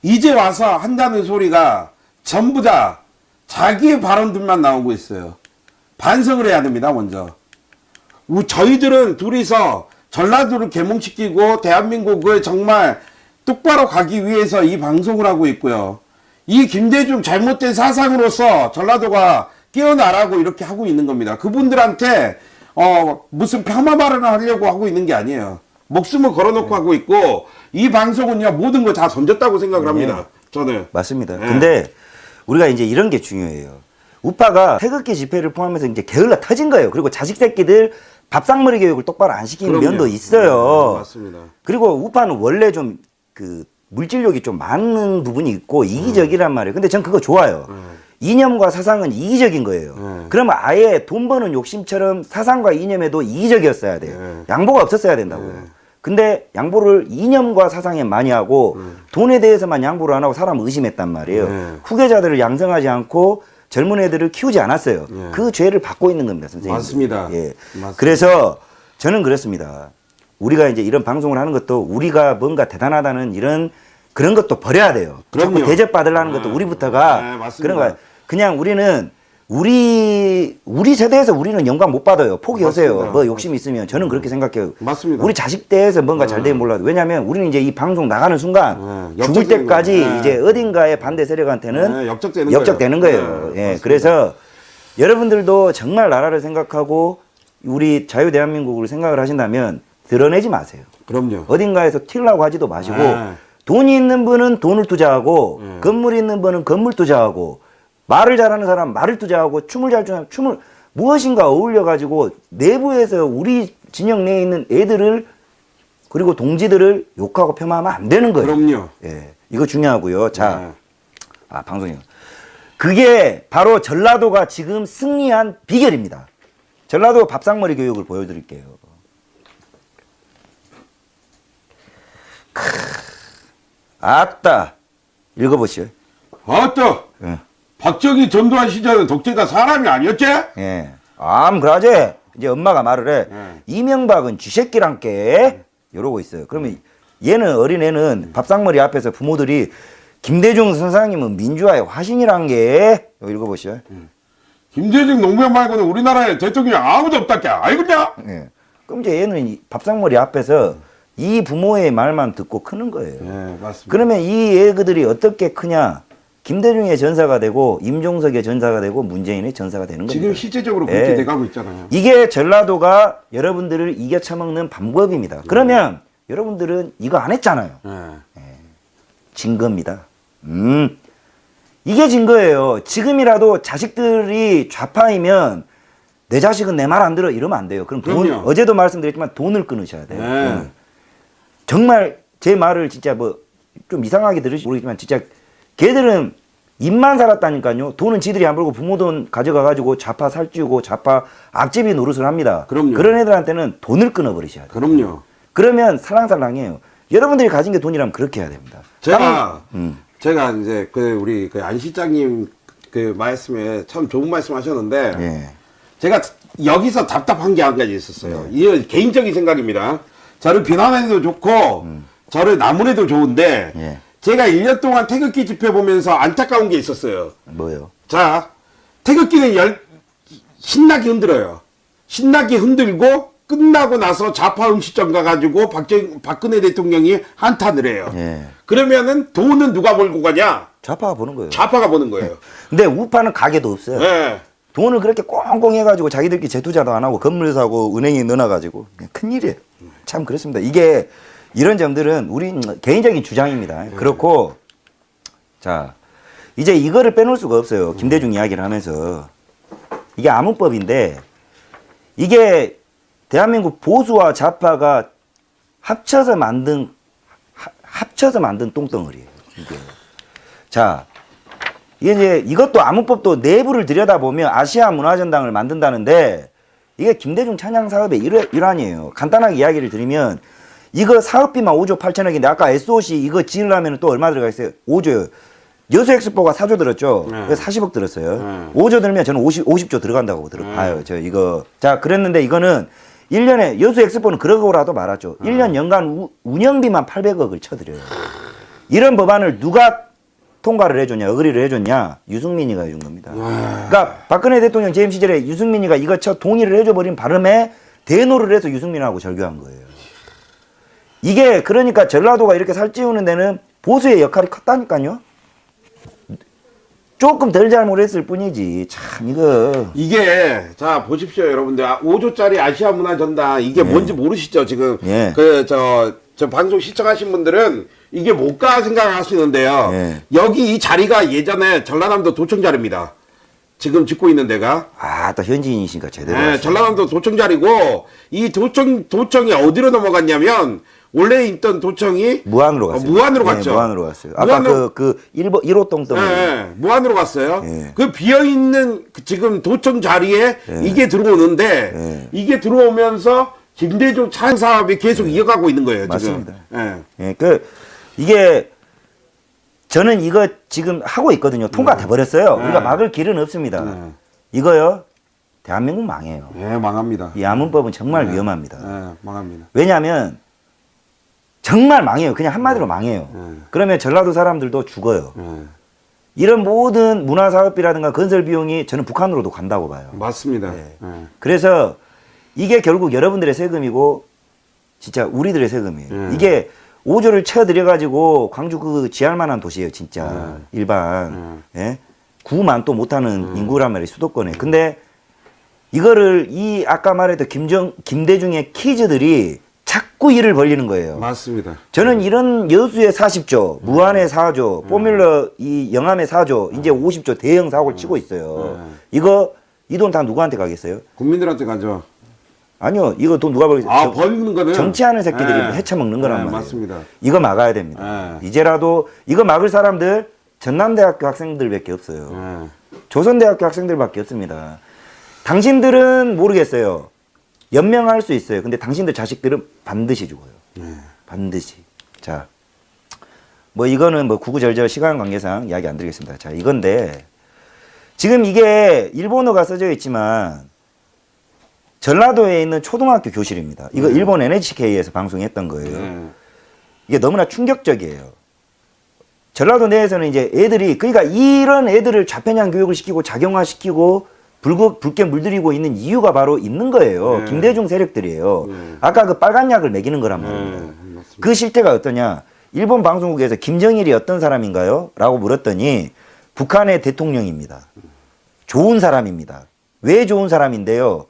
이제 와서 한다는 소리가 전부 다 자기의 발언들만 나오고 있어요. 반성을 해야 됩니다. 먼저. 저희들은 둘이서 전라도를 개몽시키고 대한민국을 정말 똑바로 가기 위해서 이 방송을 하고 있고요. 이 김대중 잘못된 사상으로서 전라도가 깨어나라고 이렇게 하고 있는 겁니다. 그분들한테 무슨 폄하 발언을 하려고 하고 있는 게 아니에요. 목숨을 걸어놓고 하고 있고 이 방송은요 모든 걸 다 던졌다고 생각을 합니다. 저는. 맞습니다. 네. 근데 우리가 이제 이런 게 중요해요. 우파가 태극기 집회를 포함해서 이제 게을러 터진 거예요. 그리고 자식 새끼들 밥상머리 교육을 똑바로 안 시키는 그럼요. 면도 있어요. 맞습니다. 그리고 우파는 원래 좀 물질력이 좀 많은 부분이 있고 이기적이란 말이에요. 근데 전 그거 좋아요. 이념과 사상은 이기적인 거예요. 그러면 아예 돈 버는 욕심처럼 사상과 이념에도 이기적이었어야 돼요. 양보가 없었어야 된다고요. 근데 양보를 이념과 사상에 많이 하고 돈에 대해서만 양보를 안 하고 사람을 의심했단 말이에요. 후계자들을 양성하지 않고 젊은 애들을 키우지 않았어요. 그 죄를 받고 있는 겁니다, 선생님. 맞습니다. 예. 맞습니다. 그래서 저는 그렇습니다. 우리가 이제 이런 방송을 하는 것도 우리가 뭔가 대단하다는 그런 것도 버려야 돼요. 그럼요. 자꾸 대접받으려는 것도 우리부터가 네, 맞습니다. 그런 거야. 그냥 우리는 우리 세대에서 우리는 영광 못 받아요. 포기하세요. 맞습니다. 뭐 욕심 있으면 저는 그렇게 생각해요. 맞습니다. 우리 자식 때에서 뭔가 잘 되면 몰라도 왜냐하면 우리는 이제 이 방송 나가는 순간 죽을 역적되는 때까지 거예요. 이제 어딘가의 반대 세력한테는 역적되는 거예요. 거예요. 예, 맞습니다. 그래서 여러분들도 정말 나라를 생각하고 우리 자유 대한민국을 생각을 하신다면 드러내지 마세요. 그럼요. 어딘가에서 튀려고 하지도 마시고 네. 돈이 있는 분은 돈을 투자하고 건물이 있는 분은 건물 투자하고 말을 잘하는 사람 말을 투자하고 춤을 잘 추는 춤을 무엇인가 어울려 가지고 내부에서 우리 진영 내에 있는 애들을 그리고 동지들을 욕하고 폄하하면 안 되는 거예요. 그럼요. 예, 이거 중요하고요. 자, 네. 방송이요. 그게 바로 전라도가 지금 승리한 비결입니다. 전라도 밥상머리 교육을 보여드릴게요. 아따, 읽어보시오. 아따, 예. 박정희 전두환 시절은 독재가 사람이 아니었지? 예. 그러지. 이제 엄마가 말을 해. 이명박은 쥐새끼랑께 이러고 있어요. 그러면 얘는 어린애는 밥상머리 앞에서 부모들이 김대중 선생님은 민주화의 화신이란 게 이거 읽어보시오. 김대중 노무현 말고는 우리나라에 대통령이 아무도 없다께 알겠냐? 예. 그럼 이제 얘는 이 밥상머리 앞에서 이 부모의 말만 듣고 크는 거예요. 네, 맞습니다. 그러면 이 애들이 어떻게 크냐? 김대중의 전사가 되고 임종석의 전사가 되고 문재인의 전사가 되는 겁니다. 지금 실제적으로 그렇게 예. 돼가고 있잖아요. 이게 전라도가 여러분들을 이겨 처먹는 방법입니다. 그러면 여러분들은 이거 안 했잖아요. 네. 진 겁니다. 이게 진 거예요. 지금이라도 자식들이 좌파이면 내 자식은 내 말 안 들어 이러면 안 돼요. 그럼 그럼요. 어제도 말씀드렸지만 돈을 끊으셔야 돼요. 네. 정말 제 말을 진짜 좀 이상하게 들으실지 모르겠지만 진짜 걔들은 입만 살았다니까요. 돈은 지들이 안 벌고 부모 돈 가져가가지고 좌파 살찌우고 좌파 악재비 노릇을 합니다. 그럼요. 그런 애들한테는 돈을 끊어버리셔야 돼요. 그럼요. 그러면 살랑살랑해요. 여러분들이 가진 게 돈이라면 그렇게 해야 됩니다. 제가 이제 우리 안 실장님 말씀에 참 좋은 말씀 하셨는데 예. 제가 여기서 답답한 게 한 가지 있었어요. 이건 개인적인 생각입니다. 저를 비난해도 좋고 저를 나무래도 좋은데 예. 제가 1년 동안 태극기 집회 보면서 안타까운 게 있었어요. 뭐요? 자, 태극기는 신나게 흔들어요. 신나게 흔들고 끝나고 나서 좌파 음식점 가가지고 박근혜 대통령이 한탄을 해요. 예. 그러면은 돈은 누가 벌고 가냐? 좌파가 보는 거예요. 좌파가 버는 거예요. 근데 우파는 가게도 없어요. 네. 돈을 그렇게 꽁꽁 해가지고 자기들끼리 재투자도 안 하고 건물 사고 은행에 넣어놔가지고 그냥 큰일이에요. 참 그렇습니다. 이게 이런 점들은 우리 개인적인 주장입니다. 그렇고 자 이제 이거를 빼놓을 수가 없어요. 김대중 이야기를 하면서 이게 암문법인데 이게 대한민국 보수와 좌파가 합쳐서 만든 똥덩어리예요. 이게. 자, 이게 이제 이것도 암문법도 내부를 들여다보면 아시아 문화전당을 만든다는데 이게 김대중 찬양 사업의 일환이에요. 간단하게 이야기를 드리면 이거 사업비만 5조 8천억인데 아까 SOC 이거 지으려면 또 얼마 들어가 있어요? 5조요. 여수 엑스포가 4조 들었죠. 네. 40억 들었어요. 5조 들면 저는 50조 들어간다고 봐요. 저 이거. 자, 그랬는데 이거는 1년에 여수 엑스포는 그러고라도 말았죠. 1년 연간 운영비만 800억을 쳐드려요. 이런 법안을 누가 통과를 해줬냐, 의리를 해줬냐, 유승민이가 해준 겁니다. 그러니까 박근혜 대통령 재임 시절에 유승민이가 이거 동의를 해줘버린 바람에 대노를 해서 유승민하고 절교한 거예요. 이게 그러니까 전라도가 이렇게 살찌우는 데는 보수의 역할이 컸다니까요. 조금 덜 잘못했을 뿐이지. 참 이게 자 보십시오 여러분들 5조짜리 아시아 문화전당 이게 뭔지 모르시죠 지금 예. 저 방송 시청하신 분들은 이게 뭘까 생각하시는데요. 예. 여기 이 자리가 예전에 전라남도 도청 자리입니다. 지금 짓고 있는 데가 또 현지인이시니까 제대로. 네, 전라남도 도청 자리고 이 도청이 어디로 넘어갔냐면 원래 있던 도청이 무안으로 갔어요. 무안으로 갔죠. 무안으로 갔어요. 아까 그 1호 동 네, 무안으로 갔어요. 예. 그 비어있는 지금 도청 자리에 이게 들어오는데 예. 이게 들어오면서 김대중 찬 사업이 계속 이어가고 있는 거예요. 맞습니다. 지금. 예. 예, 이게 저는 이거 지금 하고 있거든요. 통과돼 버렸어요. 우리가 막을 길은 없습니다. 이거요. 대한민국 망해요. 예, 망합니다. 이 암문법은 정말 위험합니다. 예, 망합니다. 왜냐하면 정말 망해요. 그냥 한마디로 망해요. 그러면 전라도 사람들도 죽어요. 이런 모든 문화사업비라든가 건설 비용이 저는 북한으로도 간다고 봐요. 맞습니다. 예. 예. 그래서 이게 결국 여러분들의 세금이고 진짜 우리들의 세금이에요. 이게 5조를 쳐들여가지고 광주 그 지할 만한 도시예요. 진짜 일반 예? 9만 또 못하는 인구란 말이에요. 수도권에. 근데 이거를 이 아까 말했던 김대중의 키즈들이 자꾸 일을 벌리는 거예요. 맞습니다. 저는 이런 여수의 40조, 무안의 4조, 포뮬러 이 영암의 4조, 이제 50조 대형 사고를 치고 있어요. 이거 이 돈 다 누구한테 가겠어요? 국민들한테 가죠. 아니요, 이거 돈 누가 벌겠어요? 버는 거는 정치하는 새끼들이 예. 헤쳐먹는 거란 말이에요. 맞습니다. 이거 막아야 됩니다. 이제라도 이거 막을 사람들 전남대학교 학생들밖에 없어요. 조선대학교 학생들밖에 없습니다. 당신들은 모르겠어요. 연명할 수 있어요. 근데 당신들 자식들은 반드시 죽어요. 반드시. 자, 뭐 이거는 뭐 구구절절 시간 관계상 이야기 안 드리겠습니다. 자, 이건데 지금 이게 일본어가 써져 있지만 전라도에 있는 초등학교 교실입니다. 이거 일본 NHK에서 방송했던 거예요. 이게 너무나 충격적이에요. 전라도 내에서는 이제 애들이 그러니까 이런 애들을 좌편향 교육을 시키고 작용화시키고 붉게 물들이고 있는 이유가 바로 있는 거예요. 김대중 세력들이에요. 아까 그 빨간 약을 먹이는 거란 말입니다. 그 실태가 어떠냐? 일본 방송국에서 김정일이 어떤 사람인가요? 라고 물었더니 북한의 대통령입니다. 좋은 사람입니다. 왜 좋은 사람인데요?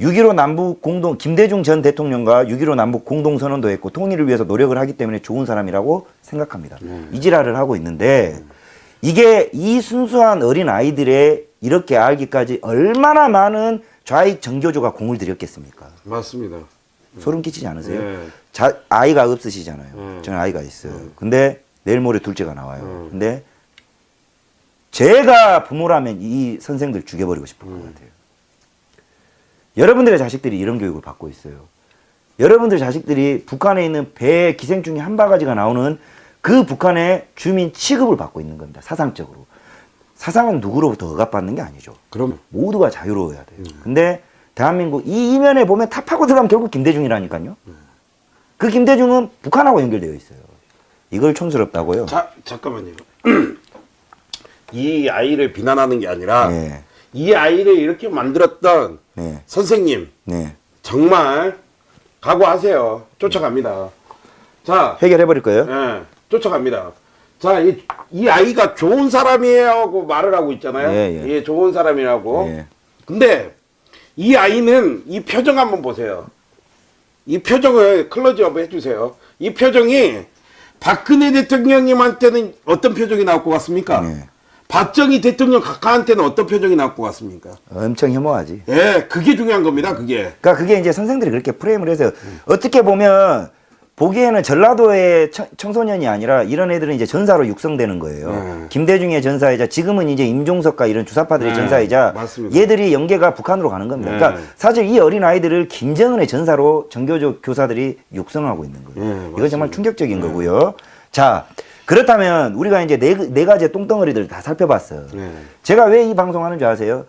6.15 남북 공동, 김대중 전 대통령과 6.15 남북 공동선언도 했고 통일을 위해서 노력을 하기 때문에 좋은 사람이라고 생각합니다. 이 지랄을 하고 있는데 이게 이 순수한 어린 아이들의 이렇게 알기까지 얼마나 많은 좌익 정교조가 공을 들였겠습니까? 맞습니다. 소름 끼치지 않으세요? 네. 아이가 없으시잖아요. 저는 아이가 있어요. 근데 내일 모레 둘째가 나와요. 근데 제가 부모라면 이 선생들 죽여버리고 싶을 것 같아요. 여러분들의 자식들이 이런 교육을 받고 있어요. 여러분들 자식들이 북한에 있는 배 기생충이 한 바가지가 나오는 그 북한의 주민 취급을 받고 있는 겁니다. 사상적으로. 사상은 누구로부터 억압받는 게 아니죠. 그럼 모두가 자유로워야 돼요. 근데 대한민국 이 이면에 보면 탑하고 들어가면 결국 김대중이라니까요. 그 김대중은 북한하고 연결되어 있어요. 이걸 촌스럽다고요? 잠깐만요. 이 아이를 비난하는 게 아니라 네. 이 아이를 이렇게 만들었던 네. 선생님 네. 정말 각오하세요. 쫓아갑니다. 자, 해결해버릴 거예요? 예, 쫓아갑니다. 자, 이 아이가 좋은 사람이에요 하고 말을 하고 있잖아요. 예, 예. 좋은 사람이라고. 예. 근데 이 아이는 이 표정 한번 보세요. 이 표정을 클로즈업 해주세요. 이 표정이 박근혜 대통령님한테는 어떤 표정이 나올 것 같습니까? 네. 박정희 대통령 각하한테는 어떤 표정이 나올 것 같습니까? 엄청 혐오하지. 예, 그게 중요한 겁니다. 그게. 그러니까 그게 이제 선생들이 그렇게 프레임을 해서 어떻게 보면 보기에는 전라도의 청소년이 아니라 이런 애들은 이제 전사로 육성되는 거예요. 김대중의 전사이자 지금은 이제 임종석과 이런 주사파들의 네, 전사이자 맞습니다. 얘들이 연계가 북한으로 가는 겁니다. 네. 그러니까 사실 이 어린 아이들을 김정은의 전사로 정교조 교사들이 육성하고 있는 거예요. 네, 이건 맞습니다. 정말 충격적인 거고요. 자, 그렇다면 우리가 이제 네 가지의 똥덩어리들을 다 살펴봤어요. 네. 제가 왜 이 방송하는 줄 아세요?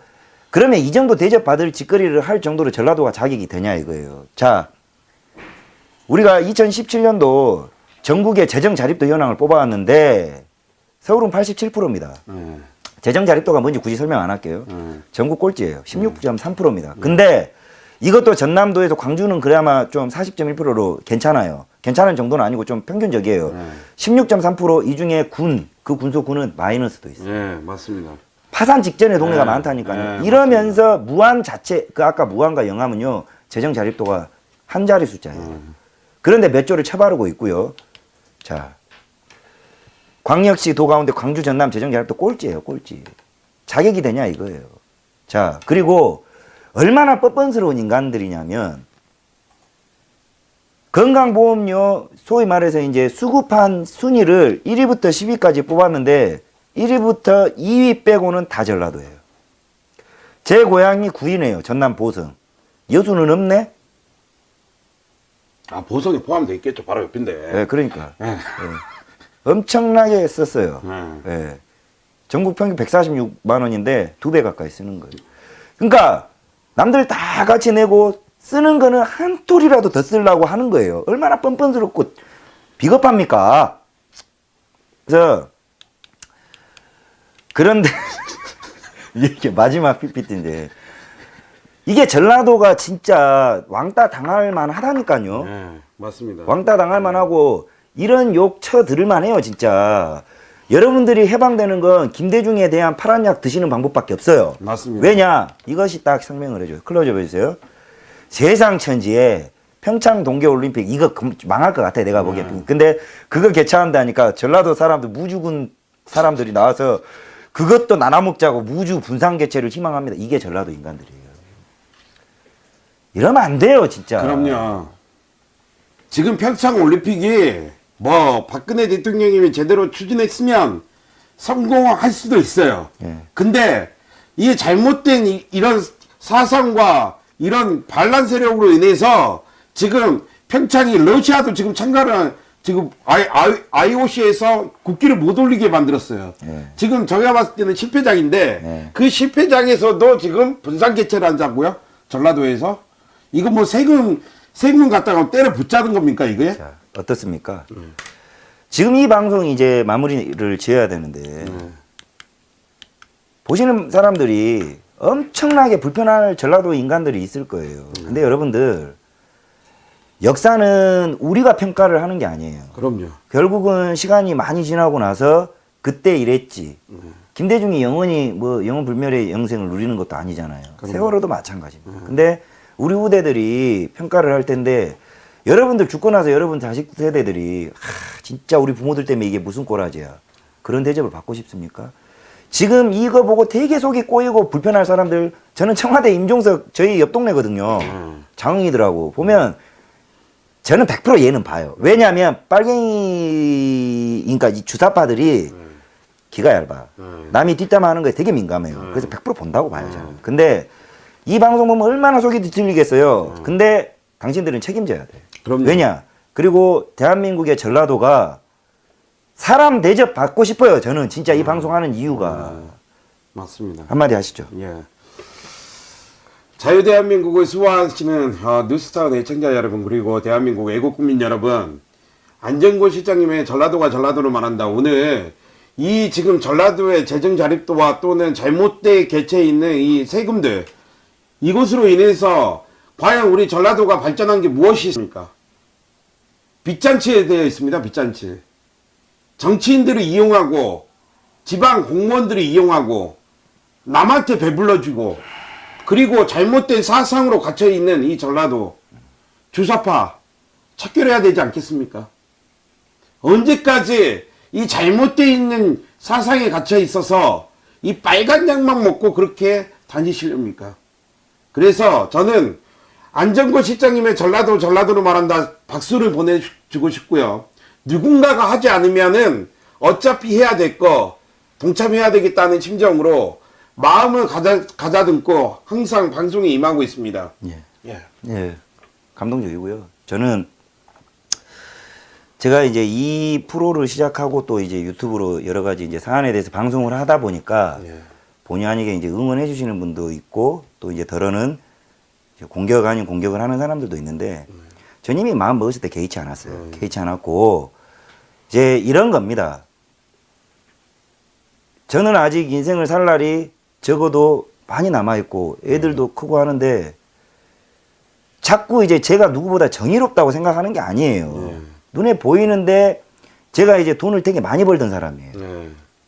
그러면 이 정도 대접받을 짓거리를 할 정도로 전라도가 자격이 되냐 이거예요. 자, 우리가 2017년도 전국의 재정 자립도 현황을 뽑아왔는데 서울은 87%입니다. 재정 자립도가 뭔지 굳이 설명 안 할게요. 전국 꼴찌예요. 16.3%입니다. 근데 이것도 전남도에서 광주는 그나마 좀 40.1%로 괜찮아요. 괜찮은 정도는 아니고 좀 평균적이에요. 16.3%이 중에 그 군소군은 마이너스도 있어요. 예, 맞습니다. 파산 직전의 동네가 네. 많다니까요. 네, 이러면서 무안 자체, 그 아까 무안과 영암은요, 재정 자립도가 한 자리 숫자예요. 그런데 몇 조를 쳐바르고 있고요. 자, 광역시 도 가운데 광주 전남 재정 자립도 꼴찌예요, 꼴찌. 자격이 되냐 이거예요. 자, 그리고 얼마나 뻔뻔스러운 인간들이냐면 건강보험료 소위 말해서 이제 수급한 순위를 1위부터 10위까지 뽑았는데 1위부터 2위 빼고는 다 전라도예요. 제 고향이 9위네요. 전남 보성. 여수는 없네? 아, 보성이 포함되어 있겠죠. 바로 옆인데. 네, 그러니까. 예. 엄청나게 썼어요. 네. 예. 전국 평균 146만 원인데 2배 가까이 쓰는 거예요. 그러니까 남들 다 같이 내고 쓰는 거는 한 톨이라도 더 쓰려고 하는 거예요. 얼마나 뻔뻔스럽고 비겁합니까? 그래서 그런데 이게 마지막 PPT인데 이게 전라도가 진짜 왕따 당할 만하다니까요. 네, 맞습니다. 왕따 당할 만하고 이런 욕 쳐 들을 만해요, 진짜. 여러분들이 해방되는 건 김대중에 대한 파란 약 드시는 방법밖에 없어요. 맞습니다. 왜냐? 이것이 딱 설명을 해줘요. 클로즈업 해주세요. 세상 천지에 평창 동계올림픽 이거 망할 것 같아, 내가 보기엔. 근데 그거 개최한다니까 전라도 사람들, 무주군 사람들이 나와서 그것도 나눠 먹자고 무주 분산 개최를 희망합니다. 이게 전라도 인간들이에요. 이러면 안 돼요, 진짜. 그럼요. 지금 평창 올림픽이 뭐 박근혜 대통령님이 제대로 추진했으면 성공할 수도 있어요. 예. 근데 이게 잘못된 이런 사상과 이런 반란 세력으로 인해서 지금 평창이 러시아도 지금 참가를 지금 IOC에서 국기를 못 올리게 만들었어요. 예. 지금 제가 봤을 때는 실패장인데 예. 그 실패장에서도 지금 분산 개최를 한다고요? 전라도에서? 이거 뭐 세금 갖다가 때려 붙자는 겁니까, 이게? 자, 어떻습니까? 지금 이 방송 이제 마무리를 지어야 되는데, 보시는 사람들이 엄청나게 불편할 전라도 인간들이 있을 거예요. 근데 여러분들, 역사는 우리가 평가를 하는 게 아니에요. 그럼요. 결국은 시간이 많이 지나고 나서 그때 이랬지. 김대중이 영원히 뭐 영원 불멸의 영생을 누리는 것도 아니잖아요. 세월호도 마찬가지입니다. 근데 우리 후대들이 평가를 할 텐데 여러분들 죽고 나서 여러분 자식 세대들이 진짜 우리 부모들 때문에 이게 무슨 꼬라지야. 그런 대접을 받고 싶습니까? 지금 이거 보고 되게 속이 꼬이고 불편할 사람들, 저는 청와대 임종석 저희 옆 동네거든요. 장흥이더라고. 보면 저는 100% 얘는 봐요. 왜냐하면 빨갱이, 그러니까 이 주사파들이 기가 얇아. 남이 뒷담화하는 거에 되게 민감해요. 그래서 100% 본다고 봐요, 저는. 근데 이 방송 보면 얼마나 속이 뒤틀리겠어요. 근데 당신들은 책임져야 돼. 그럼요. 왜냐? 그리고 대한민국의 전라도가 사람 대접 받고 싶어요. 저는 진짜 이 방송하는 이유가. 맞습니다. 한마디 하시죠. 예. 자유대한민국을 수호하시는 뉴스타운 애청자 여러분, 그리고 대한민국 애국국민 여러분, 안정권 실장님의 전라도가 전라도로 말한다. 오늘 이 지금 전라도의 재정 자립도와 또는 잘못되게 개최해 있는 이 세금들, 이것으로 인해서 과연 우리 전라도가 발전한 게 무엇이 있습니까? 빚잔치에 되어 있습니다. 빚잔치. 정치인들을 이용하고 지방 공무원들을 이용하고 남한테 배불러주고, 그리고 잘못된 사상으로 갇혀있는 이 전라도 주사파 척결해야 되지 않겠습니까? 언제까지 이 잘못되어 있는 사상에 갇혀 있어서 이 빨간 약만 먹고 그렇게 다니시렵니까? 그래서 저는 안정권 실장님의 전라도로 말한다 박수를 보내주고 싶고요. 누군가가 하지 않으면은 어차피 해야 될 거 동참해야 되겠다는 심정으로 마음을 가다듬고 항상 방송에 임하고 있습니다. 예, 감동적이고요. 저는 제가 이제 이 프로를 시작하고 또 이제 유튜브로 여러 가지 이제 사안에 대해서 방송을 하다 보니까 본의 아니게 이제 응원해 주시는 분도 있고, 또 이제 덜어는 공격 아닌 공격을 하는 사람들도 있는데, 전 이미 마음 먹었을 때 개의치 않았어요. 개의치 않았고, 이제 이런 겁니다. 저는 아직 인생을 살 날이 적어도 많이 남아있고 애들도 크고 하는데, 자꾸 이제 제가 누구보다 정의롭다고 생각하는 게 아니에요. 눈에 보이는데 제가 이제 돈을 되게 많이 벌던 사람이에요.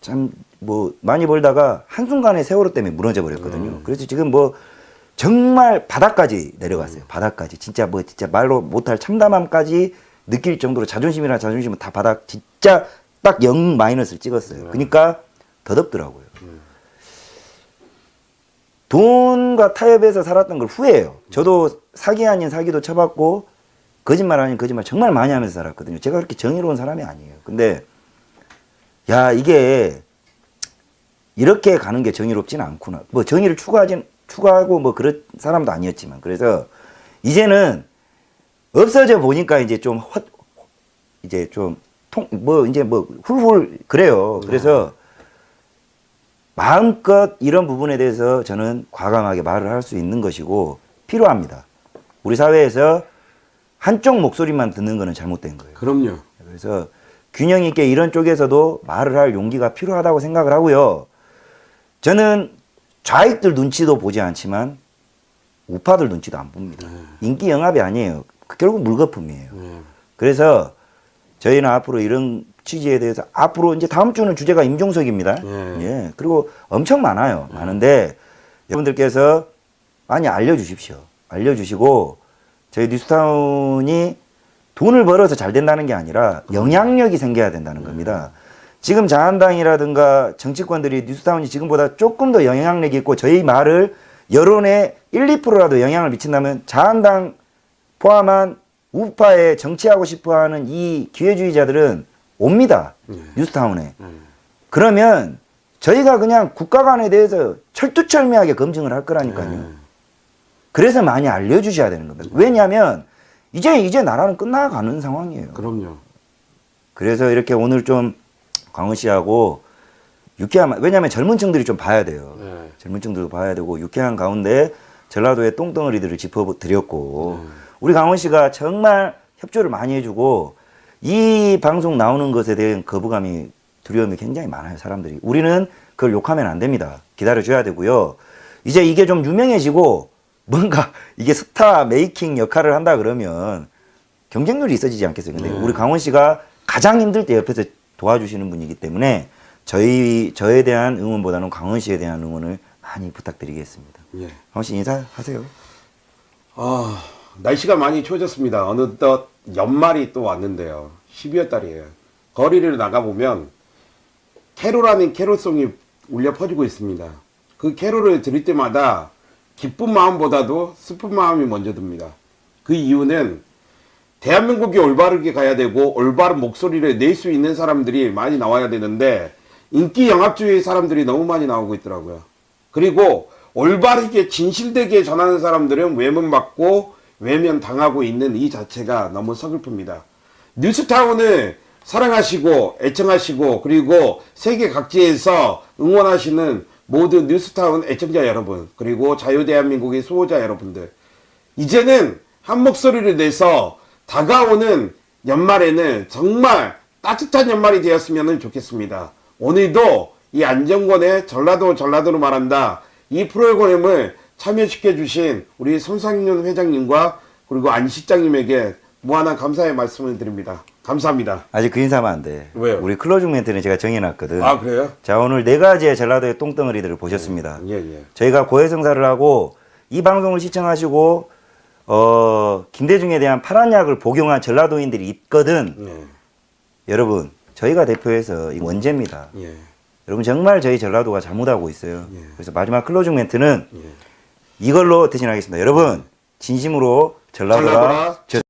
참 뭐 많이 벌다가 한순간에 세월호 때문에 무너져 버렸거든요. 그래서 지금 뭐 정말 바닥까지 내려갔어요. 바닥까지. 진짜 뭐 진짜 말로 못할 참담함까지 느낄 정도로 자존심이랑 자존심은 다 바닥, 진짜 딱 0 마이너스를 찍었어요. 그러니까 더덥더라고요. 돈과 타협해서 살았던 걸 후회해요. 저도 사기 아닌 사기도 쳐봤고 거짓말 아닌 거짓말 정말 많이 하면서 살았거든요. 제가 그렇게 정의로운 사람이 아니에요. 근데 야, 이게 이렇게 가는 게 정의롭지는 않구나. 뭐 정의를 추구하고 뭐 그런 사람도 아니었지만, 그래서 이제는 없어져 보니까 이제 좀 이제 좀 이제 뭐 훌훌 그래요. 그래서 마음껏 이런 부분에 대해서 저는 과감하게 말을 할 수 있는 것이고 필요합니다. 우리 사회에서 한쪽 목소리만 듣는 거는 잘못된 거예요. 그럼요. 그래서 균형 있게 이런 쪽에서도 말을 할 용기가 필요하다고 생각을 하고요. 저는 좌익들 눈치도 보지 않지만 우파들 눈치도 안 봅니다. 인기 영합이 아니에요. 결국 물거품이에요. 그래서 저희는 앞으로 이런 취지에 대해서 앞으로 이제 다음 주는 주제가 임종석입니다. 예. 그리고 엄청 많아요. 많은데 여러분들께서 많이 알려주십시오. 알려주시고, 저희 뉴스타운이 돈을 벌어서 잘 된다는 게 아니라 영향력이 생겨야 된다는 겁니다. 지금 자한당이라든가 정치권들이 뉴스타운이 지금보다 조금 더 영향력이 있고 저희 말을 여론의 1, 2%라도 영향을 미친다면 자한당 포함한 우파에 정치하고 싶어하는 이 기회주의자들은 옵니다. 뉴스타운에. 그러면 저희가 그냥 국가관에 대해서 철두철미하게 검증을 할 거라니까요. 그래서 많이 알려주셔야 되는 겁니다. 왜냐하면 이제 나라는 끝나가는 상황이에요. 그럼요. 그래서 이렇게 오늘 좀 광훈 씨하고 유쾌한, 왜냐하면 젊은 층들이 좀 봐야 돼요. 젊은 층들도 봐야 되고, 유쾌한 가운데 전라도의 똥덩어리들을 짚어드렸고, 우리 강훈 씨가 정말 협조를 많이 해주고, 이 방송 나오는 것에 대한 거부감이, 두려움이 굉장히 많아요, 사람들이. 우리는 그걸 욕하면 안 됩니다. 기다려줘야 되고요. 이제 이게 좀 유명해지고 뭔가 이게 스타 메이킹 역할을 한다 그러면 경쟁률이 있어지지 않겠어요. 근데 우리 강원 씨가 가장 힘들 때 옆에서 도와주시는 분이기 때문에 저에 대한 응원보다는 강원 씨에 대한 응원을 많이 부탁드리겠습니다. 강원 씨 인사하세요. 날씨가 많이 추워졌습니다. 어느덧 연말이 또 왔는데요. 12월 달이에요. 거리를 나가보면 캐롤하는 캐롤송이 울려 퍼지고 있습니다. 그 캐롤을 들을 때마다 기쁜 마음보다도 슬픈 마음이 먼저 듭니다. 그 이유는 대한민국이 올바르게 가야 되고 올바른 목소리를 낼 수 있는 사람들이 많이 나와야 되는데 인기 영합주의 사람들이 너무 많이 나오고 있더라고요. 그리고 올바르게 진실되게 전하는 사람들은 외면받고 외면당하고 있는 이 자체가 너무 서글픕니다. 뉴스타운을 사랑하시고 애청하시고 그리고 세계 각지에서 응원하시는 모든 뉴스타운 애청자 여러분, 그리고 자유대한민국의 수호자 여러분들, 이제는 한 목소리를 내서 다가오는 연말에는 정말 따뜻한 연말이 되었으면 좋겠습니다. 오늘도 이 안정권의 전라도로 말한다, 이 프로그램을 참여시켜 주신 우리 손상윤 회장님과 그리고 안 실장님에게 무한한 감사의 말씀을 드립니다. 감사합니다. 아직 그 인사하면 안 돼. 왜요? 우리 클로징 멘트는 제가 정해놨거든. 아, 그래요? 자, 오늘 4가지의 전라도의 똥덩어리들을 보셨습니다. 예, 예. 저희가 고해성사를 하고 이 방송을 시청하시고 김대중에 대한 파란 약을 복용한 전라도인들이 있거든. 예. 여러분, 저희가 대표해서 이 원죄입니다. 예. 여러분 정말 저희 전라도가 잘못하고 있어요. 예. 그래서 마지막 클로징 멘트는 예. 이걸로 대신하겠습니다. 여러분 진심으로 전라도라 전라도라